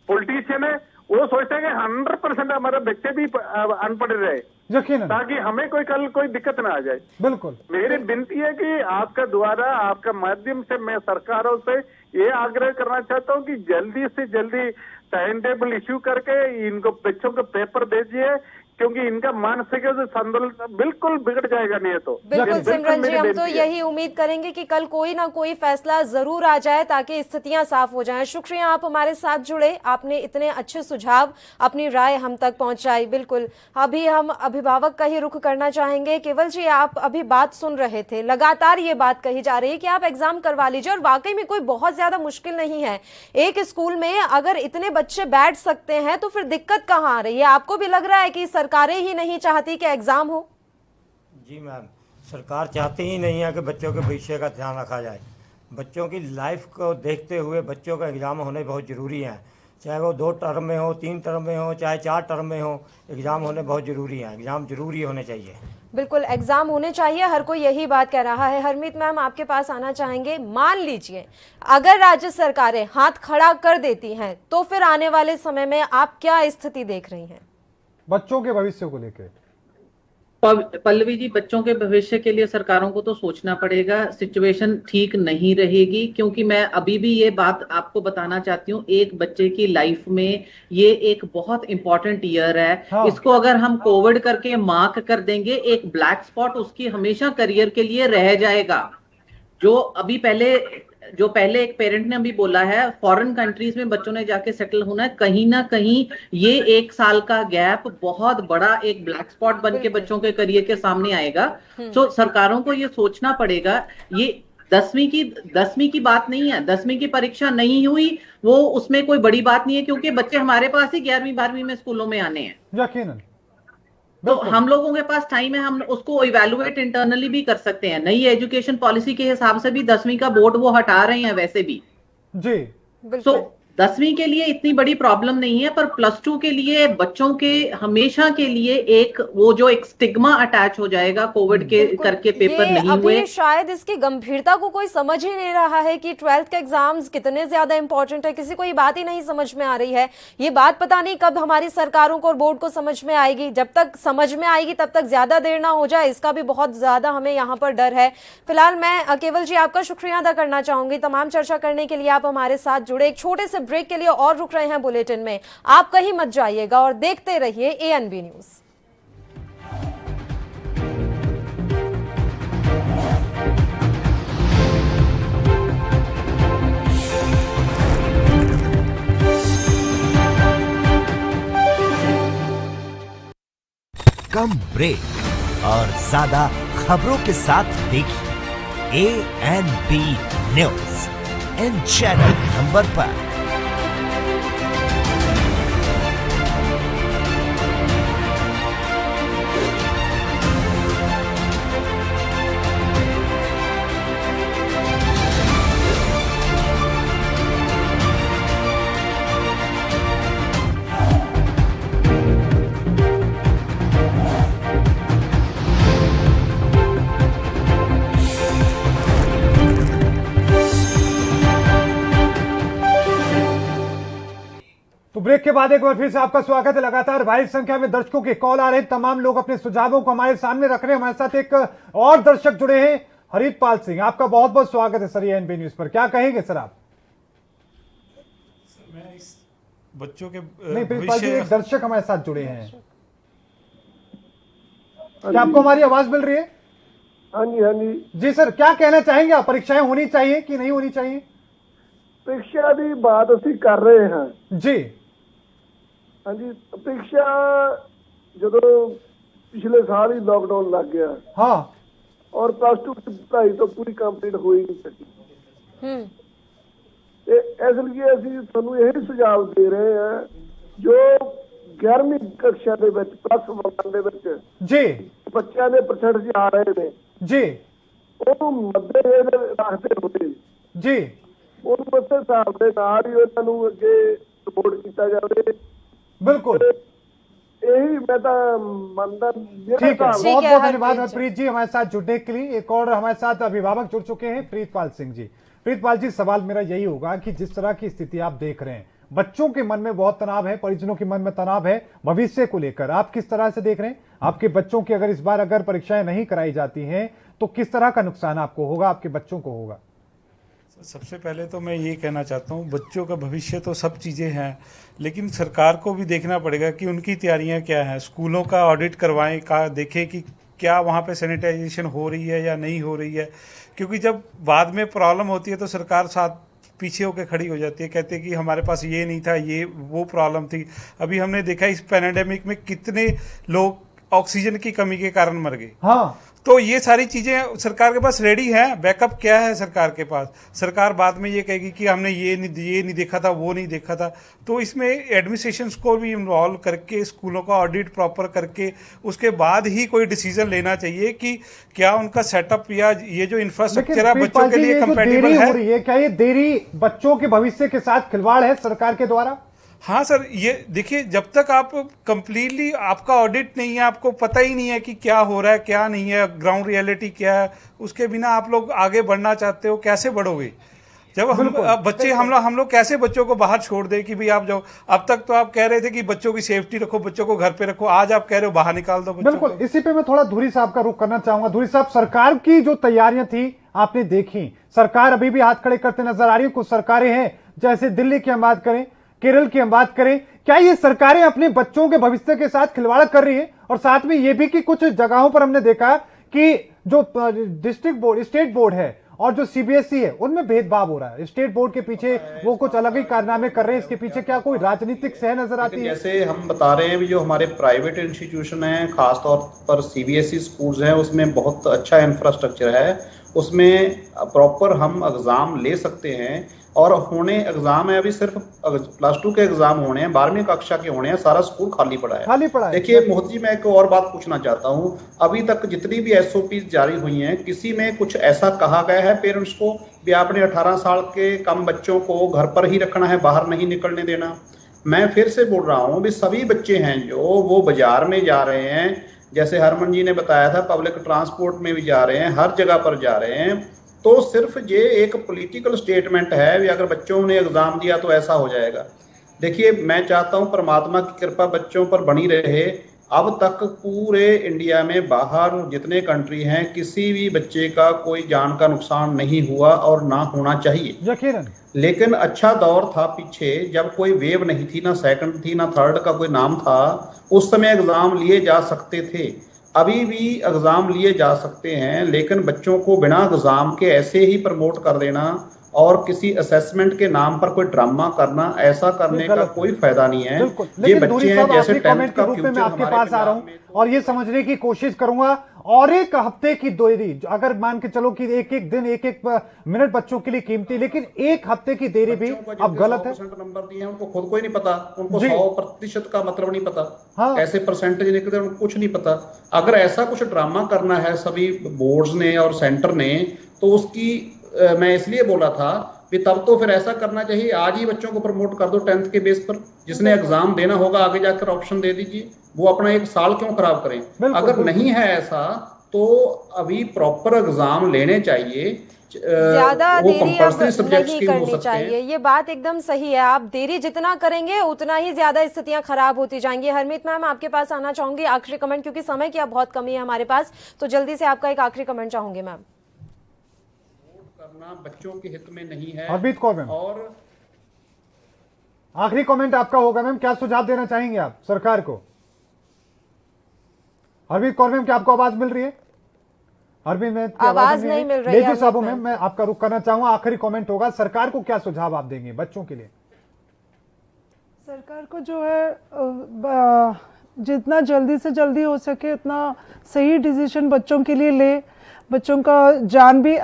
पॉलिटिशियन है वो सोचते हैं कि 100% हमारे बच्चे भी अनपढ़ रहे, ताकि हमें कल कोई दिक्कत ना आ जाए। बिल्कुल मेरी विनती है कि आपका द्वारा, आपका माध्यम से मैं सरकारों से ये आग्रह करना चाहता हूँ कि जल्दी से जल्दी टाइम टेबल इश्यू करके इनको बच्चों को पेपर दीजिए, क्योंकि इनका मानसिक संतुलन बिल्कुल बिगड़ जाएगा नहीं तो। बिल्कुल सिमरन जी, हम तो यही उम्मीद करेंगे कि कल कोई ना कोई फैसला जरूर आ जाए ताकि स्थितियां साफ हो जाएं। शुक्रिया आप हमारे साथ जुड़े, आपने इतने अच्छे सुझाव, अपनी राय हम तक पहुंचाई। बिल्कुल अभी हम अभिभावक का ही रुख करना चाहेंगे। केवल जी, आप अभी बात सुन रहे थे, लगातार ये बात कही जा रही है कि आप एग्जाम करवा लीजिए, और वाकई में कोई बहुत ज्यादा मुश्किल नहीं है। एक स्कूल में अगर इतने बच्चे बैठ सकते हैं तो फिर दिक्कत कहाँ आ रही है? आपको भी लग रहा है कि सरकारें ही नहीं चाहती कि एग्जाम हो? जी मैम, सरकार चाहती ही नहीं है कि बच्चों के भविष्य का ध्यान रखा जाए। बच्चों की लाइफ को देखते हुए बच्चों का एग्ज़ाम होने बहुत ज़रूरी है, चाहे वो 2 टर्म में हो, 3 टर्म में हो, चाहे 4 टर्म में हो, एग्ज़ाम होने बहुत ज़रूरी है। एग्ज़ाम ज़रूरी होने चाहिए। बिल्कुल एग्जाम होने चाहिए, हर कोई यही बात कह रहा है। हरमीत मैम, आपके पास आना चाहेंगे। मान लीजिए अगर राज्य सरकारें हाथ खड़ा कर देती हैं तो फिर आने वाले समय में आप क्या स्थिति देख रही हैं बच्चों के भविष्य को लेकर? पल्लवी जी, बच्चों के भविष्य के लिए सरकारों को तो सोचना पड़ेगा। सिचुएशन ठीक नहीं रहेगी, क्योंकि मैं अभी भी ये बात आपको बताना चाहती हूँ, एक बच्चे की लाइफ में ये एक बहुत इंपॉर्टेंट ईयर है। हाँ। इसको अगर हम कोविड करके मार्क कर देंगे, एक ब्लैक स्पॉट उसकी हमेशा करियर के लिए रह जाएगा। जो पहले एक पेरेंट ने अभी बोला है, फॉरेन कंट्रीज में बच्चों ने जाके सेटल होना है, कहीं ना कहीं ये 1 साल का गैप बहुत बड़ा एक ब्लैक स्पॉट बन के बच्चों के करियर के सामने आएगा। तो सरकारों को ये सोचना पड़ेगा। ये 10वीं की बात नहीं है, 10वीं की परीक्षा नहीं हुई वो उसमें कोई बड़ी बात नहीं है, क्योंकि बच्चे हमारे पास ही 11वीं 12वीं में स्कूलों में आने हैं। यकीनन तो हम लोगों के पास टाइम है, हम उसको इवैल्यूएट इंटरनली भी कर सकते हैं। नई एजुकेशन पॉलिसी के हिसाब से भी 10वीं का बोर्ड वो हटा रहे हैं वैसे भी जी। तो 10वीं के लिए इतनी बड़ी प्रॉब्लम नहीं है, पर +2 के लिए बच्चों के हमेशा के लिए एक स्टिग्मा अटैच हो जाएगा कोविड के करके पेपर नहीं हुए। शायद इसकी गंभीरता को कोई समझ ही नहीं रहा है कि 12th के एग्जाम्स कितने ज्यादा इंपॉर्टेंट है। किसी को ये बात ही नहीं समझ में आ रही है। ये बात पता नहीं कब हमारी सरकारों को और बोर्ड को समझ में आएगी। जब तक समझ में आएगी तब तक ज्यादा देर ना हो जाए, इसका भी बहुत ज्यादा हमें यहाँ पर डर है। फिलहाल मैं केवल जी आपका शुक्रिया अदा करना चाहूंगी तमाम चर्चा करने के लिए। आप हमारे साथ जुड़े। एक छोटे से ब्रेक के लिए और रुक रहे हैं बुलेटिन में, आप कहीं मत जाइएगा और देखते रहिए ANB न्यूज। कम ब्रेक और ज्यादा खबरों के साथ देखिए ANB news in channel number पर। ब्रेक के बाद एक बार फिर से आपका स्वागत है। लगातार भारी संख्या में दर्शकों के कॉल आ रहे हैं, तमाम लोग अपने सुझावों को हमारे सामने रख रहे हैं। हमारे साथ एक और दर्शक जुड़े हैं, हरितपाल सिंह, आपका बहुत बहुत स्वागत है सर ANB न्यूज पर। क्या कहेंगे सर आप? मैं इस बच्चों के नहीं, प्रिंसिपल जी एक दर्शक हमारे साथ जुड़े हैं, क्या आपको हमारी आवाज मिल रही है? हाँ जी, हाँ जी जी सर, क्या कहना चाहेंगे आप? परीक्षाएं होनी चाहिए कि नहीं होनी चाहिए? परीक्षा की बात ਅਸੀਂ कर रहे हैं जी। हाँ जी, परीक्षा ਜਦੋਂ ਪਿਛਲੇ ਸਾਲ ਹੀ ਲਾਕਡਾਊਨ ਲੱਗ ਗਿਆ हाँ ਔਰ ਪਲੱਸ 2 की पढ़ाई तो पूरी कंप्लीट हो ही नहीं सकी ਤੇ ਇਸ ਲਈ ਅਸੀਂ ਤੁਹਾਨੂੰ ਇਹ ਸੁਝਾਅ ਦੇ ਰਹੇ ਹਾਂ ਜੋ 11ਵੀਂ ਕਕਸ਼ਾ ਦੇ ਵਿੱਚ ਪਲੱਸ 1 ਦੇ ਵਿੱਚ जी ਬੱਚਿਆਂ ਦੇ ਪਰਸੈਂਟੇਜ ਆ ਰਹੇ ਨੇ जी ਉਹਨੂੰ ਮੱਦੇਨਜ਼ਰ ਰੱਖਦੇ ਹੋਏ जी ਉਹਨੂੰ ਉਸੇ ਹਿਸਾਬ ਦੇ ਨਾਲ ਹੀ ਉਹਨਾਂ ਨੂੰ ਅੱਗੇ ਸਪੋਰਟ ਕੀਤਾ ਜਾਵੇ बिल्कुल यही मैं तो मानता ठीक है, बहुत बहुत धन्यवाद प्रीत जी हमारे साथ जुड़ने के लिए। एक और हमारे साथ अभिभावक जुड़ चुके हैं, प्रीतपाल सिंह जी। प्रीतपाल जी, सवाल मेरा यही होगा कि जिस तरह की स्थिति आप देख रहे हैं, बच्चों के मन में बहुत तनाव है, परिजनों के मन में तनाव है भविष्य को लेकर, आप किस तरह से देख रहे हैं? आपके बच्चों की अगर इस बार अगर परीक्षाएं नहीं कराई जाती हैं तो किस तरह का नुकसान आपको होगा, आपके बच्चों को होगा? सबसे पहले तो मैं ये कहना चाहता हूँ, बच्चों का भविष्य तो सब चीज़ें हैं, लेकिन सरकार को भी देखना पड़ेगा कि उनकी तैयारियां क्या हैं। स्कूलों का ऑडिट करवाएं, का देखें कि क्या वहाँ पे सैनिटाइजेशन हो रही है या नहीं हो रही है, क्योंकि जब बाद में प्रॉब्लम होती है तो सरकार साथ पीछे होकर खड़ी हो जाती है, कहते हैं कि हमारे पास ये नहीं था, ये वो प्रॉब्लम थी। अभी हमने देखा इस पैंडेमिक में कितने लोग ऑक्सीजन की कमी के कारण मर गए। हाँ तो ये सारी चीजें सरकार के पास रेडी है, बैकअप क्या है सरकार के पास। सरकार बाद में ये कहेगी कि हमने ये नहीं देखा था, वो नहीं देखा था। तो इसमें एडमिनिस्ट्रेशन को भी इन्वॉल्व करके स्कूलों का ऑडिट प्रॉपर करके उसके बाद ही कोई डिसीजन लेना चाहिए कि क्या उनका सेटअप या ये जो इंफ्रास्ट्रक्चर है बच्चों के लिए कंपैटिबल है। क्या ये देरी बच्चों के भविष्य के साथ खिलवाड़ है सरकार के द्वारा? हाँ सर, ये देखिए, जब तक आप कंप्लीटली आपका ऑडिट नहीं है, आपको पता ही नहीं है कि क्या हो रहा है क्या नहीं है, ग्राउंड रियलिटी क्या है, उसके बिना आप लोग आगे बढ़ना चाहते हो, कैसे बढ़ोगे? जब हम लोग कैसे बच्चों को बाहर छोड़ दे कि भाई आप जाओ। अब तक तो आप कह रहे थे कि बच्चों की सेफ्टी रखो, बच्चों को घर पे रखो, आज आप कह रहे हो बाहर निकाल दो बच्चों। बिल्कुल, इसी पे मैं थोड़ा धुरी साहब का रुख करना चाहूंगा। धुरी साहब, सरकार की जो तैयारियां थी आपने देखी, सरकार अभी भी हाथ खड़े करते नजर आ रही है। कुछ सरकारें हैं, जैसे दिल्ली की हम बात करें, केरल की हम बात करें, क्या ये सरकारें अपने बच्चों के भविष्य के साथ खिलवाड़ कर रही है? और साथ में ये भी कि कुछ जगहों पर हमने देखा कि जो डिस्ट्रिक्ट बोर्ड, स्टेट बोर्ड है और जो सीबीएसई है, उनमें भेदभाव हो रहा है। स्टेट बोर्ड के पीछे वो कुछ अलग ही कारनामे कर रहे हैं, इसके पीछे क्या कोई राजनीतिक सह नजर आती है? जैसे हम बता रहे हैं, जो हमारे प्राइवेट इंस्टीट्यूशन है, खासतौर पर सीबीएसई स्कूल्स हैं, उसमें बहुत अच्छा इंफ्रास्ट्रक्चर है, उसमें प्रॉपर हम एग्जाम ले सकते हैं और होने एग्जाम है। अभी सिर्फ प्लस 2 के एग्जाम होने हैं, 12वीं कक्षा के होने हैं, सारा स्कूल खाली पड़ा है। देखिए मोहित जी, मैं एक और बात पूछना चाहता हूं, अभी तक जितनी भी एसओपी जारी हुई हैं, किसी में कुछ ऐसा कहा गया है पेरेंट्स को भी आपने 18 साल के कम बच्चों को घर पर ही रखना है, बाहर नहीं निकलने देना? मैं फिर से बोल रहा हूँ भी सभी बच्चे हैं जो वो बाजार में जा रहे हैं, जैसे हरमन जी ने बताया था, पब्लिक ट्रांसपोर्ट में भी जा रहे हैं, हर जगह पर जा रहे हैं। तो सिर्फ ये एक पॉलिटिकल स्टेटमेंट है कि अगर बच्चों ने एग्जाम दिया तो ऐसा हो जाएगा। देखिए, मैं चाहता हूं परमात्मा की कृपा बच्चों पर बनी रहे। अब तक पूरे इंडिया में बाहर जितने कंट्री हैं, किसी भी बच्चे का कोई जान का नुकसान नहीं हुआ और ना होना चाहिए, यकीनन। लेकिन अच्छा दौर था पीछे, जब कोई वेव नहीं थी, ना सेकंड थी, ना थर्ड का कोई नाम था, उस समय एग्जाम लिए जा सकते थे। अभी भी एग्जाम लिए जा सकते हैं, लेकिन बच्चों को बिना एग्जाम के ऐसे ही प्रमोट कर देना और किसी असेसमेंट के नाम पर कोई ड्रामा करना, ऐसा करने का कोई फायदा नहीं है। ये बच्चे हैं जैसे 10th का फ्यूचर। मैं आपके पास आ रहा हूं और ये समझने की कोशिश करूंगा, और एक हफ्ते की देरी, अगर मान के चलो कि एक एक दिन, एक एक मिनट बच्चों के लिए कीमती, लेकिन एक हफ्ते की देरी भी अब गलत है। नंबर दिए हैं उनको खुद को ही नहीं पता, उनको 100% का मतलब नहीं पता। हाँ। ऐसे परसेंटेज निकलते उनको कुछ नहीं पता। अगर ऐसा कुछ ड्रामा करना है सभी बोर्ड्स ने और सेंटर ने, तो उसकी मैं इसलिए बोला था कि तब तो फिर ऐसा करना चाहिए, आज ही बच्चों को प्रमोट कर दो 10th के बेस पर। जिसने एग्जाम देना होगा आगे जाकर ऑप्शन दे दीजिए, वो अपना एक साल क्यों खराब करें? अगर नहीं है ऐसा तो अभी प्रॉपर एग्जाम लेने चाहिए, ज्यादा देरी अब नहीं करनी चाहिए। ये बात एकदम सही है, आप देरी जितना करेंगे उतना ही ज्यादा स्थितियां खराब होती जाएंगी। हरमीत मैम, आपके पास आना चाहूंगी आखिरी कमेंट, क्योंकि समय की अब बहुत कमी है हमारे पास, तो जल्दी से आपका एक आखिरी कमेंट चाहूंगी मैम। करना बच्चों के हित में नहीं है। हरमीत कौर मैम, और आखिरी कमेंट आपका होगा मैम, क्या सुझाव देना चाहेंगे आप सरकार को? हरमीत कौर मैम, क्या आपको आवाज मिल रही है? हरमीत मैम, आवाज नहीं मिल रही है साहब मैम, मैं आपका रुख करना चाहूंगा, आखिरी कमेंट होगा, सरकार को क्या सुझाव आप देंगे बच्चों के लिए? सरकार को जो है जितना जल्दी से जल्दी हो सके उतना सही डिसीजन बच्चों के लिए ले। बच्चों का जान भी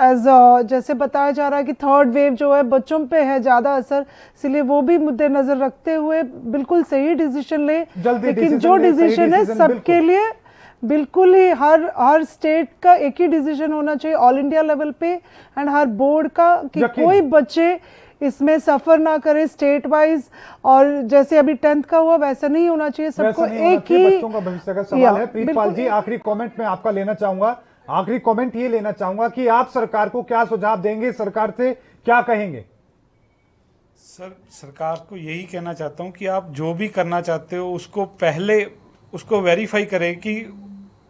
जैसे बताया जा रहा है कि थर्ड वेव जो है बच्चों पे है ज़्यादा असर, इसलिए वो भी मद्देनजर रखते हुए बिल्कुल सही डिसीजन ले। लेकिन जो डिसीजन है सबके लिए बिल्कुल ही हर स्टेट का एक ही डिसीजन होना चाहिए ऑल इंडिया लेवल पे एंड हर बोर्ड का, कि कोई बच्चे इसमें सफर ना करे स्टेट वाइज। और जैसे अभी 10th का हुआ वैसा नहीं होना चाहिए, सबको एक ही बच्चों का भविष्य का सवाल है। प्रीतपाल जी, आखिरी कमेंट में आपका लेना चाहूंगा, आखिरी कमेंट ये लेना चाहूंगा कि आप सरकार को क्या सुझाव देंगे, सरकार से क्या कहेंगे? सर, सरकार को यही कहना चाहता हूं कि आप जो भी करना चाहते हो उसको पहले उसको वेरीफाई करें कि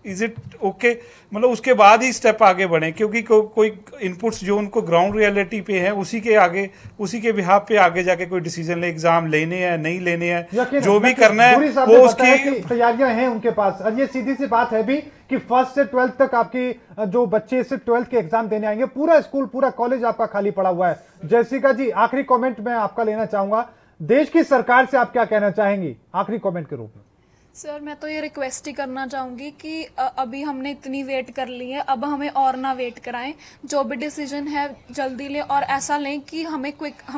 इज इट ओके, मतलब उसके बाद ही स्टेप आगे बढ़े, क्योंकि कोई इनपुट्स जो उनको ग्राउंड रियलिटी पे है उसी के बिहाफ पे आगे जाके कोई डिसीजन ले, एग्जाम लेने हैं नहीं लेने हैं, जो भी करना है वो उसकी तैयारियां हैं उनके पास। और ये सीधी सी बात है भी कि 1st से 12th तक आपकी जो बच्चे सिर्फ 12th के एग्जाम देने आएंगे, पूरा स्कूल पूरा कॉलेज आपका खाली पड़ा हुआ है। जैसिका जी, आखिरी कॉमेंट में आपका लेना चाहूंगा, देश की सरकार से आप क्या कहना चाहेंगी आखिरी कॉमेंट के रूप में? सर, मैं तो ये रिक्वेस्ट ही करना चाहूँगी कि अभी हमने इतनी वेट कर ली है, अब हमें और ना वेट कराएं, जो भी डिसीजन है जल्दी लें और ऐसा लें कि हमें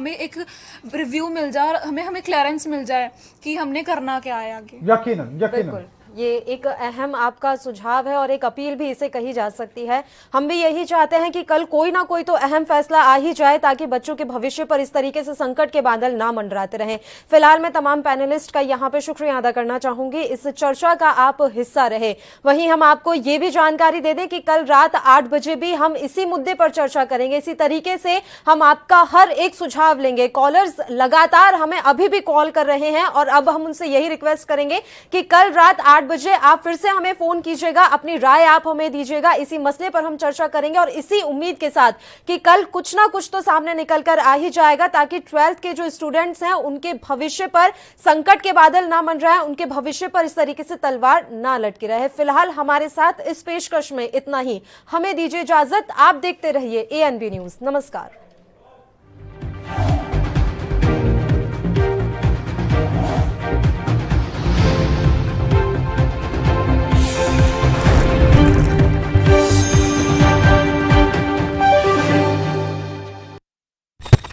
एक रिव्यू मिल जाए और हमें क्लियरेंस मिल जाए कि हमने करना क्या है आगे। यकीनन ये एक अहम आपका सुझाव है और एक अपील भी इसे कही जा सकती है। हम भी यही चाहते हैं कि कल कोई ना कोई तो अहम फैसला आ ही जाए ताकि बच्चों के भविष्य पर इस तरीके से संकट के बादल ना मंडराते रहें। फिलहाल मैं तमाम पैनलिस्ट का यहाँ पे शुक्रिया अदा करना चाहूंगी, इस चर्चा का आप हिस्सा रहे। वहीं हम आपको ये भी जानकारी दे दें कि कल रात 8 बजे भी हम इसी मुद्दे पर चर्चा करेंगे। इसी तरीके से हम आपका हर एक सुझाव लेंगे। कॉलर्स लगातार हमें अभी भी कॉल कर रहे हैं और अब हम उनसे यही रिक्वेस्ट करेंगे कि कल रात 8 बजे आप फिर से हमें फोन कीजिएगा, अपनी राय आप हमें दीजिएगा, इसी मसले पर हम चर्चा करेंगे और इसी उम्मीद के साथ कि कल कुछ ना कुछ तो सामने निकल कर आ ही जाएगा ताकि 12th के जो स्टूडेंट्स हैं उनके भविष्य पर संकट के बादल ना मंडराएं, उनके भविष्य पर इस तरीके से तलवार ना लटकी रहे। फिलहाल हमारे साथ इस पेशकश में इतना ही, हमें दीजिए इजाजत। आप देखते रहिए ANB न्यूज। नमस्कार।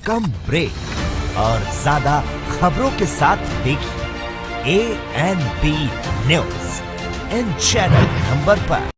कम ब्रेक और ज्यादा खबरों के साथ देखिए ANB news in channel number पर।